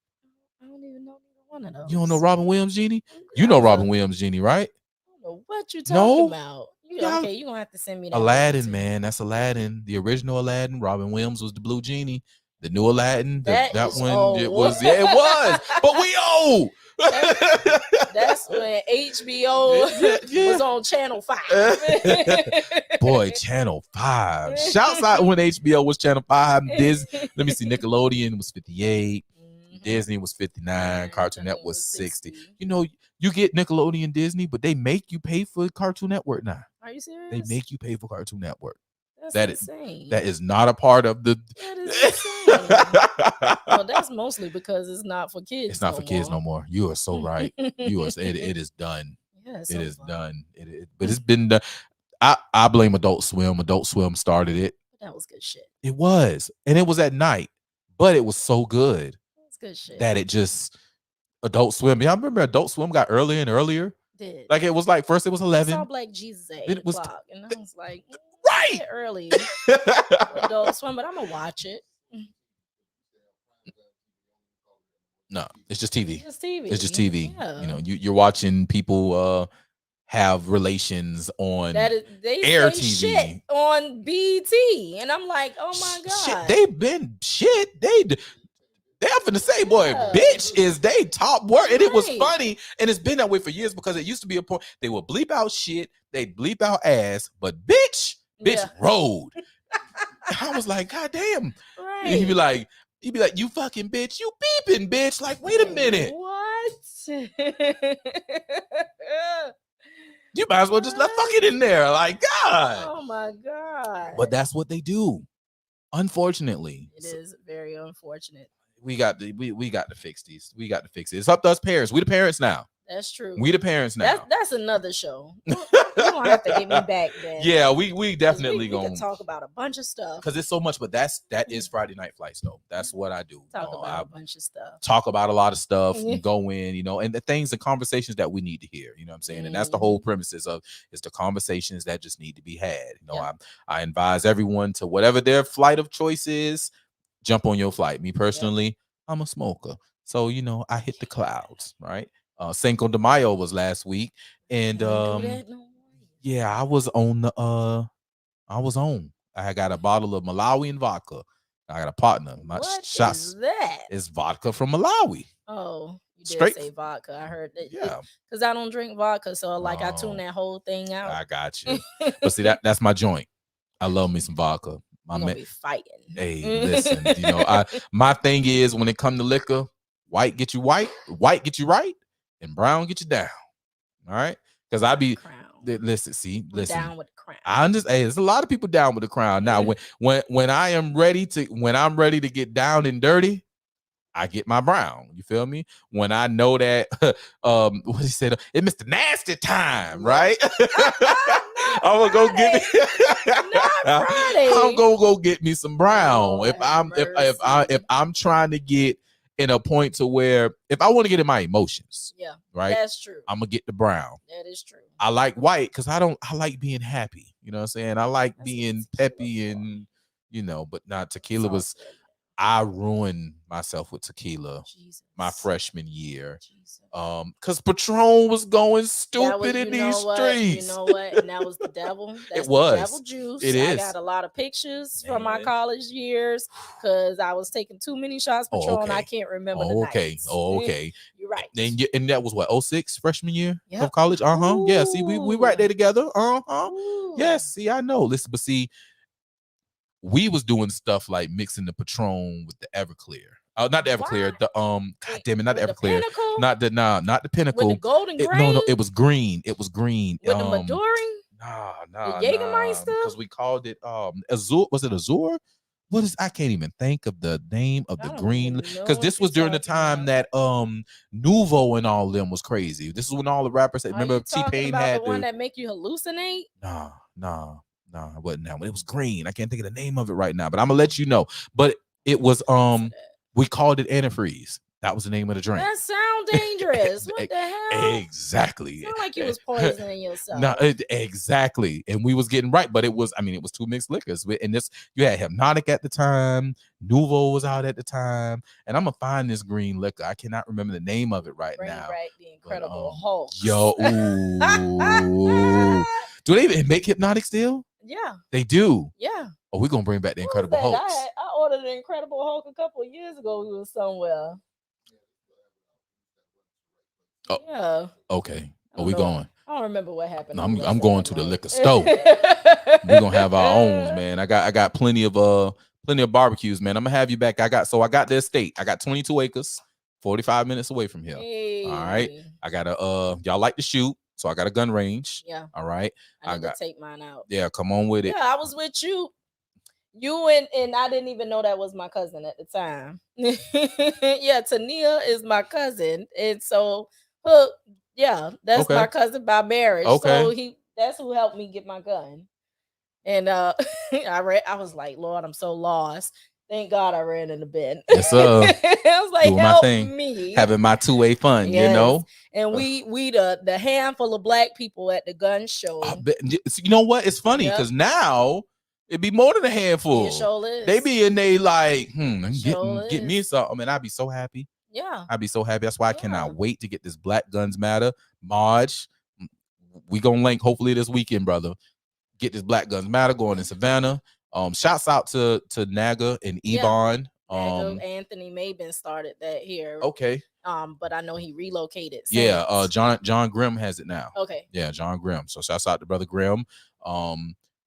I don't even know one of those. You don't know Robin Williams Jeannie? You know Robin Williams Jeannie, right? I don't know what you talking about. Okay, you're gonna have to send me that. Aladdin, man. That's Aladdin. The original Aladdin. Robin Williams was the blue genie. The new Aladdin, that one, old. It was. Yeah, it was. But we old. That's when HBO was on Channel 5. Boy, Channel 5. Shouts out when HBO was Channel 5. Let me see. Nickelodeon was 58. Disney was 59. Cartoon Network was 60. You know, you get Nickelodeon, Disney, but they make you pay for Cartoon Network now. Are you serious? They make you pay for Cartoon Network. That's insane. That is not a part of the. That is insane. Well, that's mostly because it's not for kids. It's not for kids no more. You are so right. You are. It is done. Yeah, it is done. But it's been done. I blame Adult Swim. Adult Swim started it. That was good shit. It was, and it was at night, but it was so good. That's good shit. That it just Adult Swim. Yeah, I remember Adult Swim got earlier and earlier. Like it was like first it was 11. I saw Black Jesus at 8 o'clock, and I was like, right, early. Adult Swim, but I'm gonna watch it. No, it's just TV. It's just TV. Yeah. You know, you're watching people have relations on they air say TV shit on BT, and I'm like, oh my god, shit, they've been shit. They're finna say, boy, bitch is they top word. And it was funny. And it's been that way for years because it used to be a point. They would bleep out shit. They'd bleep out ass. But bitch rode. I was like, God damn. Right. And he'd be like, you fucking bitch. You beeping, bitch. Like, wait a minute. What? You might as well just let fuck it in there. Like, God. Oh, my God. But that's what they do. Unfortunately. It is very unfortunate. We got to fix these. We got to fix it. It's up to us parents. We the parents now. That's true. We the parents now. That's another show. You don't have to get me back then. Yeah, we definitely gonna talk about a bunch of stuff because it's so much. But that is Friday Night Flights though. That's what I do. Talk about a bunch of stuff. Talk about a lot of stuff. And go in, you know, and the things and conversations that we need to hear. You know what I'm saying? And that's the whole premises of it's the conversations that just need to be had. You know, I advise everyone to whatever their flight of choice is, jump on your flight. Me personally, I'm a smoker, so you know I hit the clouds, right? Cinco de Mayo was last week, and yeah, I was on the I had got a bottle of Malawian vodka. I got a partner. What is that? It's vodka from Malawi. Oh, you did say vodka. I heard that. Yeah, because I don't drink vodka, so like I tune that whole thing out. I got you. But see that's my joint. I love me some vodka. I'm gonna be fighting. Hey, listen, you know, my thing is when it come to liquor, white get you white get you right, and brown get you down. All right, because I be listen. Down with the crown. I understand. Hey, there's a lot of people down with the crown. Now, when I'm ready to get down and dirty, I get my brown. You feel me? When I know that what he said, it Mr. Nasty time, right? I'm gonna go get me. I'm gonna go get me some brown. If I'm trying to get in a point to where if I want to get in my emotions, right, that's true. I'm gonna get the brown. That is true. I like white because I like being happy. You know what I'm saying? I like being peppy and you know, but not tequila was. I ruined myself with tequila my freshman year. Because Patron was going stupid in these streets. You know what? And that was the devil. That's the devil juice. I got a lot of pictures from my college years because I was taking too many shots Patron. I can't remember the nights. Okay. You're right. And that was what, 06 freshman year of college? Yeah, see, we right there together. Yes, see, I know. Listen, but see, we was doing stuff like mixing the Patron with the Everclear. Not the Everclear. The God damn it, not the Everclear. Not the Pinnacle. With the golden grain? No, it was green. It was green. With the Maduring? Nah. The Jägermeister? Because we called it Azure. Was it Azure? what is, I can't even think of the name of the green, because this was during the time that Nuvo and all of them was crazy. This is when all the rappers remember T-Pain had the one that make you hallucinate. Nah, it wasn't that one. It was green. I can't think of the name of it right now, but I'm gonna let you know. But it was we called it antifreeze. That was the name of the drink. That sound dangerous. What the hell? Exactly. Sound like you was poisoning yourself. No, exactly. And we was getting right, but it was, I mean, it was two mixed liquors. And this, you had Hypnotic at the time, Nuvo was out at the time, and I'm gonna find this green liquor. I cannot remember the name of it right now. Right, the Incredible Hulk. Yo, ooh. Do they even make Hypnotic still? Yeah, they do. Yeah. Oh, we're gonna bring back the Incredible Hulk. I ordered the Incredible Hulk a couple of years ago. We was somewhere. Oh, yeah. Okay. Are we going? I don't remember what happened. No, I'm going to the liquor store. We're gonna have our own, man. I got plenty of barbecues, man. I'm gonna have you back. I got the estate. I got 22 acres, 45 minutes away from here. Hey. All right. I got y'all like to shoot, so I got a gun range. Yeah. All right. I got to take mine out. Yeah, come on with it. Yeah, I was with you. And I didn't even know that was my cousin at the time. Yeah, Tania is my cousin, and so Hook, yeah, that's my cousin by marriage. Okay. So that's who helped me get my gun. And I was like, Lord, I'm so lost. Thank God I ran in the bin. Yes, sir. I was like, doing help my thing. Me. Having my two-way fun, yes. You know? And we the handful of black people at the gun show. You know what? It's funny because now it'd be more than a handful. It sure is. They be in they like, get me something, and I'd be so happy. Yeah. I'd be so happy. That's why I cannot wait to get this Black Guns Matter. Marge, we gonna link hopefully this weekend, brother. Get this Black Guns Matter going in Savannah. Shouts out to Naga and Yvonne. Naga, Anthony Mabin started that here. Okay. But I know he relocated. Since. Yeah, John Grimm has it now. Okay. Yeah, John Grimm. So shouts out to Brother Grimm.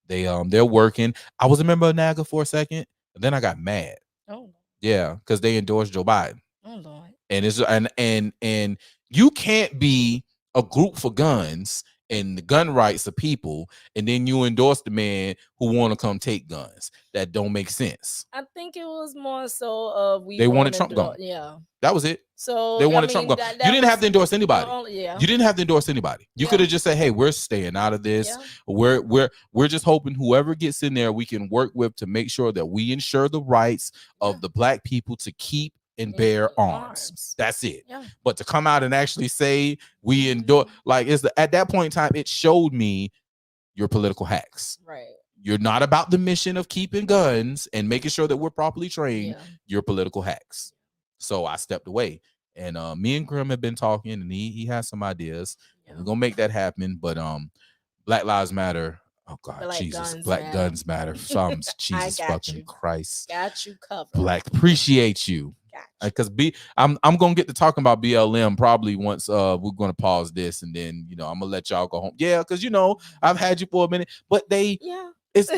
They're working. I was a member of NAGA for a second, and then I got mad. Oh. Yeah, because they endorsed Joe Biden. Oh Lord. And it's and you can't be a group for guns and the gun rights of people, and then you endorse the man who want to come take guns. That don't make sense. I think it was more so of they wanted Trump gone. Yeah, that was it. So they wanted Trump gone. You didn't have to endorse anybody. Yeah, you didn't have to endorse anybody. You could have just said, "Hey, we're staying out of this. Yeah. We're just hoping whoever gets in there, we can work with to make sure that we ensure the rights of the black people to keep and bear arms. That's it. Yeah. But to come out and actually say we endorse, like, at that point in time, it showed me your political hacks. Right. You're not about the mission of keeping guns and making sure that we're properly trained. Yeah. You're political hacks. So I stepped away. And me and Grimm have been talking, and he has some ideas. Yeah. We're gonna make that happen. But Black Lives Matter. Oh God, Black Jesus, Black Guns Matter. Jesus fucking Christ. Got you covered. Black, appreciate you. Because I'm gonna get to talking about BLM probably once we're gonna pause this, and then I'm gonna let y'all go home. Yeah, because I've had you for a minute, but it's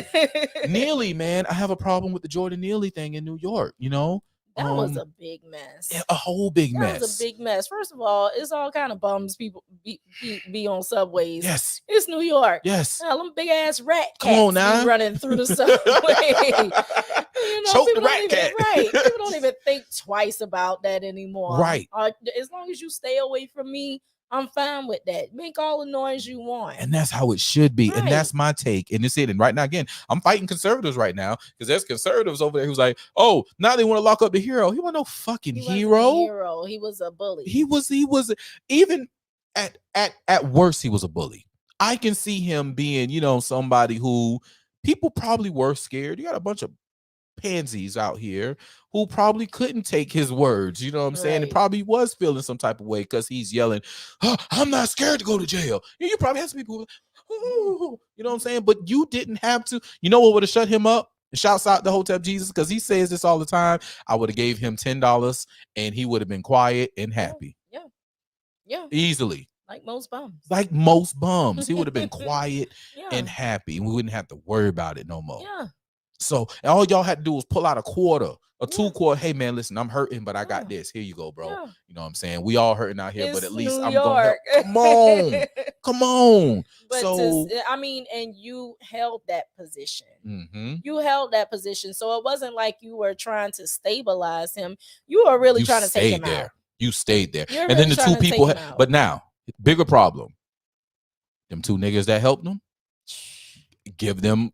Neely, man. I have a problem with the Jordan Neely thing in New York. That was a big mess. Yeah, a whole big mess. That was a big mess. First of all, it's all kind of bums people be on subways. Yes. It's New York. Yes. Now, them big ass rat cats Come on now. running through the subway. Choke the rat cat. Right. People don't even think twice about that anymore. Right. As long as you stay away from me, I'm fine with that. Make all the noise you want. And that's how it should be. Right. And that's my take. And it's it. And right now, again, I'm fighting conservatives right now because there's conservatives over there who's like, oh, now they want to lock up the hero. He wasn't no fucking hero. He was a bully. He was even at worst, he was a bully. I can see him being, somebody who people probably were scared. You got a bunch of pansies out here who probably couldn't take his words, you know what I'm saying? It probably was feeling some type of way because he's yelling, I'm not scared to go to jail. You probably have some people who, you know what I'm saying? But you didn't have to. You know what would have shut him up? Shouts out to Hotel Jesus because he says this all the time. I would have gave him $10 and he would have been quiet and happy. Yeah. Easily. Like most bums. He would have been quiet and happy. We wouldn't have to worry about it no more. Yeah. So all y'all had to do was pull out a quarter, a 2 quarter. Hey man, listen, I'm hurting, but I got this. Here you go, bro. Yeah. You know what I'm saying? We all hurting out here, but at least I'm gonna help. Come on. But So I mean, and you held that position. mm-hmm. You held that position. So it wasn't like you were trying to stabilize him. You were really trying to take him there. out. You stayed there. You're and really then the two people, but now, bigger problem. Them two niggas that helped them, give them,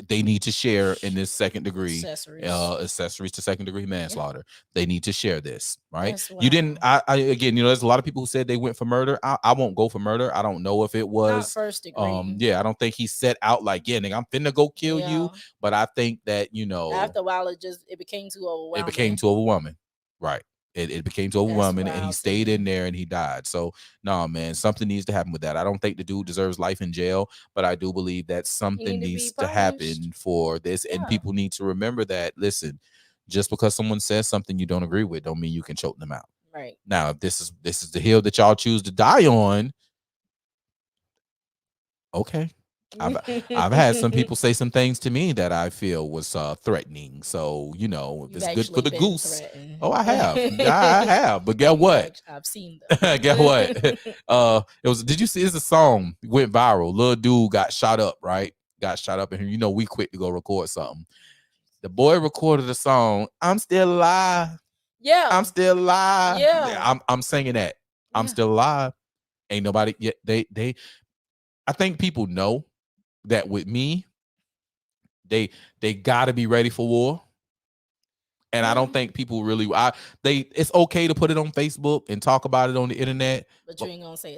they need to share in this second degree accessories to second degree manslaughter. Yeah. They need to share this, right? You didn't. I again, there's a lot of people who said they went for murder. I won't go for murder. I don't know if it was not first degree. Yeah, I don't think he set out like, yeah, nigga, I'm finna go kill you. But I think that after a while, it became too overwhelming. It became too overwhelming, right? It became too overwhelming, and he stayed in there and he died. So no, man, something needs to happen with that. I don't think the dude deserves life in jail, but I do believe that something needs to happen for this. And people need to remember that, listen, just because someone says something you don't agree with don't mean you can choke them out. Right. Now, if this is the hill that y'all choose to die on, okay. I've had some people say some things to me that I feel was threatening. So, if it's good for the goose. Threatened. Oh, I have. I have. But guess what? I've seen them. Guess what? Did you see it's a song went viral? Little dude got shot up, right? Got shot up, and we quick to go record something. The boy recorded a song, I'm still alive. Yeah. I'm still alive. Yeah. I'm singing that. I'm still alive. Ain't nobody yet. I think people know that with me, they gotta be ready for war. And I don't think people really it's okay to put it on Facebook and talk about it on the internet. But you ain't gonna say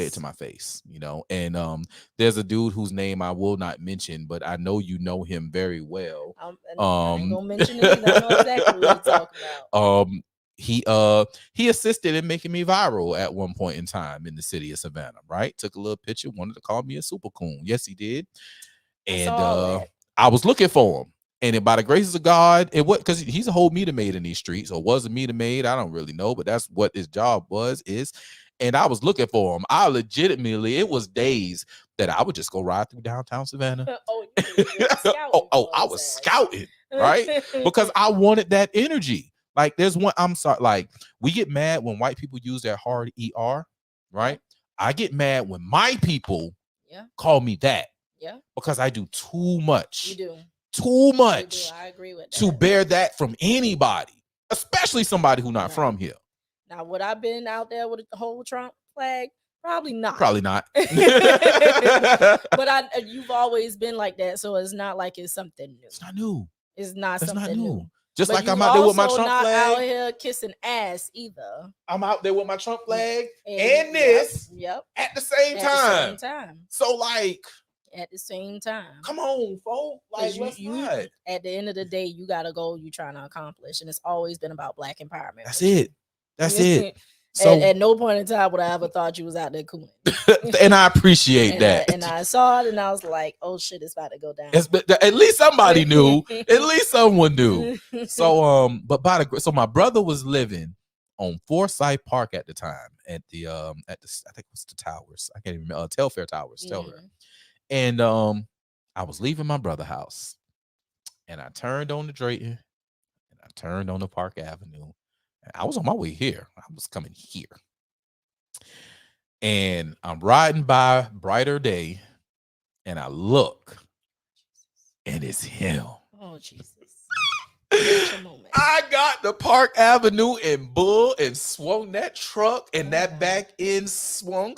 it to my face, And there's a dude whose name I will not mention, but I know you know him very well. I ain't gonna mention it. I know exactly what you're talking about. He assisted in making me viral at one point in time in the city of Savannah, right? Took a little picture, wanted to call me a super coon. Yes, he did. And I was looking for him. And by the graces of God, because he's a whole meter maid in these streets, or was a meter maid. I don't really know, but that's what his job is. And I was looking for him. It was days that I would just go ride through downtown Savannah. I was scouting, right? Because I wanted that energy. Like there's one, I'm sorry, like we get mad when white people use their hard ER, right? I get mad when my people call me that. Yeah. Because I do too much. You do. Too much. I agree with that. To bear that from anybody, especially somebody who's not from here. Now, would I been out there with the whole Trump flag? Probably not. Probably not. But you've always been like that, so it's not like it's something new. It's not new. It's not something new. Just like I'm out there with my Trump not flag. Out here kissing ass either. I'm out there with my Trump flag and this at the same time. So like. At the same time. Come on, folks. Like, let's not. At the end of the day, you got a goal you're trying to accomplish. And it's always been about Black empowerment. That's it. So at no point in time would I ever thought you was out there cooling. And I appreciate that. And I saw it and I was like, oh shit, it's about to go down. At least somebody knew. At least someone knew. So so my brother was living on Forsyth Park at the time at the I think it was the Towers. I can't even remember. Telfair Towers. Telfair. And I was leaving my brother's house, and I turned on the Drayton, and I turned on the Park Avenue. And I was on my way here. I was coming here. And I'm riding by Brighter Day, and I look, and it's him. Oh, Jesus. I got the Park Avenue and bull and swung that truck, and that back end swung.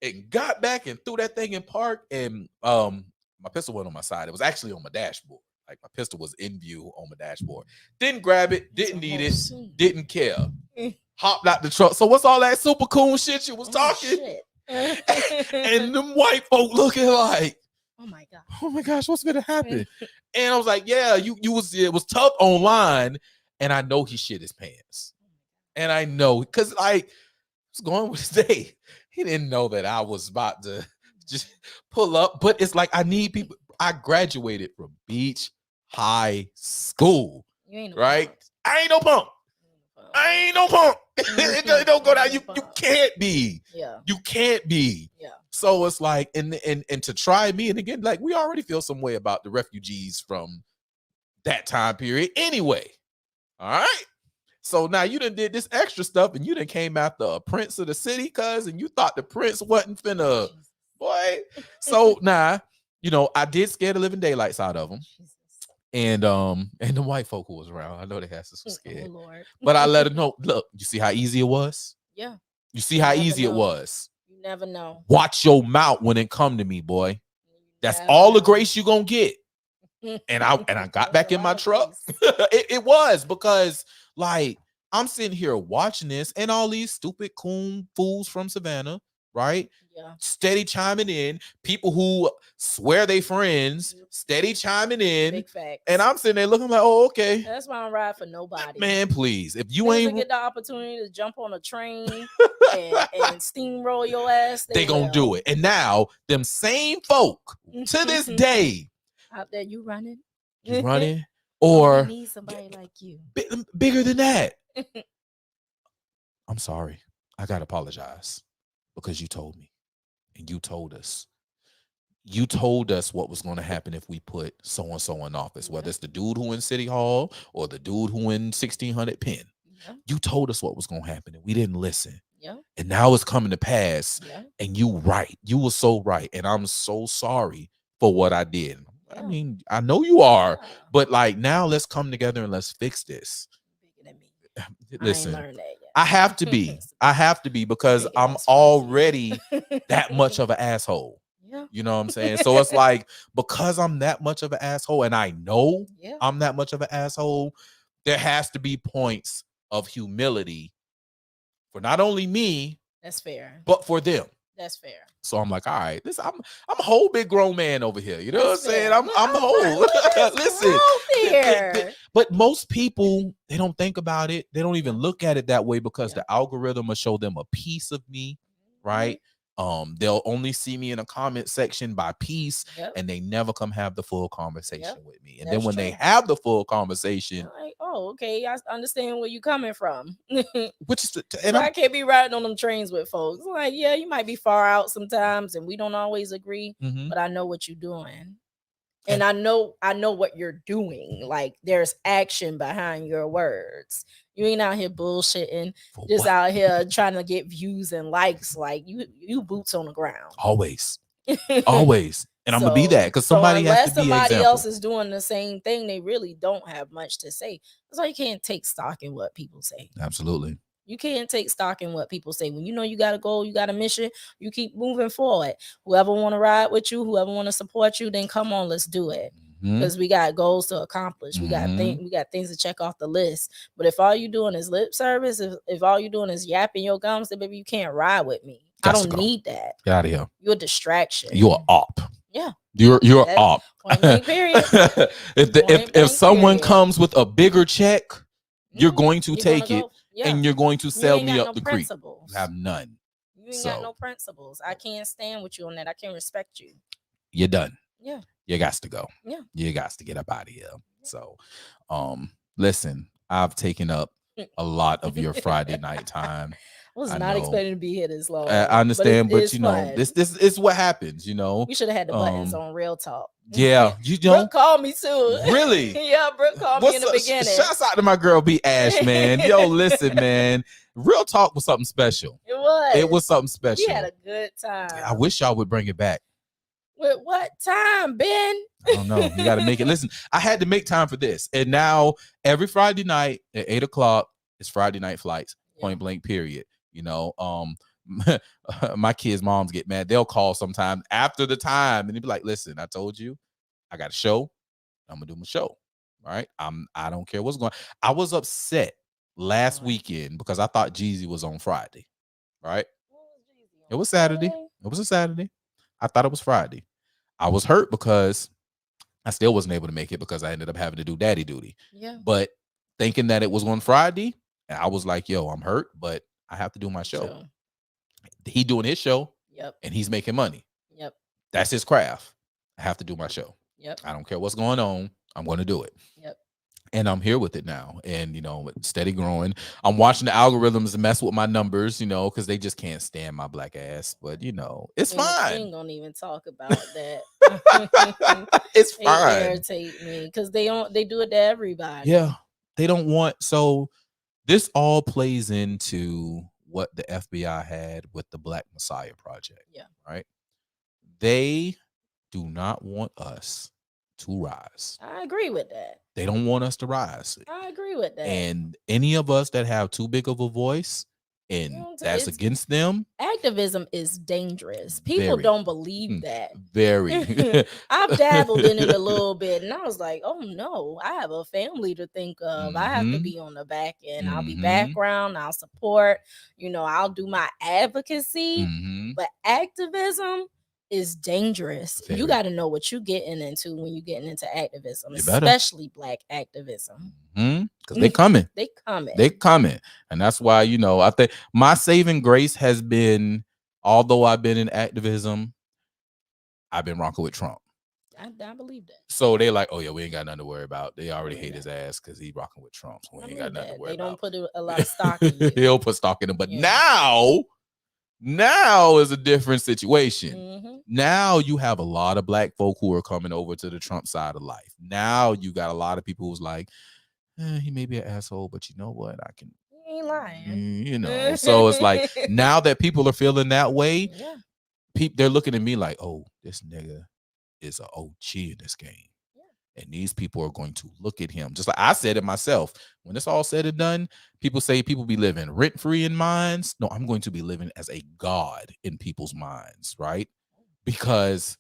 And got back and threw that thing in park, and my pistol wasn't on my side. It was actually on my dashboard. Like my pistol was in view on my dashboard. Didn't grab it, didn't need it, didn't care. Hopped out the truck. So what's all that super cool shit you was talking? And them white folk looking like, oh my god, oh my gosh, what's gonna happen? And I was like, yeah, it was tough online, and I know he shit his pants, and I know because like was going with his day. He didn't know that I was about to just pull up, but it's like I need people. I graduated from Beach High School, right? Punk. I ain't no punk. I ain't no punk. It don't go down. You can't be. Yeah. You can't be. Yeah. So it's like, and to try me, and again, like we already feel some way about the refugees from that time period anyway. All right. So now you done did this extra stuff and you done came after a prince of the city, cuz, and you thought the prince wasn't finna, boy. So now, you know, I did scare the living daylights out of him. And the white folk who was around, I know they had some scared. Oh, Lord. But I let her know, look, you see how easy it was? Yeah. You see how easy it was? You never know. Watch your mouth when it come to me, boy. That's all the grace you gonna get. And I got back in my truck. it was because, like, I'm sitting here watching this, and all these stupid coon fools from Savannah, right? Yeah. Steady chiming in. People who swear they friends, steady chiming in. Big facts. And I'm sitting there looking like, oh, okay. That's why I don't ride for nobody. Man, please. If you ain't get the opportunity to jump on a train and steamroll your ass, they gonna do it. And now them same folk to this day out there, you running? You running? Or need somebody like you. Bigger than that. I'm sorry. I gotta apologize because you told me. And you told us. You told us what was going to happen if we put so-and-so in office, whether it's the dude who in City Hall or the dude who in 1600 Penn. Yeah. You told us what was going to happen and we didn't listen. Yeah. And now it's coming to pass. Yeah. And you right. You were so right. And I'm so sorry for what I did. Yeah. I mean, I know you are, but like now let's come together and let's fix this. Listen, I have to be. I have to be because I'm already that much of an asshole. Yeah. You know what I'm saying? So it's like, because I'm that much of an asshole and I know I'm that much of an asshole, there has to be points of humility for not only me, that's fair, but for them. That's fair. So I'm like, all right, listen, I'm a whole big grown man over here. You know what I'm saying? I'm whole. Listen, but most people, they don't think about it. They don't even look at it that way because the algorithm will show them a piece of me, right? They'll only see me in a comment section by piece, and they never come have the full conversation with me. And then when they have the full conversation, like, oh, okay, I understand where you're coming from. Which is, and I can't be riding on them trains with folks. Like, yeah, you might be far out sometimes, and we don't always agree, but I know what you're doing. And I know what you're doing. Like, there's action behind your words. You ain't out here bullshitting, just out here trying to get views and likes. Like, you boots on the ground. Always. Always. And I'm gonna be that because somebody has to be somebody else is doing the same thing, they really don't have much to say. That's why you can't take stock in what people say. Absolutely. You can't take stock in what people say. When you know you got a goal, you got a mission, you keep moving forward. Whoever want to ride with you, whoever want to support you, then come on, let's do it. Because we got goals to accomplish. We got things to check off the list. But if all you doing is lip service, if all you doing is yapping your gums, then baby, you can't ride with me. I don't need that. Get out of here. You're a distraction. You're op. Yeah. You're op. Point blank, period. if someone comes with a bigger check, you're going to take it. And you're going to sell me up the creek. You have none. You ain't got no principles. I can't stand with you on that. I can't respect you. You're done. Yeah. You got to go. Yeah. You got to get up out of here. So, listen, I've taken up a lot of your Friday night time. I was not expecting to be here this long. I understand, but you know, this is what happens, you know. We should have had the buttons on Real Talk. Yeah, you don't. Brooke called me too. Really? Yeah, Brooke called me in the beginning. Shouts out to my girl B Ash, man. Yo, listen, man. Real Talk was something special. It was. It was something special. We had a good time. I wish y'all would bring it back. With what time, Ben? I don't know. You got to make it. Listen, I had to make time for this, and now every Friday night at 8:00 is Friday night flights. Point blank. Period. You know, my kids' moms get mad. They'll call sometime after the time and they'll be like, listen, I told you I got a show. I'm gonna do my show. All right. I don't care what's going on. I was upset last weekend because I thought Jeezy was on Friday. Right. It was Saturday. It was a Saturday. I thought it was Friday. I was hurt because I still wasn't able to make it because I ended up having to do daddy duty. Yeah. But thinking that it was on Friday, I was like, yo, I'm hurt, but I have to do my show. Sure. He doing his show. Yep. And he's making money. Yep. That's his craft. I have to do my show. Yep. I don't care what's going on. I'm going to do it. Yep. And I'm here with it now. And, you know, steady growing. I'm watching the algorithms mess with my numbers, you know, because they just can't stand my black ass. But, you know, it's fine. We ain't going to even talk about that. It's fine. They irritate me because they do it to everybody. Yeah. They don't want. So this all plays into what the FBI had with the Black Messiah Project. Yeah. Right. They do not want us to rise. I agree with that. They don't want us to rise. I agree with that. And any of us that have too big of a voice and that's against them. Activism is dangerous. People don't believe that. Very. I've dabbled in it a little bit and I was like, oh no, I have a family to think of. I have to be on the back end. I'll be background. I'll support. I'll do my advocacy. But activism is dangerous. You got to know what you're getting into when you're getting into activism, especially Black activism. Because they coming. They coming. And that's why, I think my saving grace has been, although I've been in activism, I've been rocking with Trump. I believe that. So they like, oh yeah, we ain't got nothing to worry about. They already hate his ass because he rocking with Trump. So we ain't got nothing to worry about. They don't put a lot of stock in you. They'll put stock in him. But now is a different situation. Now you have a lot of Black folk who are coming over to the Trump side of life. Now you got a lot of people who's like, he may be an asshole, but you know what? I can. He ain't lying. So it's like now that people are feeling that way, they're looking at me like, oh, this nigga is an OG in this game. And these people are going to look at him. Just like I said it myself. When it's all said and done, people say people be living rent-free in minds. No, I'm going to be living as a god in people's minds, right? Because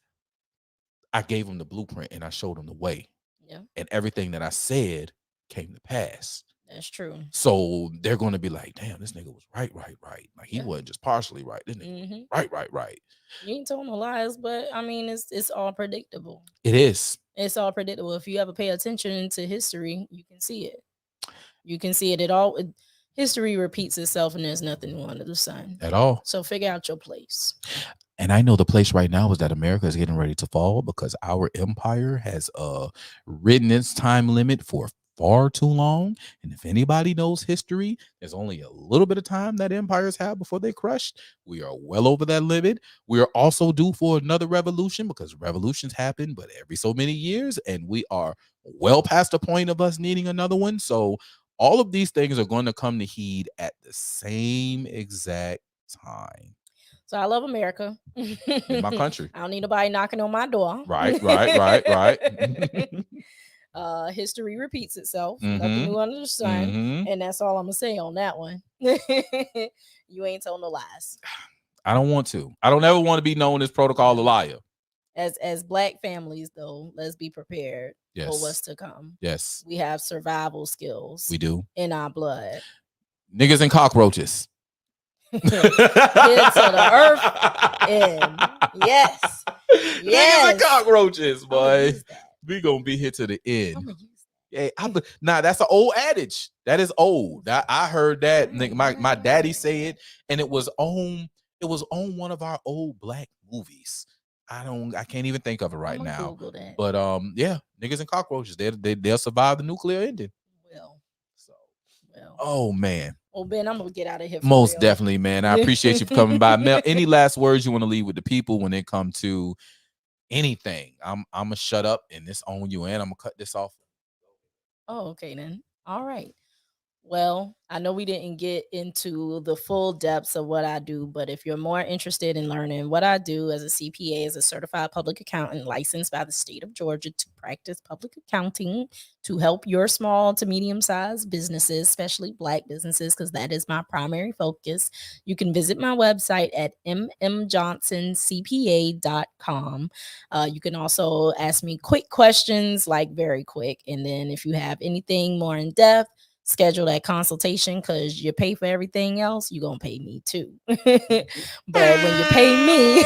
I gave them the blueprint and I showed them the way. Yeah. And everything that I said came to pass. That's true. So they're going to be like, damn, this nigga was right. Like he wasn't just partially right. This nigga right. You ain't told no lies, but I mean, it's all predictable. It is. It's all predictable. If you ever pay attention to history, you can see it. You can see it at all. History repeats itself and there's nothing new under the sun. At all. So figure out your place. And I know the place right now is that America is getting ready to fall because our empire has ridden its time limit for far too long. And if anybody knows history, there's only a little bit of time that empires have before they crush. We are well over that limit. We are also due for another revolution because revolutions happen but every so many years, and we are well past the point of us needing another one. So all of these things are going to come to heed at the same exact time. So I love America. In my country. I don't need nobody knocking on my door. Right. History repeats itself. Nothing new under the sun. And that's all I'm gonna say on that one. You ain't told no lies. I don't want to. I don't ever want to be known as protocol a liar. As Black families, though, let's be prepared for what's to come. Yes. We have survival skills. We do. In our blood. Niggas and cockroaches. Get to the earth end. Yes. Niggas and cockroaches, boy. We gonna be here to the end. Yeah, that's an old adage. That is old. I heard that. My daddy say it, and it was on one of our old Black movies. I can't even think of it right now. But niggas and cockroaches, they'll survive the nuclear ending. Oh man. Well, Ben, I'm gonna get out of here. Most definitely, man. I appreciate you for coming by. Mel, any last words you want to leave with the people when it comes to anything? I'm gonna shut up and this on you, and I'm gonna cut this off. Oh, okay then. All right. Well, I know we didn't get into the full depths of what I do, but if you're more interested in learning what I do as a CPA, as a certified public accountant licensed by the state of Georgia to practice public accounting to help your small to medium-sized businesses, especially Black businesses, because that is my primary focus, you can visit my website at mmjohnsoncpa.com. You can also ask me quick questions, like very quick. And then if you have anything more in depth, schedule that consultation because you pay for everything else. You're going to pay me too. But when you pay me,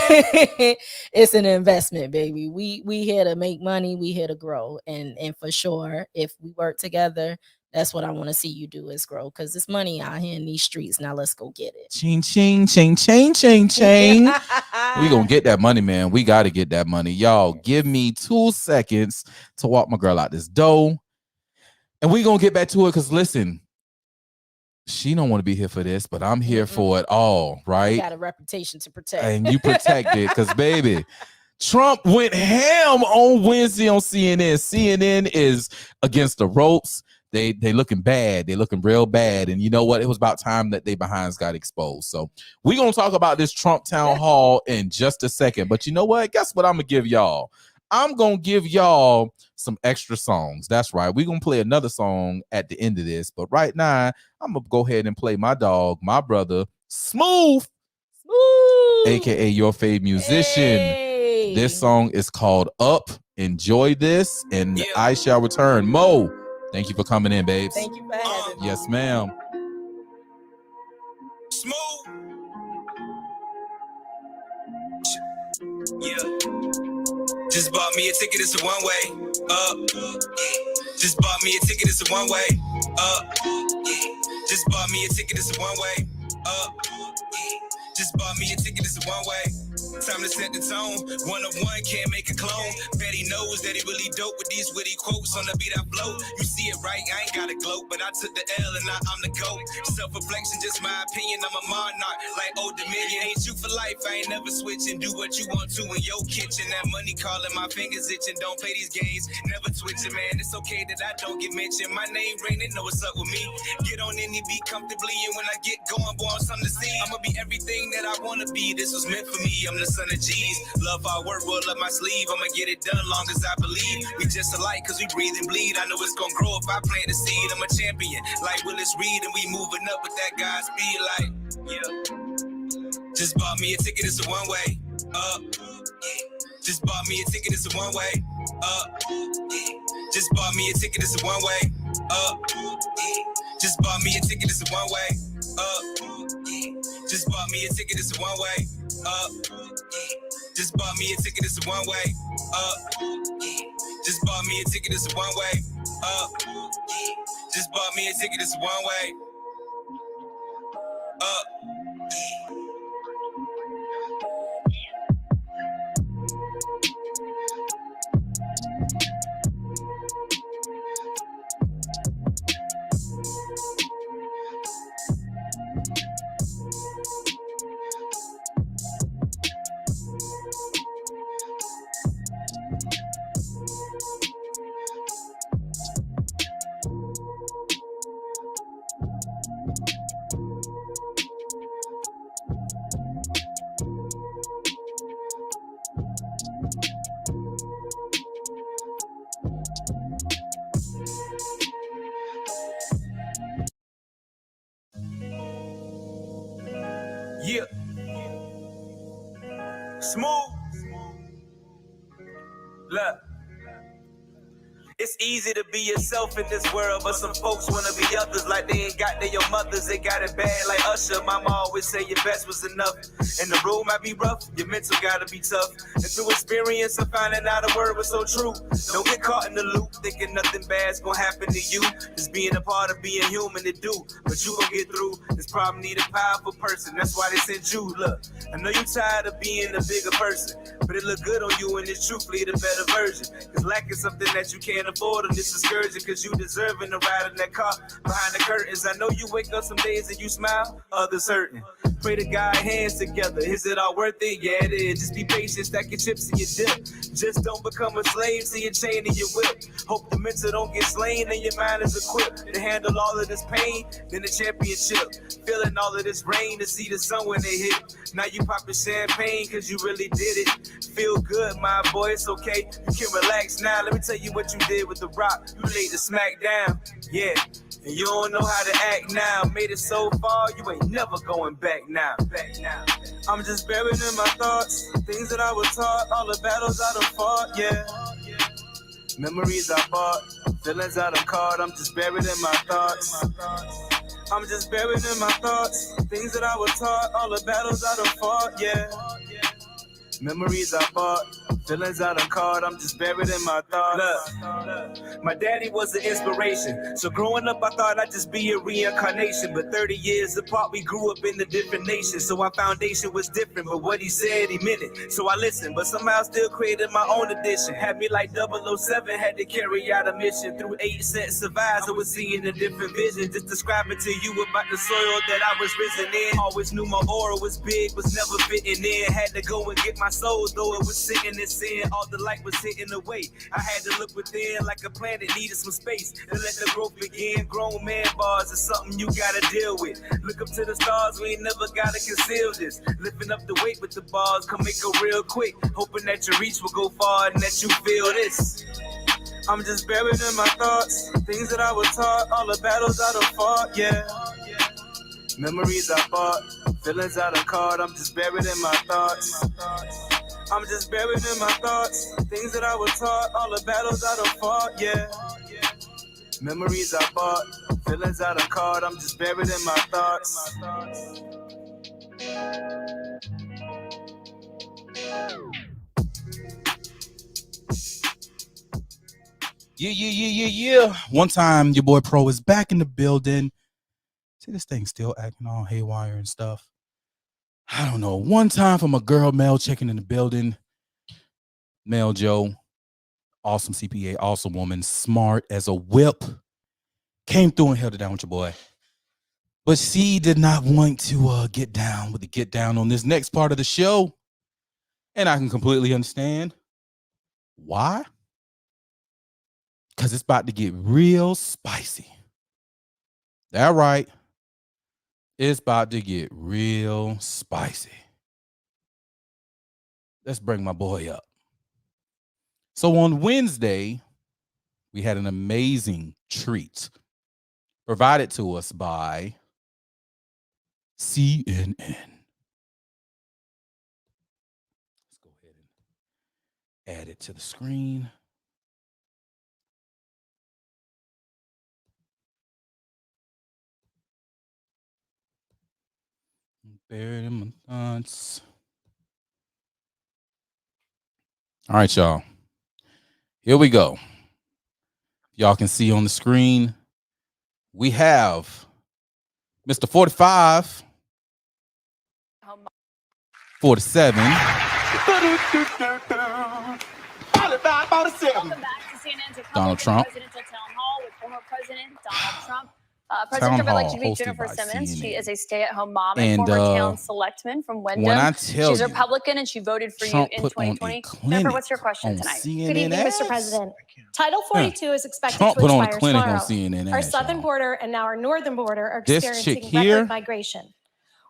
it's an investment, baby. We here to make money. We here to grow. And for sure, if we work together, that's what I want to see you do is grow because there's money out here in these streets. Now let's go get it. Ching, ching, ching, ching, ching, ching. We going to get that money, man. We got to get that money. Y'all, give me 2 seconds to walk my girl out this door. And we're going to get back to it because, listen, she don't want to be here for this, but I'm here for it all, right? You got a reputation to protect. And you protect it because, baby, Trump went ham on Wednesday on CNN. CNN is against the ropes. they looking bad. They looking real bad. And you know what? It was about time that they behinds got exposed. So we're going to talk about this Trump town hall in just a second. But you know what? Guess what I'm going to give y'all? I'm going to give y'all some extra songs. That's right. We're going to play another song at the end of this. But right now, I'm going to go ahead and play my dog, my brother, Smooth, a.k.a. your fave musician. Hey. This song is called Up. Enjoy this, and I shall return. Mo, thank you for coming in, babes. Thank you for having me. Yes, ma'am. Smooth. Yeah. Just bought me a ticket, it's a one way. Just bought me a ticket, it's a one way. Just bought me a ticket, it's a one way. Just bought me a ticket, it's a one way. Time to set the tone. One-on-one can't make a clone. Bet he knows that he really dope with these witty quotes on the beat I flow. You see it right, I ain't got a gloat, but I took the L and now I'm the GOAT. Self-reflection, just my opinion, I'm a monarch like Old Dominion. Ain't you for life, I ain't never switching. Do what you want to in your kitchen. That money calling, my fingers itching. Don't play these games, never twitching, man. It's okay that I don't get mentioned. My name raining, know what's up with me. Get on any beat comfortably, and when I get going, boy, I'm something to see. I'ma be everything that I wanna be. This was meant for me. I'm the son of G's. Love our work, roll up my sleeve. I'ma get it done long as I believe. We just alike cause we breathe and bleed. I know it's gonna grow if I plant the seed. I'm a champion like Willis Reed, and we moving up with that God's speed. Like, yeah. Just bought me a ticket, it's a one way. Just bought me a ticket, it's a one way. Just bought me a ticket, it's a one way. Just bought me a ticket, it's a one way. Just bought me a ticket, it's a one way. Just bought me a ticket, it's a one way. Just bought me a ticket, it's a one way. Just bought me a ticket, it's a one way. Yeah. Smooth. Look. It's easy to be yourself in this world, but some folks wanna be others like they ain't got their mothers. They got it bad like Usher. Mama always say your best was enough. And the road might be rough, your mental gotta be tough. And through experience, I'm finding out a word was so true. Don't get caught in the loop, thinking nothing bad's gonna happen to you. Just being a part of being human to do. But you gon' get through. This problem need a powerful person. That's why they sent you. Look, I know you tired of being a bigger person, but it look good on you and it's truthfully the better version. Cause lacking something that you can't afford them, this is scourging, cause you deserving to ride in that car behind the curtains. I know you wake up some days and you smile, others hurting. Pray to God, hands together. Is it all worth it? Yeah, it is. Just be patient, stack your chips in your dip. Just don't become a slave to your chain and your whip. Hope the mental don't get slain and your mind is equipped to handle all of this pain, then the championship. Feeling all of this rain to see the sun when they hit. Now you popping champagne cause you really did it. Feel good, my boy, it's okay. You can relax now. Let me tell you what you did with the rock. You laid the smack down, yeah. And you don't know how to act now. Made it so far, you ain't never going back now. I'm just buried in my thoughts. Things that I was taught, all the battles I done fought, yeah. Memories I bought, feelings I done caught. I'm just buried in my thoughts. I'm just buried in my thoughts. Things that I was taught, all the battles I done fought, yeah. Memories I bought, feelings I done caught, I'm just buried in my thoughts. Look, my daddy was an inspiration. So growing up, I thought I'd just be a reincarnation. But 30 years apart, we grew up in the different nations. So our foundation was different, but what he said, he meant it. So I listened, but somehow still created my own edition. Had me like 007, had to carry out a mission. Through 8 sets of eyes, I was seeing a different vision. Just describing to you about the soil that I was risen in. Always knew my aura was big, was never fitting in. Had to go and get my soul, though it was sitting minutes in, all the light was hitting away. I had to look within like a planet needed some space and let the growth begin. Grown man bars is something you gotta deal with. Look up to the stars, we ain't never gotta conceal this. Lifting up the weight with the bars, come make it real quick. Hoping that your reach will go far and that you feel this. I'm just buried in my thoughts, things that I was taught, all the battles I done fought, yeah. Memories I fought, feelings I done caught, I'm just buried in my thoughts. I'm just buried in my thoughts, things that I was taught, all the battles I done fought, yeah. Memories I fought, feelings I done caught, I'm just buried in my thoughts. Yeah. One time, your boy Pro is back in the building. See, this thing still acting all haywire and stuff. I don't know. One time from a girl, Mel, checking in the building. Mel Joe, awesome CPA, awesome woman, smart as a whip. Came through and held it down with your boy. But she did not want to get down on this next part of the show. And I can completely understand why. Because it's about to get real spicy. That right. It's about to get real spicy. Let's bring my boy up. So on Wednesday, we had an amazing treat provided to us by CNN. Let's go ahead and add it to the screen. Buried in my thoughts. All right, y'all. Here we go. Y'all can see on the screen, we have Mr. 45, 47. Welcome back to CNN's Donald Trump. Presidential Town Hall with former President Donald Trump. President Trump-elect Jennifer Simmons. She is a stay-at-home mom and former town selectman from Wyndham. She's a Republican and she voted for you in 2020. Jennifer, what's your question tonight? Good evening, Mr. President. Title 42 is expected to expire tomorrow. Our southern border and now our northern border are experiencing record migration.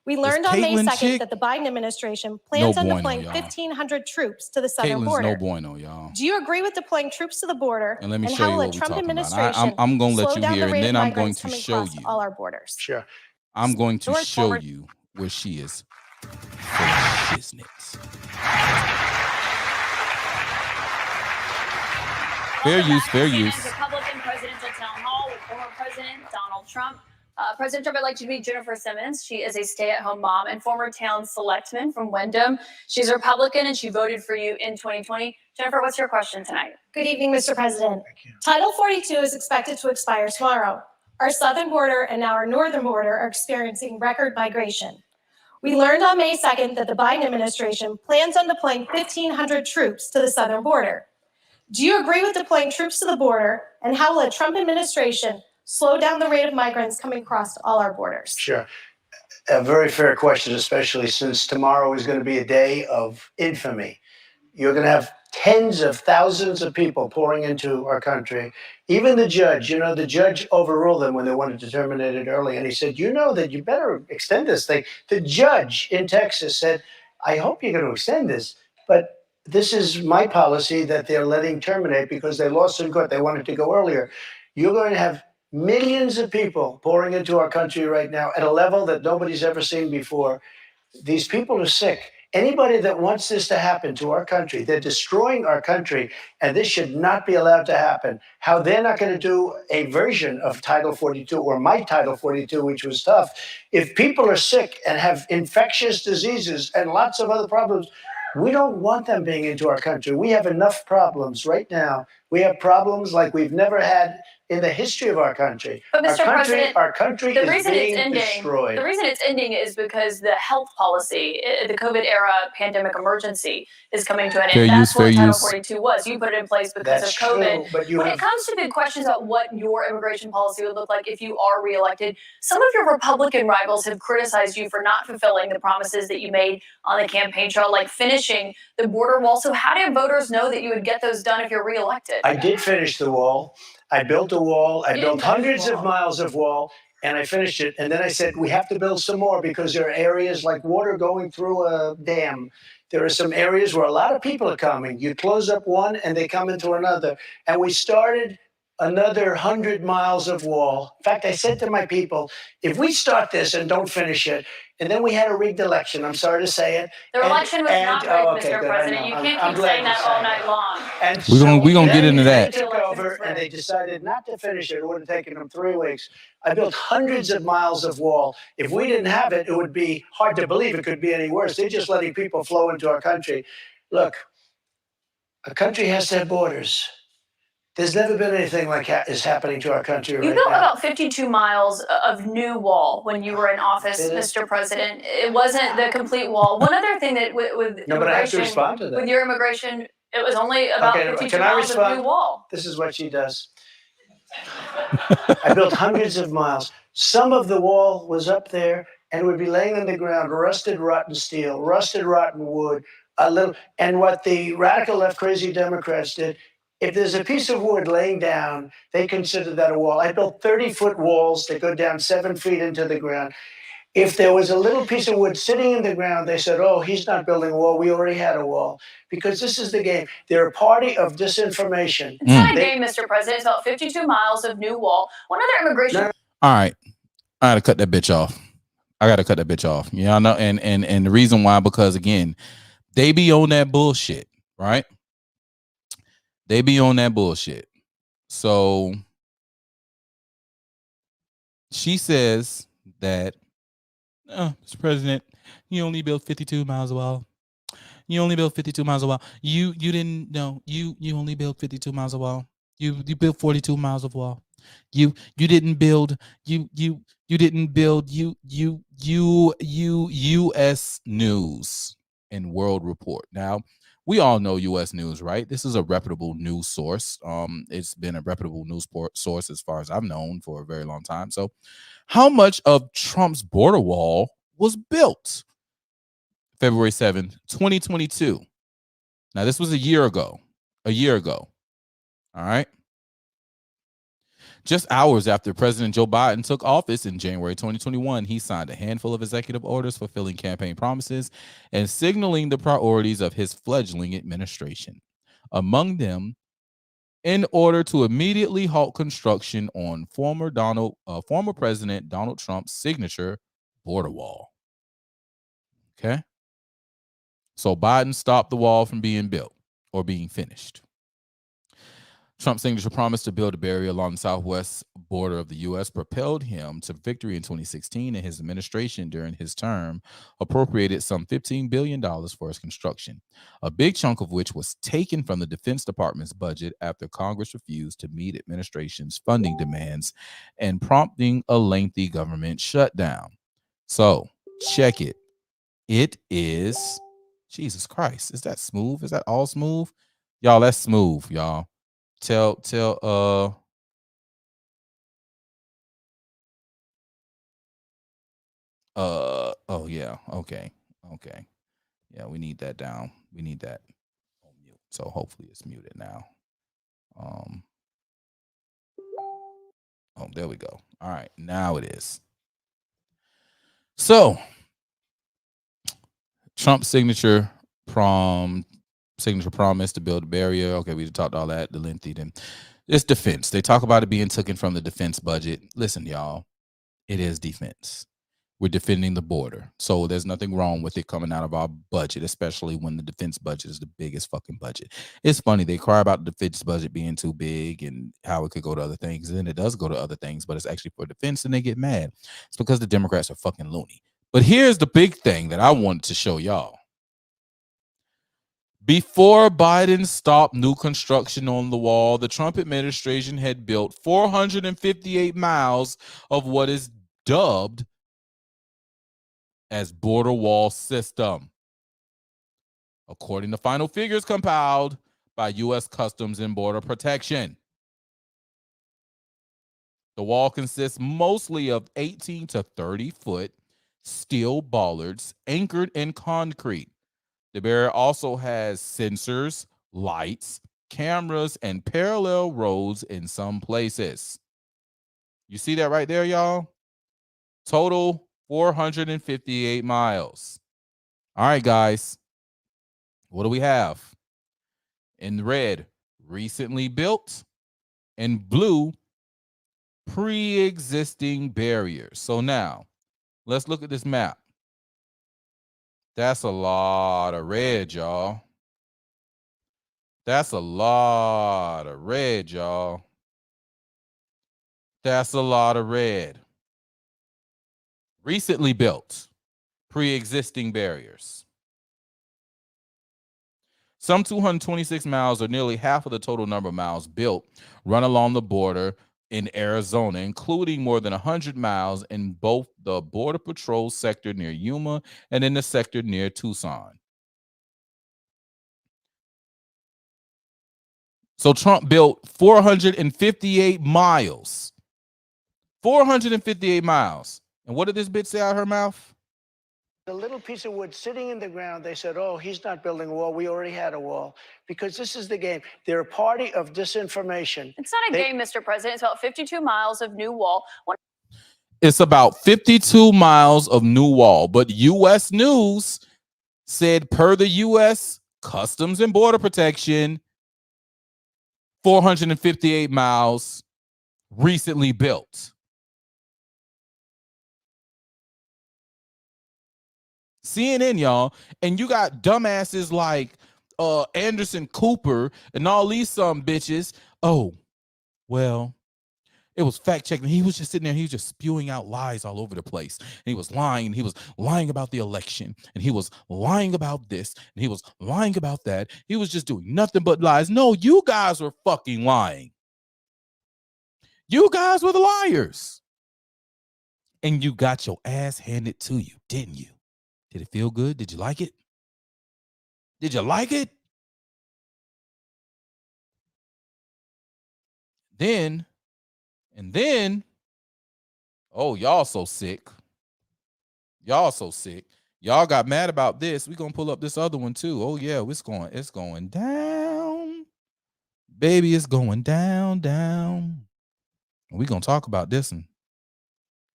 We learned on May 2nd that the Biden administration plans on deploying 1,500 troops to the southern border. No bueno, y'all. Do you agree with deploying troops to the border? And let me show you what we're talking about. I'm going to let you hear, and then I'm going to show you. All our borders. Sure. I'm going to show you where she is full of business. Fair use. Republican Presidential Town Hall with former President Donald Trump. President Trump, I'd like you to meet Jennifer Simmons. She is a stay-at-home mom and former town selectman from Wyndham. She's a Republican and she voted for you in 2020. Jennifer, what's your question tonight? Good evening, Mr. President. Title 42 is expected to expire tomorrow. Our southern border and now our northern border are experiencing record migration. We learned on May 2nd that the Biden administration plans on deploying 1,500 troops to the southern border. Do you agree with deploying troops to the border, and how will a Trump administration slow down the rate of migrants coming across all our borders? Sure. A very fair question, especially since tomorrow is going to be a day of infamy. You're going to have tens of thousands of people pouring into our country. Even the judge, the judge overruled them when they wanted to terminate it early. And he said, that you better extend this thing. The judge in Texas said, I hope you're going to extend this, but this is my policy that they're letting terminate because they lost in court. They wanted to go earlier. You're going to have millions of people pouring into our country right now at a level that nobody's ever seen before. These people are sick. Anybody that wants this to happen to our country, they're destroying our country, and this should not be allowed to happen. How they're not going to do a version of Title 42 or my Title 42, which was tough. If people are sick and have infectious diseases and lots of other problems, we don't want them being into our country. We have enough problems right now. We have problems like we've never had in the history of our country. But Mr. President, our country is being destroyed. The reason it's ending is because the health policy, the COVID era pandemic emergency, is coming to an end. That's what Title 42 was. You put it in place because of COVID. True, but when it comes to big questions about what your immigration policy would look like if you are reelected, some of your Republican rivals have criticized you for not fulfilling the promises that you made on the campaign trail, like finishing the border wall. So how do voters know that you would get those done if you're reelected? I did finish the wall. I built a wall. I built hundreds of miles of wall, and I finished it. And then I said, we have to build some more because there are areas like water going through a dam. There are some areas where a lot of people are coming. You close up one, and they come into another. And we started another 100 miles of wall. In fact, I said to my people, if we start this and don't finish it, and then we had a rigged election, I'm sorry to say it. The election was not rigged, Mr. President. You can't keep saying that all night long. And we're gonna get into that. They took over and they decided not to finish it. It would have taken them 3 weeks. I built hundreds of miles of wall. If we didn't have it, it would be hard to believe it could be any worse. They're just letting people flow into our country. Look, a country has to have borders. There's never been anything like is happening to our country right now. You built about 52 miles of new wall when you were in office, Mr. President. It wasn't the complete wall. One other thing that with no, but I have to respond to that. With your immigration, it was only about 52 miles of new wall. This is what she does. I built hundreds of miles. Some of the wall was up there and would be laying on the ground, rusted, rotten steel, rusted, rotten wood, and what the radical left crazy Democrats did, if there's a piece of wood laying down, they consider that a wall. I built 30-foot walls that go down 7 feet into the ground. If there was a little piece of wood sitting in the ground, they said, oh, he's not building a wall. We already had a wall. Because this is the game. They're a party of disinformation. It's not a game, Mr. President. It's about 52 miles of new wall. One other immigration... All right. I got to cut that bitch off. Yeah, I know. And the reason why, because, again, they be on that bullshit, right? They be on that bullshit. So she says that, Mr. President, you only built 52 miles of wall. You only built 52 miles of wall. You didn't know. You only built 52 miles of wall. You built 42 miles of wall. You didn't build. You didn't build. U.S. News and World Report. Now, we all know U.S. News, right? This is a reputable news source. It's been a reputable news source as far as I've known for a very long time. So how much of Trump's border wall was built? February 7th, 2022. Now, this was a year ago. All right. Just hours after President Joe Biden took office in January 2021, he signed a handful of executive orders fulfilling campaign promises and signaling the priorities of his fledgling administration. Among them, in order to immediately halt construction on former President Donald Trump's signature border wall. Okay. So Biden stopped the wall from being built or being finished. Trump's signature promise to build a barrier along the southwest border of the U.S. propelled him to victory in 2016, and his administration during his term appropriated some $15 billion for its construction, a big chunk of which was taken from the Defense Department's budget after Congress refused to meet administration's funding demands and prompting a lengthy government shutdown. So, check it. It is, Jesus Christ, is that smooth? Is that all smooth? Y'all, that's smooth, y'all. Oh yeah, okay. Yeah, we need that down. We need that on mute. So hopefully it's muted now. Oh, there we go. All right, now it is. So Trump's signature promise to build a barrier. Okay, we talked all that, the lengthy. Then it's defense. They talk about it being taken from the defense budget. Listen, y'all, it is defense. We're defending the border. So there's nothing wrong with it coming out of our budget, especially when the defense budget is the biggest fucking budget. It's funny. They cry about the defense budget being too big and how it could go to other things. And it does go to other things, but it's actually for defense, and they get mad. It's because the Democrats are fucking loony. But here's the big thing that I wanted to show y'all. Before Biden stopped new construction on the wall, the Trump administration had built 458 miles of what is dubbed as border wall system, according to final figures compiled by U.S. Customs and Border Protection. The wall consists mostly of 18 to 30-foot steel bollards anchored in concrete. The barrier also has sensors, lights, cameras, and parallel roads in some places. You see that right there, y'all? Total 458 miles. All right, guys. What do we have? In red, recently built. In blue, pre-existing barriers. So now, let's look at this map. That's a lot of red, y'all. That's a lot of red, y'all. That's a lot of red. Recently built, pre-existing barriers. Some 226 miles, or nearly half of the total number of miles built, run along the border in Arizona, including more than 100 miles in both the Border Patrol sector near Yuma and in the sector near Tucson. So Trump built 458 miles. 458 miles. And what did this bitch say out of her mouth? The little piece of wood sitting in the ground, they said, oh, he's not building a wall. We already had a wall. Because this is the game. They're a party of disinformation. It's not a game, Mr. President. It's about 52 miles of new wall. It's about 52 miles of new wall. But U.S. News said, per the U.S. Customs and Border Protection, 458 miles recently built. CNN, y'all, and you got dumbasses like Anderson Cooper and all these some bitches. Oh, well, it was fact checking. He was just sitting there. He was just spewing out lies all over the place. And he was lying. He was lying about the election. And he was lying about this. And he was lying about that. He was just doing nothing but lies. No, you guys were fucking lying. You guys were the liars. And you got your ass handed to you, didn't you? Did it feel good? Did you like it? Did you like it? Then, oh, y'all so sick. Y'all so sick. Y'all got mad about this. We're gonna pull up this other one too. Oh, yeah, it's going down. Baby, it's going down. We're gonna talk about this one.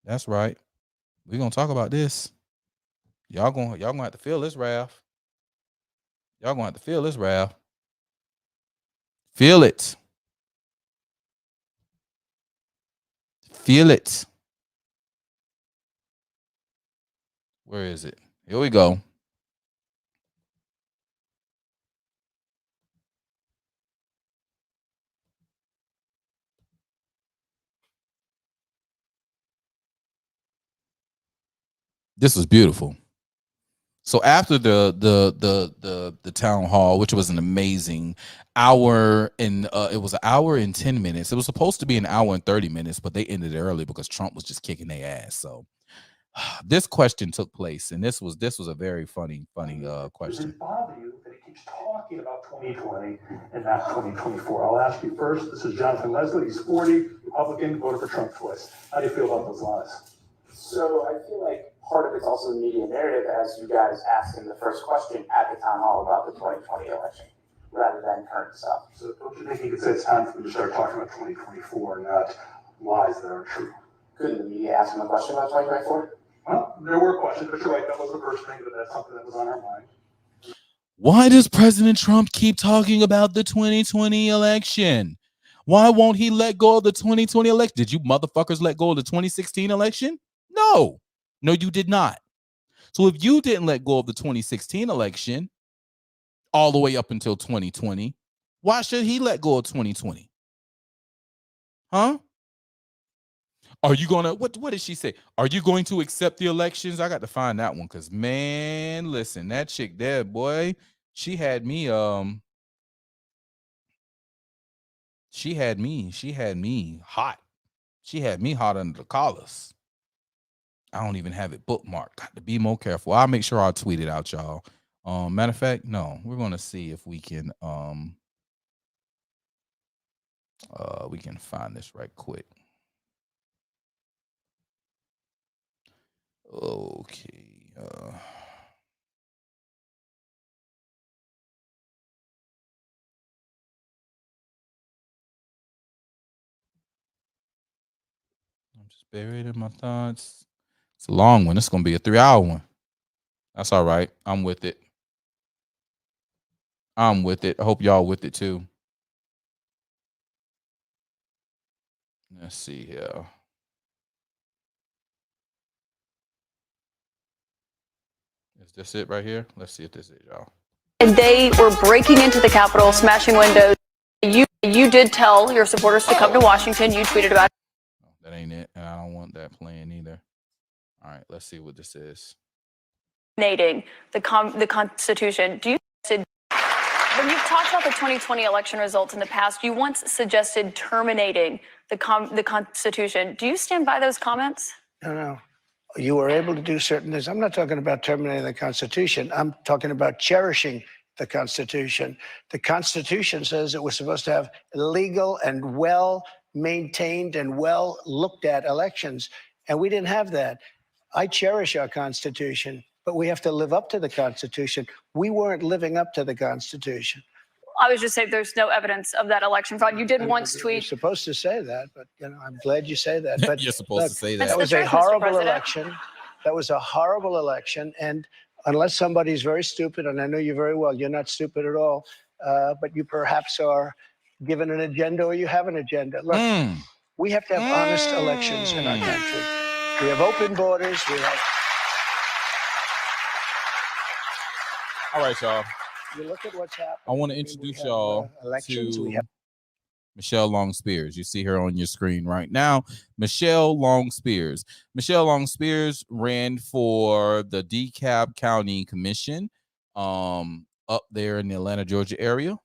That's right. We're gonna talk about this. Y'all gonna have to feel this, Ralph. Y'all gonna have to feel this, Ralph. Feel it. Feel it. Where is it? Here we go. This was beautiful. So after the town hall, which was an amazing hour and it was an hour and 10 minutes. It was supposed to be an hour and 30 minutes, but they ended it early because Trump was just kicking their ass. So this question took place, and this was a very funny question. Does it bother you that he keeps talking about 2020 and not 2024? I'll ask you first. This is Jonathan Leslie. He's 40, Republican, voted for Trump twice. How do you feel about those lies? So I feel like part of it's also the media narrative, as you guys asked in the first question at the town hall about the 2020 election, rather than current stuff. So don't you think you could say it's time for them to start talking about 2024, not lies that aren't true? Couldn't the media ask him a question about 2024? Well, there were questions, but you're right. That was the first thing, but that's something that was on our mind. Why does President Trump keep talking about the 2020 election? Why won't he let go of the 2020 election? Did you motherfuckers let go of the 2016 election? No, you did not. So if you didn't let go of the 2016 election all the way up until 2020, why should he let go of 2020? Huh? Are you gonna, what did she say? Are you going to accept the elections? I got to find that one because, man, listen, that chick there, boy, She had me hot. She had me hot under the collars. I don't even have it bookmarked. Got to be more careful. I'll make sure I'll tweet it out, y'all. Matter of fact, no, we're gonna see if we can find this right quick. Okay. I'm just buried in my thoughts. It's a long one. It's gonna be a 3-hour one. That's all right. I'm with it. I hope y'all with it too. Let's see here. Is this it right here? Let's see if this is y'all. And they were breaking into the Capitol, smashing windows. You did tell your supporters to come to Washington. You tweeted about it. Oh, that ain't it, and I don't want that playing either. All right, let's see what this is. The Constitution. When you've talked about the 2020 election results in the past, you once suggested terminating the Constitution. Do you stand by those comments? No. You were able to do certain things. I'm not talking about terminating the Constitution. I'm talking about cherishing the Constitution. The Constitution says that we're supposed to have legal and well-maintained and well-looked-at elections, and we didn't have that. I cherish our Constitution, but we have to live up to the Constitution. We weren't living up to the Constitution. I was just saying there's no evidence of that election fraud. You did once tweet. You're supposed to say that, but I'm glad you say that. But you're supposed to say that. That was a horrible election. That was a horrible election. And unless somebody's very stupid, and I know you very well, you're not stupid at all, but you perhaps are given an agenda or you have an agenda. Look, we have to have honest elections in our country. We have open borders. We have. All right, y'all. You look at what's happening. I want to introduce y'all elections. to Michelle Long Spears. You see her on your screen right now. Michelle Long Spears. Michelle Long Spears ran for the DeKalb County Commission up there in the Atlanta, Georgia area.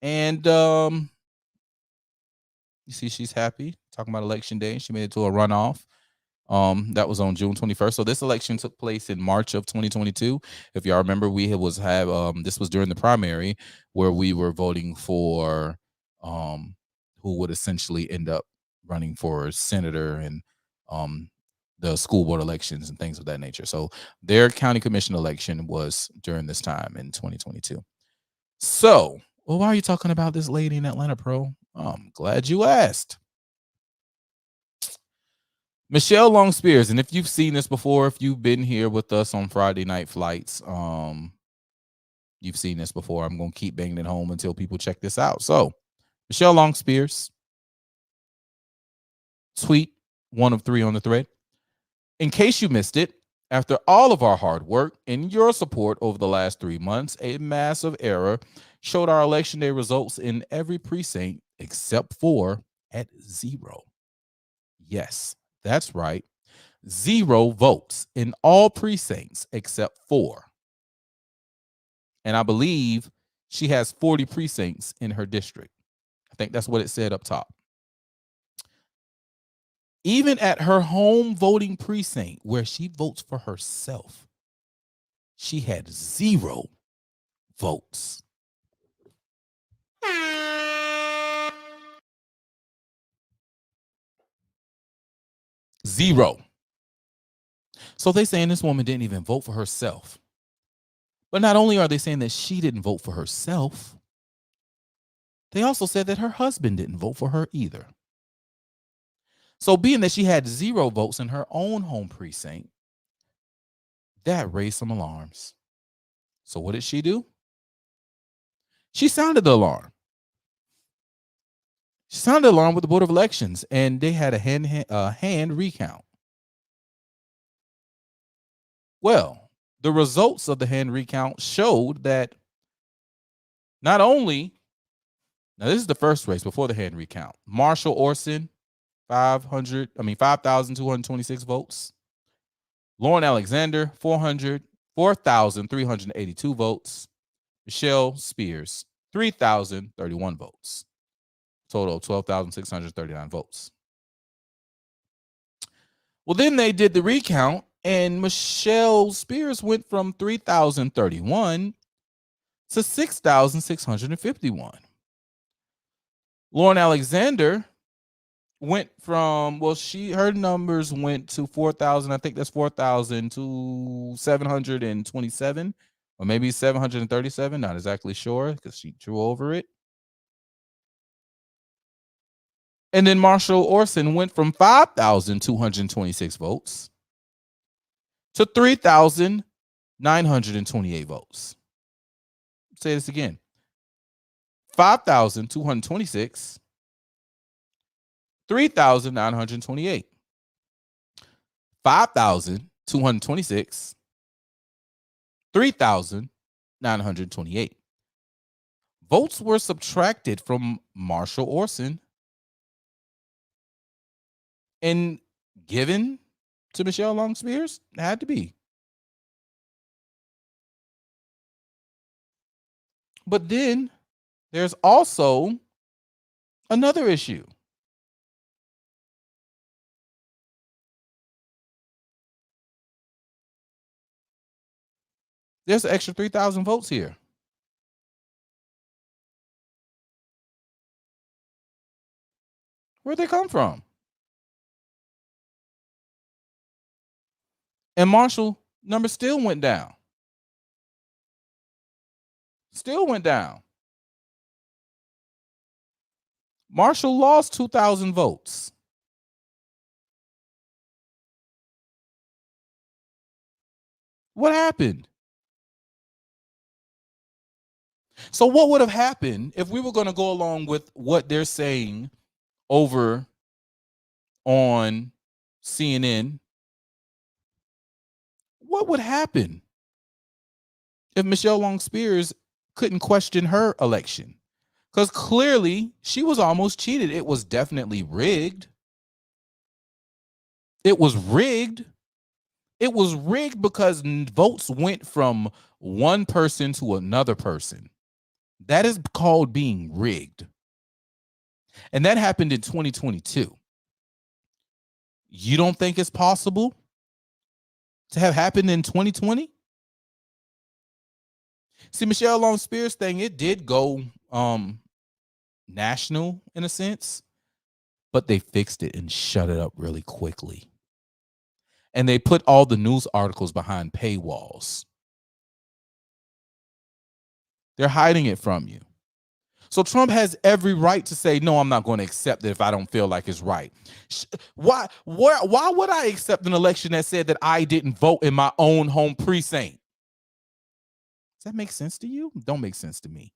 And you see she's happy. Talking about election day. She made it to a runoff. That was on June 21st. So this election took place in March of 2022. If y'all remember, this was during the primary where we were voting for who would essentially end up running for senator and the school board elections and things of that nature. So their county commission election was during this time in 2022. So, well, why are you talking about this lady in Atlanta, Pro? I'm glad you asked. Michelle Long Spears, and if you've seen this before, if you've been here with us on Friday Night Flights, you've seen this before. I'm going to keep banging it home until people check this out. So, Michelle Long Spears, tweet 1 of 3 on the thread. In case you missed it, after all of our hard work and your support over the last 3 months, a massive error showed our election day results in every precinct except for at 0. Yes. That's right. 0 votes in all precincts except 4. And I believe she has 40 precincts in her district. I think that's what it said up top. Even at her home voting precinct where she votes for herself, she had 0 votes. Zero. So they saying this woman didn't even vote for herself. But not only are they saying that she didn't vote for herself, they also said that her husband didn't vote for her either. So being that she had 0 votes in her own home precinct, that raised some alarms. So what did she do? She sounded the alarm. She sounded the alarm with the Board of Elections, and they had a hand recount. Well, the results of the hand recount showed that not only, now this is the first race before the hand recount, Marshall Orson, 5,226 votes. Lauren Alexander, 400. 4,382 votes. Michelle Spears, 3,031 votes. Total of 12,639 votes. Well, then they did the recount, and Michelle Spears went from 3,031 to 6,651. Lauren Alexander went from, well, her numbers went to 4,000. I think that's 4,000 to 727, or maybe 737. Not exactly sure because she drew over it. And then Marshall Orson went from 5,226 votes to 3,928 votes. Say this again. 5,226, 3,928. 5,226, 3,928. Votes were subtracted from Marshall Orson and given to Michelle Long Spears. It had to be. But then there's also another issue. There's an extra 3,000 votes here. Where'd they come from? And Marshall number still went down. Still went down. Marshall lost 2,000 votes. What happened? So what would have happened if we were going to go along with what they're saying over on CNN? What would happen if Michelle Long Spears couldn't question her election? Because clearly she was almost cheated. It was definitely rigged. It was rigged. It was rigged because votes went from one person to another person. That is called being rigged. And that happened in 2022. You don't think it's possible to have happened in 2020? See, Michelle Long Spears thing, it did go national in a sense, but they fixed it and shut it up really quickly. And they put all the news articles behind paywalls. They're hiding it from you. So Trump has every right to say, no, I'm not going to accept it if I don't feel like it's right. Why would I accept an election that said that I didn't vote in my own home precinct? Does that make sense to you? Don't make sense to me.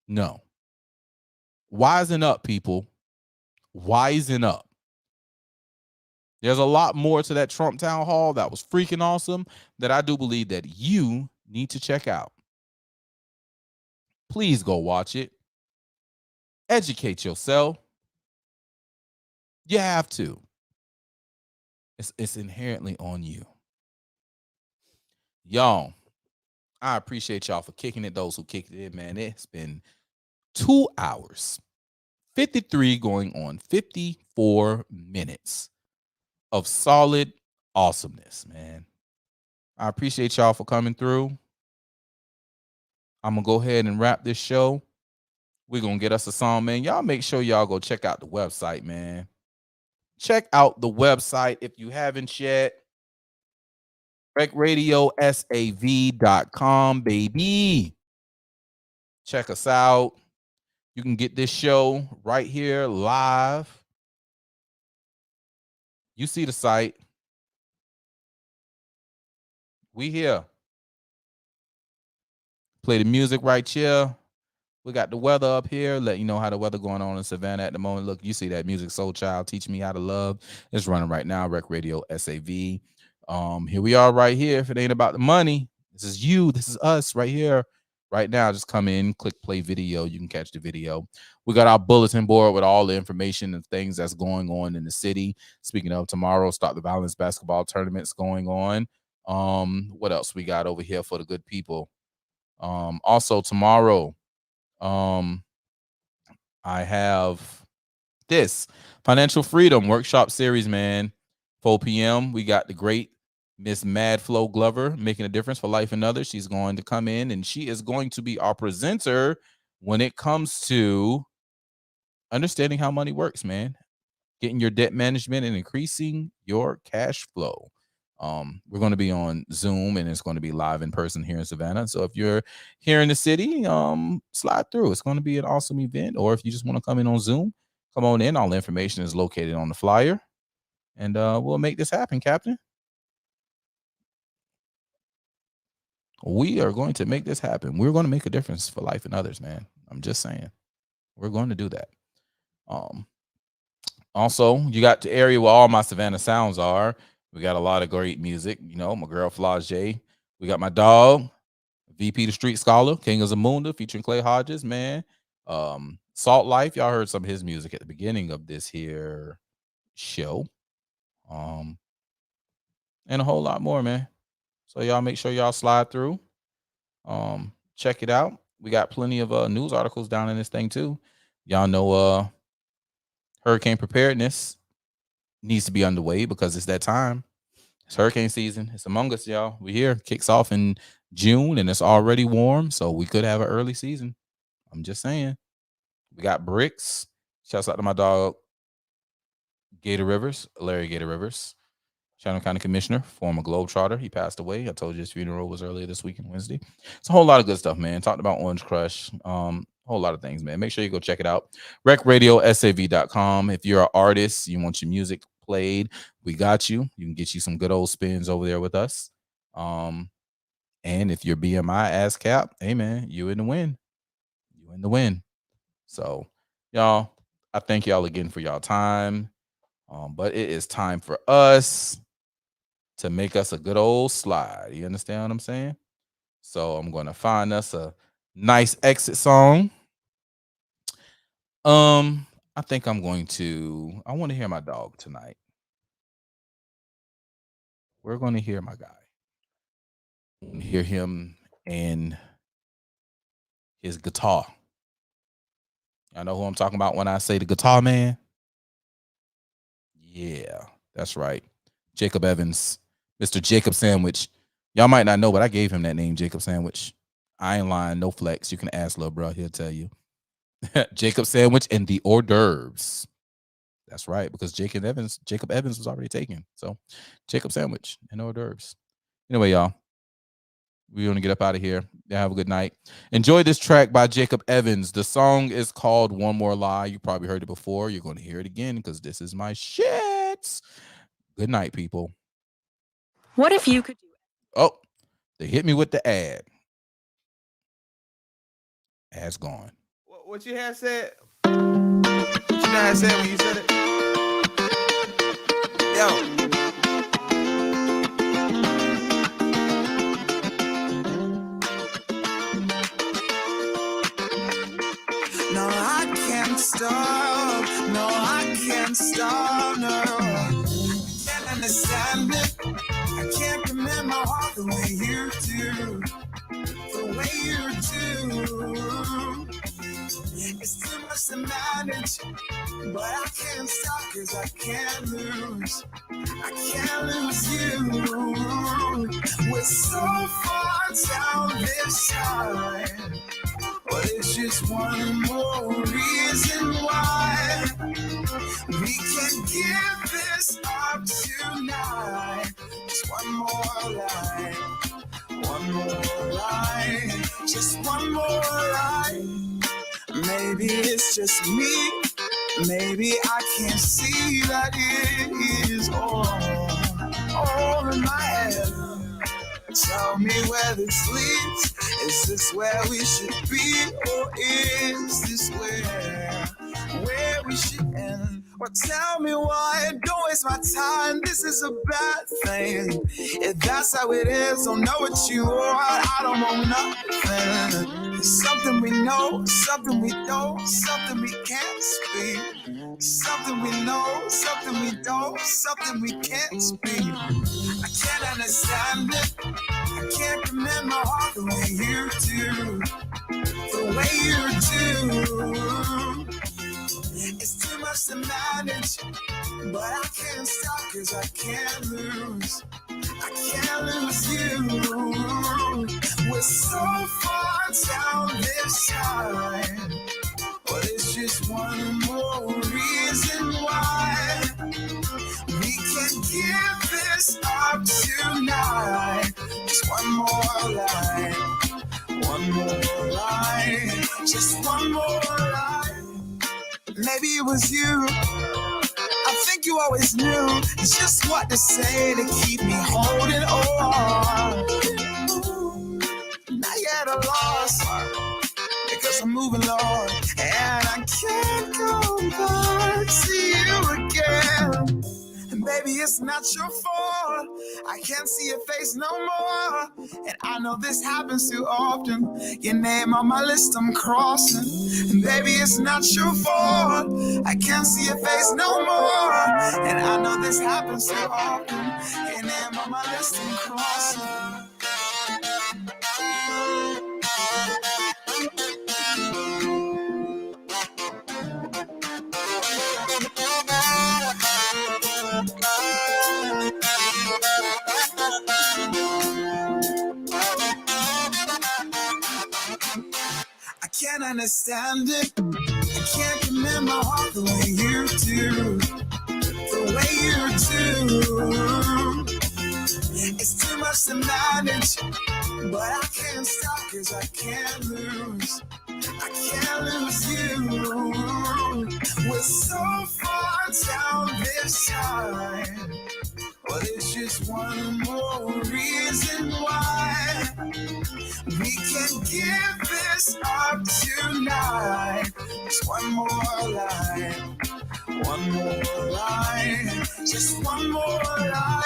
No. Wisen up, people. Wisen up. There's a lot more to that Trump town hall that was freaking awesome that I do believe that you need to check out. Please go watch it. Educate yourself. You have to. It's inherently on you. Y'all, I appreciate y'all for kicking it. Those who kicked it in, man. It's been 2 hours, 53 going on 54 minutes of solid awesomeness, man. I appreciate y'all for coming through. I'm going to go ahead and wrap this show. We're going to get us a song, man. Y'all make sure y'all go check out the website, man. Check out the website if you haven't yet. RecRadioSAV.com, baby. Check us out. You can get this show right here live. You see the site. We here. Play the music right here. We got the weather up here. Let you know how the weather going on in Savannah at the moment. Look, you see that music, Soul Child, Teach Me How to Love. It's running right now, Rec Radio SAV. Here we are right here. If it ain't about the money, this is you. This is us right here. Right now, just come in, click play video. You can catch the video. We got our bulletin board with all the information and things that's going on in the city. Speaking of tomorrow, Stop the Violence basketball tournaments going on. What else we got over here for the good people? Also tomorrow, I have this Financial Freedom Workshop Series, man. 4 p.m. We got the great Miss Mad Flo Glover, making a difference for life and others. She's going to come in and she is going to be our presenter when it comes to understanding how money works, man. Getting your debt management and increasing your cash flow. We're going to be on Zoom and it's going to be live in person here in Savannah. So if you're here in the city, slide through. It's going to be an awesome event. Or if you just want to come in on Zoom, come on in. All the information is located on the flyer. And we'll make this happen, Captain. We are going to make this happen. We're going to make a difference for life and others, man. I'm just saying. We're going to do that. Also, you got the area where all my Savannah sounds are. We got a lot of great music. You know, my girl Flage. We got my dog, VP the Street Scholar, King of Zamunda, featuring Clay Hodges, man. Salt Life, y'all heard some of his music at the beginning of this here show. And a whole lot more, man. So y'all make sure y'all slide through. Check it out. We got plenty of news articles down in this thing too. Y'all know hurricane preparedness needs to be underway because it's that time. It's hurricane season. It's among us, y'all. We here. Kicks off in June and it's already warm, so we could have an early season. I'm just saying. We got bricks. Shouts out to my dog, Gator Rivers, Larry Gator Rivers, Shannon County Commissioner, former Globetrotter. He passed away. I told you his funeral was earlier this week on Wednesday. It's a whole lot of good stuff, man. Talked about Orange Crush. Whole lot of things, man. Make sure you go check it out. RecRadioSAV.com. If you're an artist, you want your music played, we got you. You can get you some good old spins over there with us. And if you're BMI ASCAP, hey man, you in the win. You in the win. So, y'all, I thank y'all again for y'all time. But it is time for us to make us a good old slide. You understand what I'm saying? So I'm going to find us a nice exit song. I think I want to hear my dog tonight. We're going to hear my guy. Hear him and his guitar. I know who I'm talking about when I say the guitar man. Yeah, that's right. Jacob Evans, Mr. Jacob Sandwich. Y'all might not know, but I gave him that name, Jacob Sandwich. I ain't lying, no flex. You can ask little bro, he'll tell you. Jacob Sandwich and the hors d'oeuvres. That's right, because Jacob Evans was already taken. So Jacob Sandwich and hors d'oeuvres. Anyway, y'all, we're going to get up out of here. Have a good night. Enjoy this track by Jacob Evans. The song is called One More Lie. You probably heard it before. You're going to hear it again because this is my shit. Good night, people. What if you could do it? Oh, they hit me with the ad. Ad's gone. What you had said? What you had said when you said it? Yo. No, I can't stop. No, I can't stop. No, I can't understand it. I can't command my heart the way you do. The way you do. It's too much to manage, but I can't stop cause I can't lose. I can't lose you. We're so far down this side, but it's just one more reason why we can give this up tonight. Just one more line, one more line, just one more line. Maybe it's just me, maybe I can't see that it is all in my head. Tell me where this leads. Is this where we should be, or is this where we should end? Or tell me why, don't waste my time. This is a bad thing. If that's how it is, don't know what you want. I don't want nothing. It's something we know, something we don't, something we can't speak. Something we know, something we don't, something we can't speak. I can't understand it. I can't remember all the way you do. The way you do. It's too much to manage, but I can't stop cause I can't lose. I can't lose you. We're so far down this time, but it's just one more reason why we can give this up tonight. Just one more line, one more line, just one more line. Maybe it was you. I think you always knew just what to say to keep me holding on. Now you're at a loss because I'm moving on and I can't go back to you again. And baby, it's not your fault. I can't see your face no more. And I know this happens too often. Your name on my list, I'm crossing. And baby, it's not your fault. I can't see your face no more. And I know this happens too often. Your name on my list, I'm crossing. I can't understand it. I can't remember all the way you do. The way you do. It's too much to manage, but I can't stop cause I can't lose. I can't lose you. We're so far down this time, but it's just one more reason why we can give this up tonight. Just one more line, one more line, just one more line.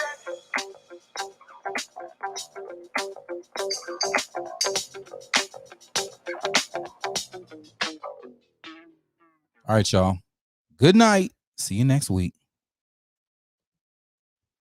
All right, y'all. Good night. See you next week.